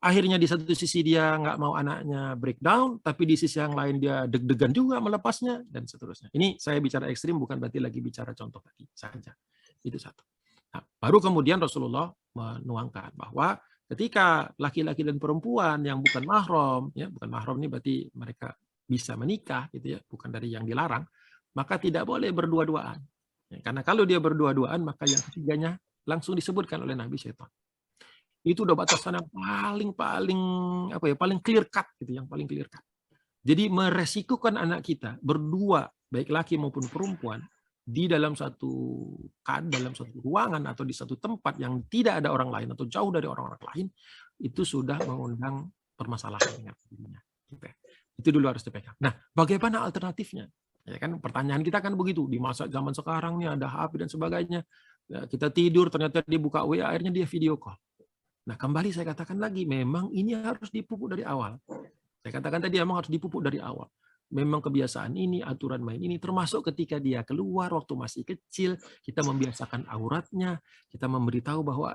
Akhirnya di satu sisi dia nggak mau anaknya breakdown, tapi di sisi yang lain dia deg-degan juga melepasnya dan seterusnya. Ini saya bicara ekstrim, bukan berarti lagi bicara contoh tadi saja. Itu satu. Nah, baru kemudian Rasulullah menuangkan bahwa ketika laki-laki dan perempuan yang bukan mahram, ya bukan mahram ini berarti mereka bisa menikah, gitu ya, bukan dari yang dilarang, maka tidak boleh berdua-duaan. Ya, karena kalau dia berdua-duaan, maka yang ketiganya langsung disebutkan oleh Nabi syaitan. Itu udah batasan yang paling clear cut, gitu, yang paling clear cut. Jadi meresikukan anak kita berdua, baik laki maupun perempuan, di dalam satu ruangan atau di satu tempat yang tidak ada orang lain atau jauh dari orang-orang lain, itu sudah mengundang permasalahan dengan dirinya. Itu dulu harus dipegang. Nah, bagaimana alternatifnya? Ya kan, pertanyaan kita kan begitu, di masa zaman sekarang nih ada HP dan sebagainya. Ya, kita tidur ternyata dia buka WA, akhirnya dia video call. Nah, kembali saya katakan lagi, memang ini harus dipupuk dari awal. Saya katakan tadi memang harus dipupuk dari awal. Memang kebiasaan ini, aturan main ini, termasuk ketika dia keluar waktu masih kecil, kita membiasakan auratnya, kita memberitahu bahwa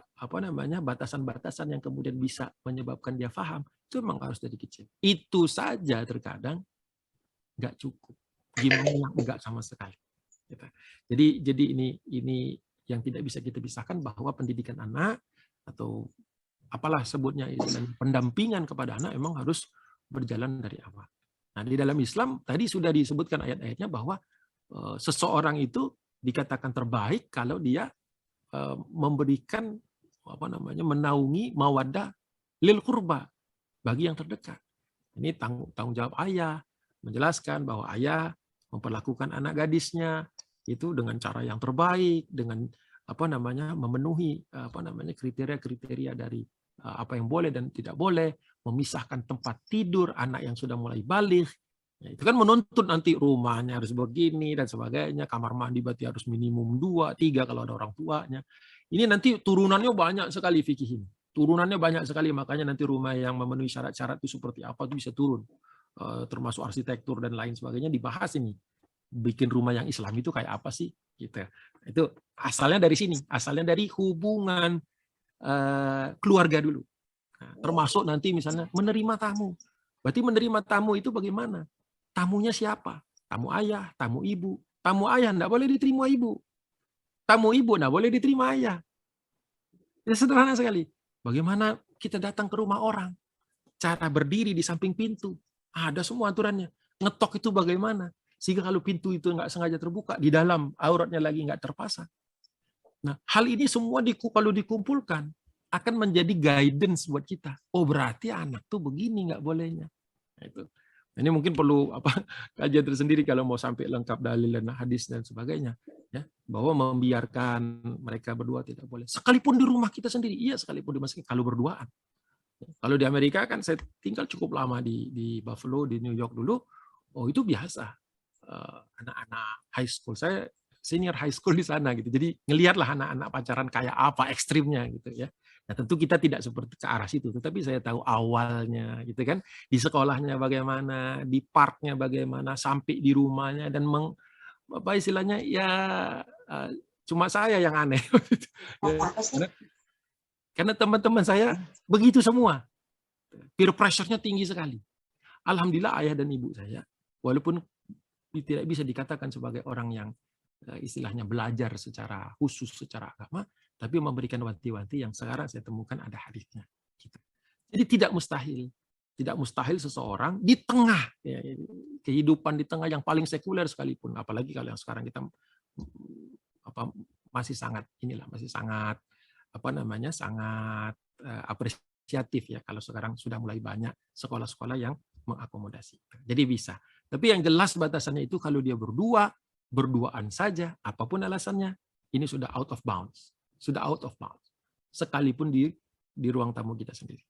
batasan-batasan yang kemudian bisa menyebabkan dia paham, itu memang harus dari kecil. Itu saja terkadang nggak cukup. Gimana enggak sama sekali. Jadi ini yang tidak bisa kita pisahkan, bahwa pendidikan anak atau apalah sebutnya istilahnya pendampingan kepada anak memang harus berjalan dari awal. Nah, di dalam Islam tadi sudah disebutkan ayat-ayatnya bahwa seseorang itu dikatakan terbaik kalau dia memberikan menaungi mawaddah lil qurba bagi yang terdekat. Ini tanggung jawab ayah, menjelaskan bahwa ayah memperlakukan anak gadisnya itu dengan cara yang terbaik, dengan memenuhi kriteria-kriteria dari apa yang boleh dan tidak boleh, memisahkan tempat tidur anak yang sudah mulai baligh. Ya, itu kan menuntut nanti rumahnya harus begini dan sebagainya, kamar mandi berarti harus minimum 2, 3 kalau ada orang tuanya. Ini nanti turunannya banyak sekali fikih ini. Turunannya banyak sekali, makanya nanti rumah yang memenuhi syarat-syarat itu seperti apa itu bisa turun. Termasuk arsitektur dan lain sebagainya dibahas ini. Bikin rumah yang Islam itu kayak apa sih? Gitu. Itu asalnya dari sini, asalnya dari hubungan keluarga dulu. Nah, termasuk nanti misalnya menerima tamu. Berarti menerima tamu itu bagaimana? Tamunya siapa? Tamu ayah, tamu ibu. Tamu ayah enggak boleh diterima ibu. Tamu ibu enggak boleh diterima ayah. Ya, sederhana sekali. Bagaimana kita datang ke rumah orang? Cara berdiri di samping pintu. Ada semua aturannya. Ngetok itu bagaimana? Sehingga kalau pintu itu nggak sengaja terbuka, di dalam auratnya lagi nggak terpasang. Nah, hal ini semua kalau dikumpulkan akan menjadi guidance buat kita. Oh, berarti anak tuh begini nggak bolehnya. Nah, itu. Ini mungkin perlu kajian tersendiri kalau mau sampai lengkap dalil dan hadis dan sebagainya. Ya, bahwa membiarkan mereka berdua tidak boleh. Sekalipun di rumah kita sendiri, iya sekalipun di masjid kalau berduaan. Kalau di Amerika kan saya tinggal cukup lama di Buffalo, di New York dulu. Oh, itu biasa. Anak-anak high school, saya senior high school di sana gitu. Jadi ngelihatlah anak-anak pacaran kayak apa ekstrimnya gitu ya. Nah, tentu kita tidak seperti ke arah situ, tetapi saya tahu awalnya gitu kan. Di sekolahnya bagaimana, di parknya bagaimana, sampai di rumahnya dan apa istilahnya ya cuma saya yang aneh. Karena teman-teman saya begitu semua. Peer pressure-nya tinggi sekali. Alhamdulillah ayah dan ibu saya walaupun tidak bisa dikatakan sebagai orang yang istilahnya belajar secara khusus secara agama, tapi memberikan wanti-wanti yang sekarang saya temukan ada hadisnya. Gitu. Jadi tidak mustahil seseorang di tengah kehidupan di tengah yang paling sekuler sekalipun, apalagi kalau yang sekarang kita masih sangat sangat apresiatif ya kalau sekarang sudah mulai banyak sekolah-sekolah yang mengakomodasi. Jadi bisa. Tapi yang jelas batasannya itu kalau dia berduaan saja, apapun alasannya, ini sudah out of bounds. Sudah out of bounds. Sekalipun di ruang tamu kita sendiri.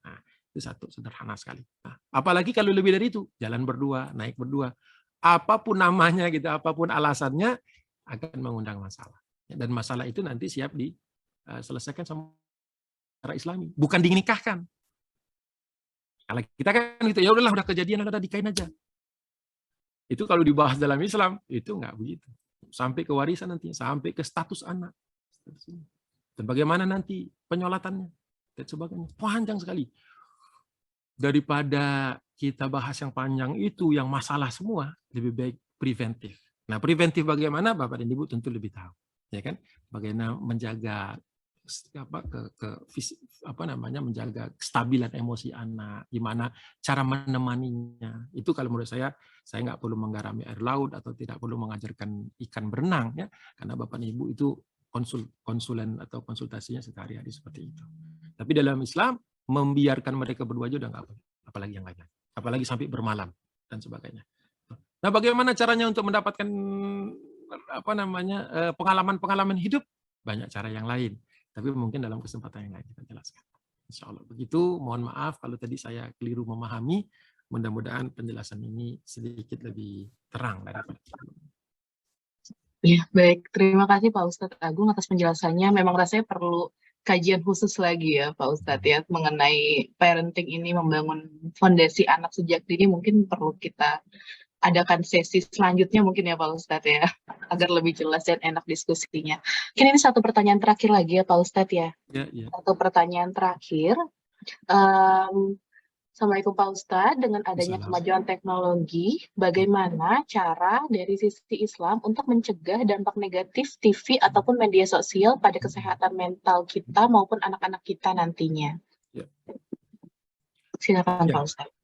Nah, itu satu, sederhana sekali. Nah, apalagi kalau lebih dari itu, jalan berdua, naik berdua. Apapun namanya, gitu, apapun alasannya, akan mengundang masalah. Dan masalah itu nanti siap diselesaikan sama cara Islami. Bukan dinikahkan. Kalau kita kan gitu, ya udahlah, udah kejadian, udah dikain aja. Itu kalau dibahas dalam Islam, itu nggak begitu. Sampai ke warisan nanti, sampai ke status anak. Dan bagaimana nanti penyolatannya, dan sebagainya. Panjang sekali. Daripada kita bahas yang panjang itu, yang masalah semua, lebih baik preventif. Nah, preventif bagaimana? Bapak dan Ibu tentu lebih tahu. Ya kan? Bagaimana menjaga menjaga kestabilan emosi anak, gimana cara menemaninya. Itu kalau menurut saya nggak perlu menggarami air laut atau tidak perlu mengajarkan ikan berenang ya, karena Bapak dan Ibu itu konsulen atau konsultasinya sehari-hari seperti itu. Tapi dalam Islam membiarkan mereka berdua aja udah nggak boleh, apalagi yang lainnya, apalagi sampai bermalam dan sebagainya. Nah, bagaimana caranya untuk mendapatkan pengalaman hidup? Banyak cara yang lain. Tapi mungkin dalam kesempatan yang lain kita jelaskan. Insya Allah begitu. Mohon maaf kalau tadi saya keliru memahami. Mudah-mudahan penjelasan ini sedikit lebih terang daripada sebelumnya. Ya, baik. Terima kasih Pak Ustadz Agung atas penjelasannya. Memang rasanya perlu kajian khusus lagi ya Pak Ustadz ya mengenai parenting ini, membangun fondasi anak sejak dini. Mungkin perlu kita adakan sesi selanjutnya mungkin ya Pak Ustadz ya, agar lebih jelas dan enak diskusinya. Mungkin ini satu pertanyaan terakhir lagi ya Pak Ustadz ya. Satu pertanyaan terakhir. Assalamualaikum Pak Ustadz, dengan adanya kemajuan teknologi, bagaimana cara dari sisi Islam untuk mencegah dampak negatif TV ataupun media sosial pada kesehatan mental kita maupun anak-anak kita nantinya? Silakan Pak Ustadz.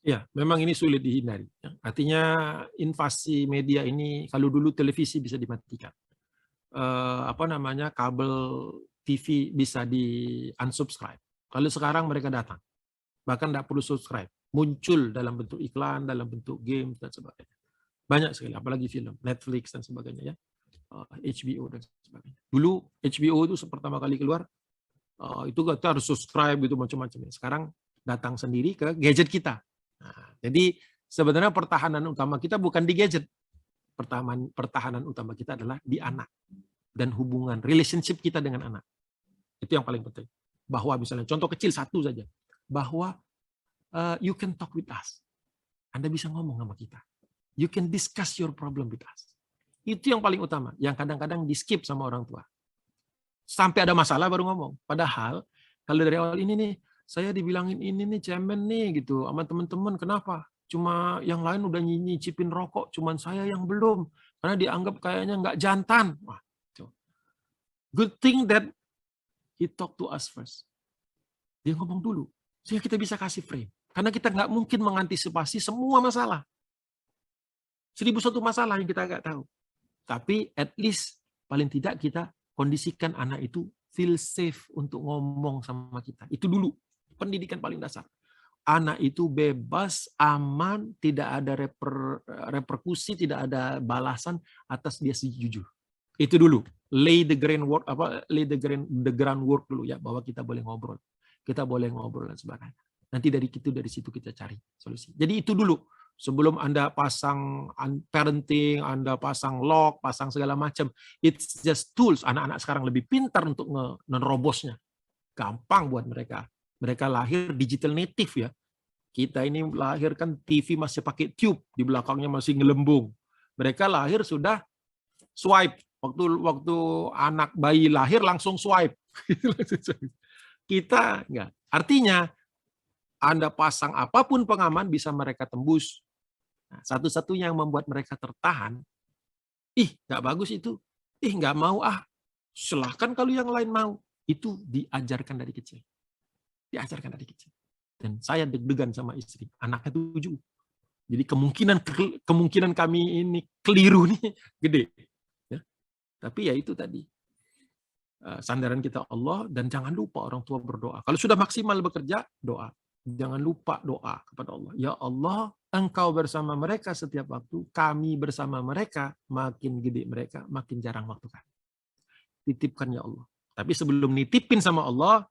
Ya, memang ini sulit dihindari. Artinya invasi media ini, kalau dulu televisi bisa dimatikan, kabel TV bisa di unsubscribe. Kalau sekarang mereka datang, bahkan tidak perlu subscribe, muncul dalam bentuk iklan, dalam bentuk game dan sebagainya. Banyak sekali, apalagi film, Netflix dan sebagainya ya, HBO dan sebagainya. Dulu HBO itu pertama kali keluar, itu kita harus subscribe gitu macam-macam. Sekarang datang sendiri ke gadget kita. Nah, jadi sebenarnya pertahanan utama kita bukan di gadget. Pertahanan utama kita adalah di anak dan hubungan relationship kita dengan anak. Itu yang paling penting. Bahwa misalnya contoh kecil satu saja, bahwa you can talk with us. Anda bisa ngomong sama kita. You can discuss your problem with us. Itu yang paling utama, yang kadang-kadang di-skip sama orang tua. Sampai ada masalah baru ngomong. Padahal kalau dari awal ini nih, saya dibilangin ini nih cemen nih gitu sama teman-teman, kenapa? Cuma yang lain udah nyicipin rokok, cuman saya yang belum. Karena dianggap kayaknya nggak jantan. Wah, good thing that he talk to us first. Dia ngomong dulu, sehingga kita bisa kasih frame. Karena kita nggak mungkin mengantisipasi semua masalah. 1001 masalah yang kita nggak tahu. Tapi at least paling tidak kita kondisikan anak itu feel safe untuk ngomong sama kita. Itu dulu. Pendidikan paling dasar. Anak itu bebas, aman, tidak ada reperkusi, tidak ada balasan atas dia jujur. Itu dulu. Lay the groundwork dulu ya, bahwa kita boleh ngobrol. Kita boleh ngobrol dan sebagainya. Nanti dari situ kita cari solusi. Jadi itu dulu. Sebelum Anda pasang parenting, Anda pasang lock, pasang segala macam, it's just tools. Anak-anak sekarang lebih pintar untuk menerobosnya. Gampang buat mereka. Mereka lahir digital native ya. Kita ini lahir kan TV masih pakai tube, di belakangnya masih ngelembung. Mereka lahir sudah swipe. Waktu anak bayi lahir langsung swipe. Kita enggak. Artinya Anda pasang apapun pengaman bisa mereka tembus. Nah, satu-satunya yang membuat mereka tertahan nggak bagus itu, nggak mau silahkan kalau yang lain mau. Itu diajarkan dari kecil. Diajarkan dari kecil. Dan saya deg-degan sama istri, anaknya 7. Jadi kemungkinan kami ini keliru nih gede. Ya. Tapi ya itu tadi. Sandaran kita Allah, dan jangan lupa orang tua berdoa. Kalau sudah maksimal bekerja, doa. Jangan lupa doa kepada Allah. Ya Allah, Engkau bersama mereka setiap waktu, kami bersama mereka, makin gede mereka, makin jarang waktu kami. Titipkan ya Allah. Tapi sebelum nitipin sama Allah,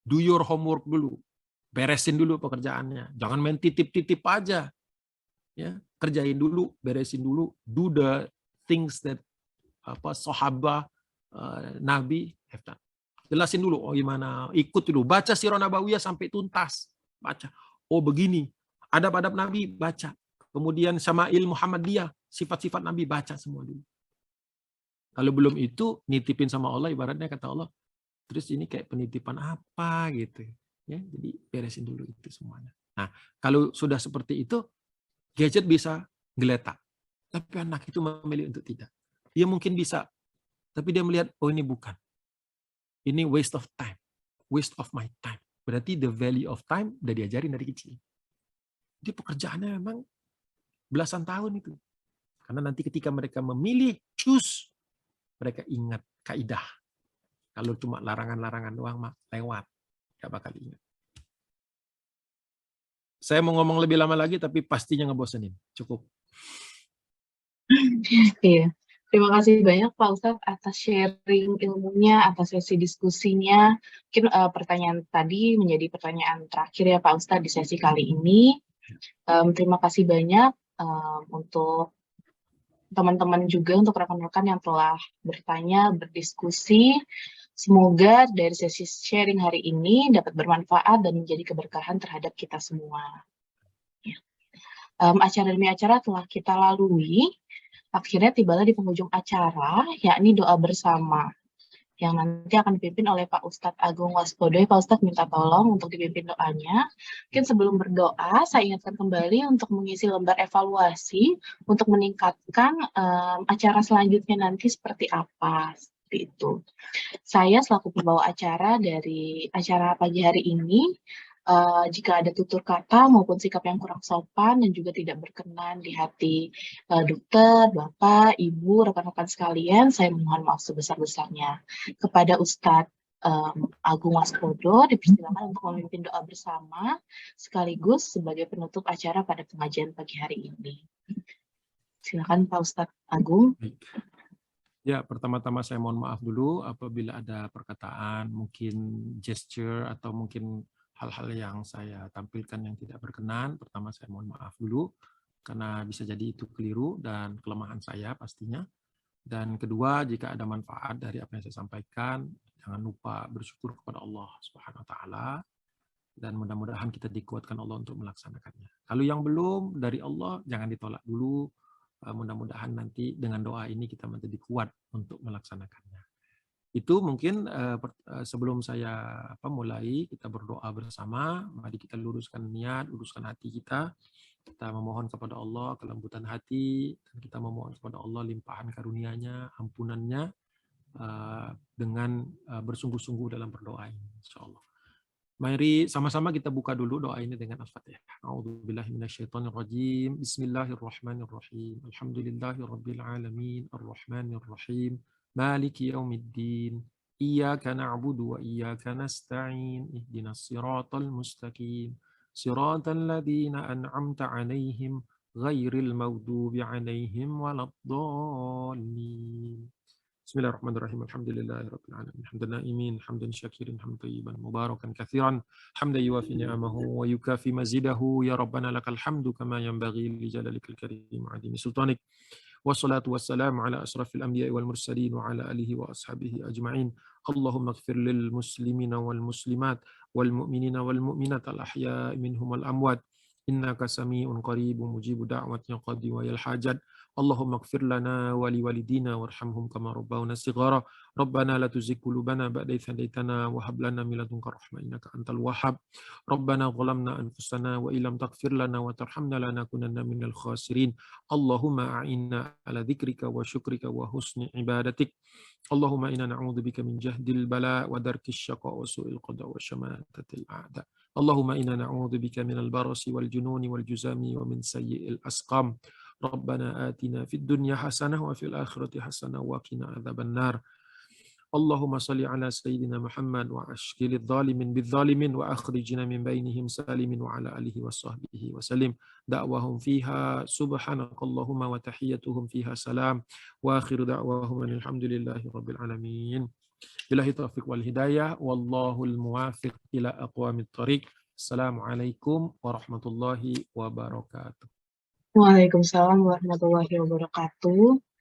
do your homework dulu. Beresin dulu pekerjaannya. Jangan main titip-titip aja. Ya, kerjain dulu, beresin dulu. Do the things that sahabat Nabi have done. Jelasin dulu, oh gimana, ikut dulu. Baca Sirah Nabawiyah sampai tuntas. Baca. Oh begini, adab-adab Nabi, baca. Kemudian Syama'il Muhammadiyah, sifat-sifat Nabi, baca semua dulu. Kalau belum itu, nitipin sama Allah, ibaratnya kata Allah, terus ini kayak penitipan apa gitu. Ya, jadi beresin dulu itu semuanya. Nah, kalau sudah seperti itu, gadget bisa geletak. Tapi anak itu memilih untuk tidak. Dia mungkin bisa, tapi dia melihat, oh ini bukan. Ini waste of time. Waste of my time. Berarti the value of time udah diajarin dari kecil. Jadi pekerjaannya memang belasan tahun itu. Karena nanti ketika mereka memilih, choose, mereka ingat kaidah. Kalau cuma larangan-larangan doang, lewat. Gak bakal ingat. Saya mau ngomong lebih lama lagi, tapi pastinya ngebosenin. Cukup. Iya. Terima kasih banyak Pak Ustadz atas sharing ilmunya, atas sesi diskusinya. Mungkin pertanyaan tadi menjadi pertanyaan terakhir ya Pak Ustadz di sesi kali ini. Terima kasih banyak untuk teman-teman juga, untuk rekan-rekan yang telah bertanya, berdiskusi. Semoga dari sesi sharing hari ini dapat bermanfaat dan menjadi keberkahan terhadap kita semua. Acara demi acara telah kita lalui. Akhirnya tibalah di penghujung acara, yakni doa bersama, yang nanti akan dipimpin oleh Pak Ustadz Agung Waspodo. Pak Ustadz minta tolong untuk dipimpin doanya. Mungkin sebelum berdoa, saya ingatkan kembali untuk mengisi lembar evaluasi, untuk meningkatkan acara selanjutnya nanti seperti apa. Seperti itu. Saya selaku pembawa acara dari acara pagi hari ini, jika ada tutur kata maupun sikap yang kurang sopan dan juga tidak berkenan di hati dokter, bapak, ibu, rekan-rekan sekalian, saya mohon maaf sebesar-besarnya. Kepada Ustadz Agung Waspodo, dipersilakan untuk memimpin doa bersama sekaligus sebagai penutup acara pada pengajian pagi hari ini. Silakan Pak Ustadz Agung. Ya, pertama-tama saya mohon maaf dulu apabila ada perkataan, mungkin gesture, atau mungkin hal-hal yang saya tampilkan yang tidak berkenan. Pertama saya mohon maaf dulu, karena bisa jadi itu keliru dan kelemahan saya pastinya. Dan kedua, jika ada manfaat dari apa yang saya sampaikan, jangan lupa bersyukur kepada Allah Subhanahu wa Ta'ala, dan mudah-mudahan kita dikuatkan Allah untuk melaksanakannya. Kalau yang belum dari Allah, jangan ditolak dulu. Mudah-mudahan nanti dengan doa ini kita menjadi kuat untuk melaksanakannya. Itu mungkin sebelum saya mulai, kita berdoa bersama. Mari kita luruskan niat, luruskan hati kita. Kita memohon kepada Allah kelembutan hati, dan kita memohon kepada Allah limpahan karunia-Nya, ampunannya, dengan bersungguh-sungguh dalam berdoa ini, insyaallah. Mari sama-sama kita buka dulu doa ini dengan Al-Fatihah. A'udzubillahi minasyaitonirrajim. Bismillahirrahmanirrahim. Alhamdulillahirabbil alamin, arrahmanirrahim, maliki yaumiddin. Iyyaka na'budu wa iyyaka nasta'in. Ihdinas siratal mustaqim. Siratal ladzina an'amta 'alaihim ghairil maghdubi 'alaihim waladdallin. Bismillahirrahmanirrahim. Alhamdulillahirabbil alamin. Hamdan na'imin, hamdan syakirin, hamdan thayyiban mubarakan katsiran, hamdan yuwafi ni'amahu wa yukafi mazidahu. Ya Rabbana lakal hamdu kama yanbaghi li jalalikal karim wa 'azimi sultanik. Wassalatu wassalamu ala asrafil anbiya'i wal mursalin wa ala alihi wa ashabihi ajma'in. Allahumma ighfir lil muslimina wal muslimat wal mu'minina wal mu'minat al ahya'i minhum wal amwat. Innaka sami'un qaribun mujibu da'wati qadi wa yal hajat. اللهم اغفر لنا ولوالدينا وارحمهم كما ربونا صغارا ربنا لا تزغ قلوبنا بعد إذ هديتنا وهب لنا من لدنك رحمة إنك أنت الوهاب ربنا ظلمنا أنفسنا وإن لم تغفر لنا وترحمنا لنكونن من الخاسرين اللهم أعنا على ذكرك وشكرك وحسن عبادتك اللهم إنا نعوذ بك من جهد البلاء ودرك الشقاء وسوء القضاء وشماتة الأعداء اللهم إنا نعوذ بك من البرص والجنون والجزام ومن سيء الأسقام ربنا آتنا في الدنيا حسنة وفي الآخرة حسنة وقنا عذاب النار اللهم صل على سيدنا محمد وأشكل الظالمين بالظالمين وأخرجنا من بينهم سالم وعلى آله وصحبه وسلم دعواهم فيها سبحانك اللهم وتحيتهم فيها سلام وآخر دعواهم أن الحمد لله رب العالمين بالله التوفيق والهداية والله الموافق إلى أقوام الطريق السلام عليكم ورحمة الله وبركاته Waalaikumsalam warahmatullahi wabarakatuh.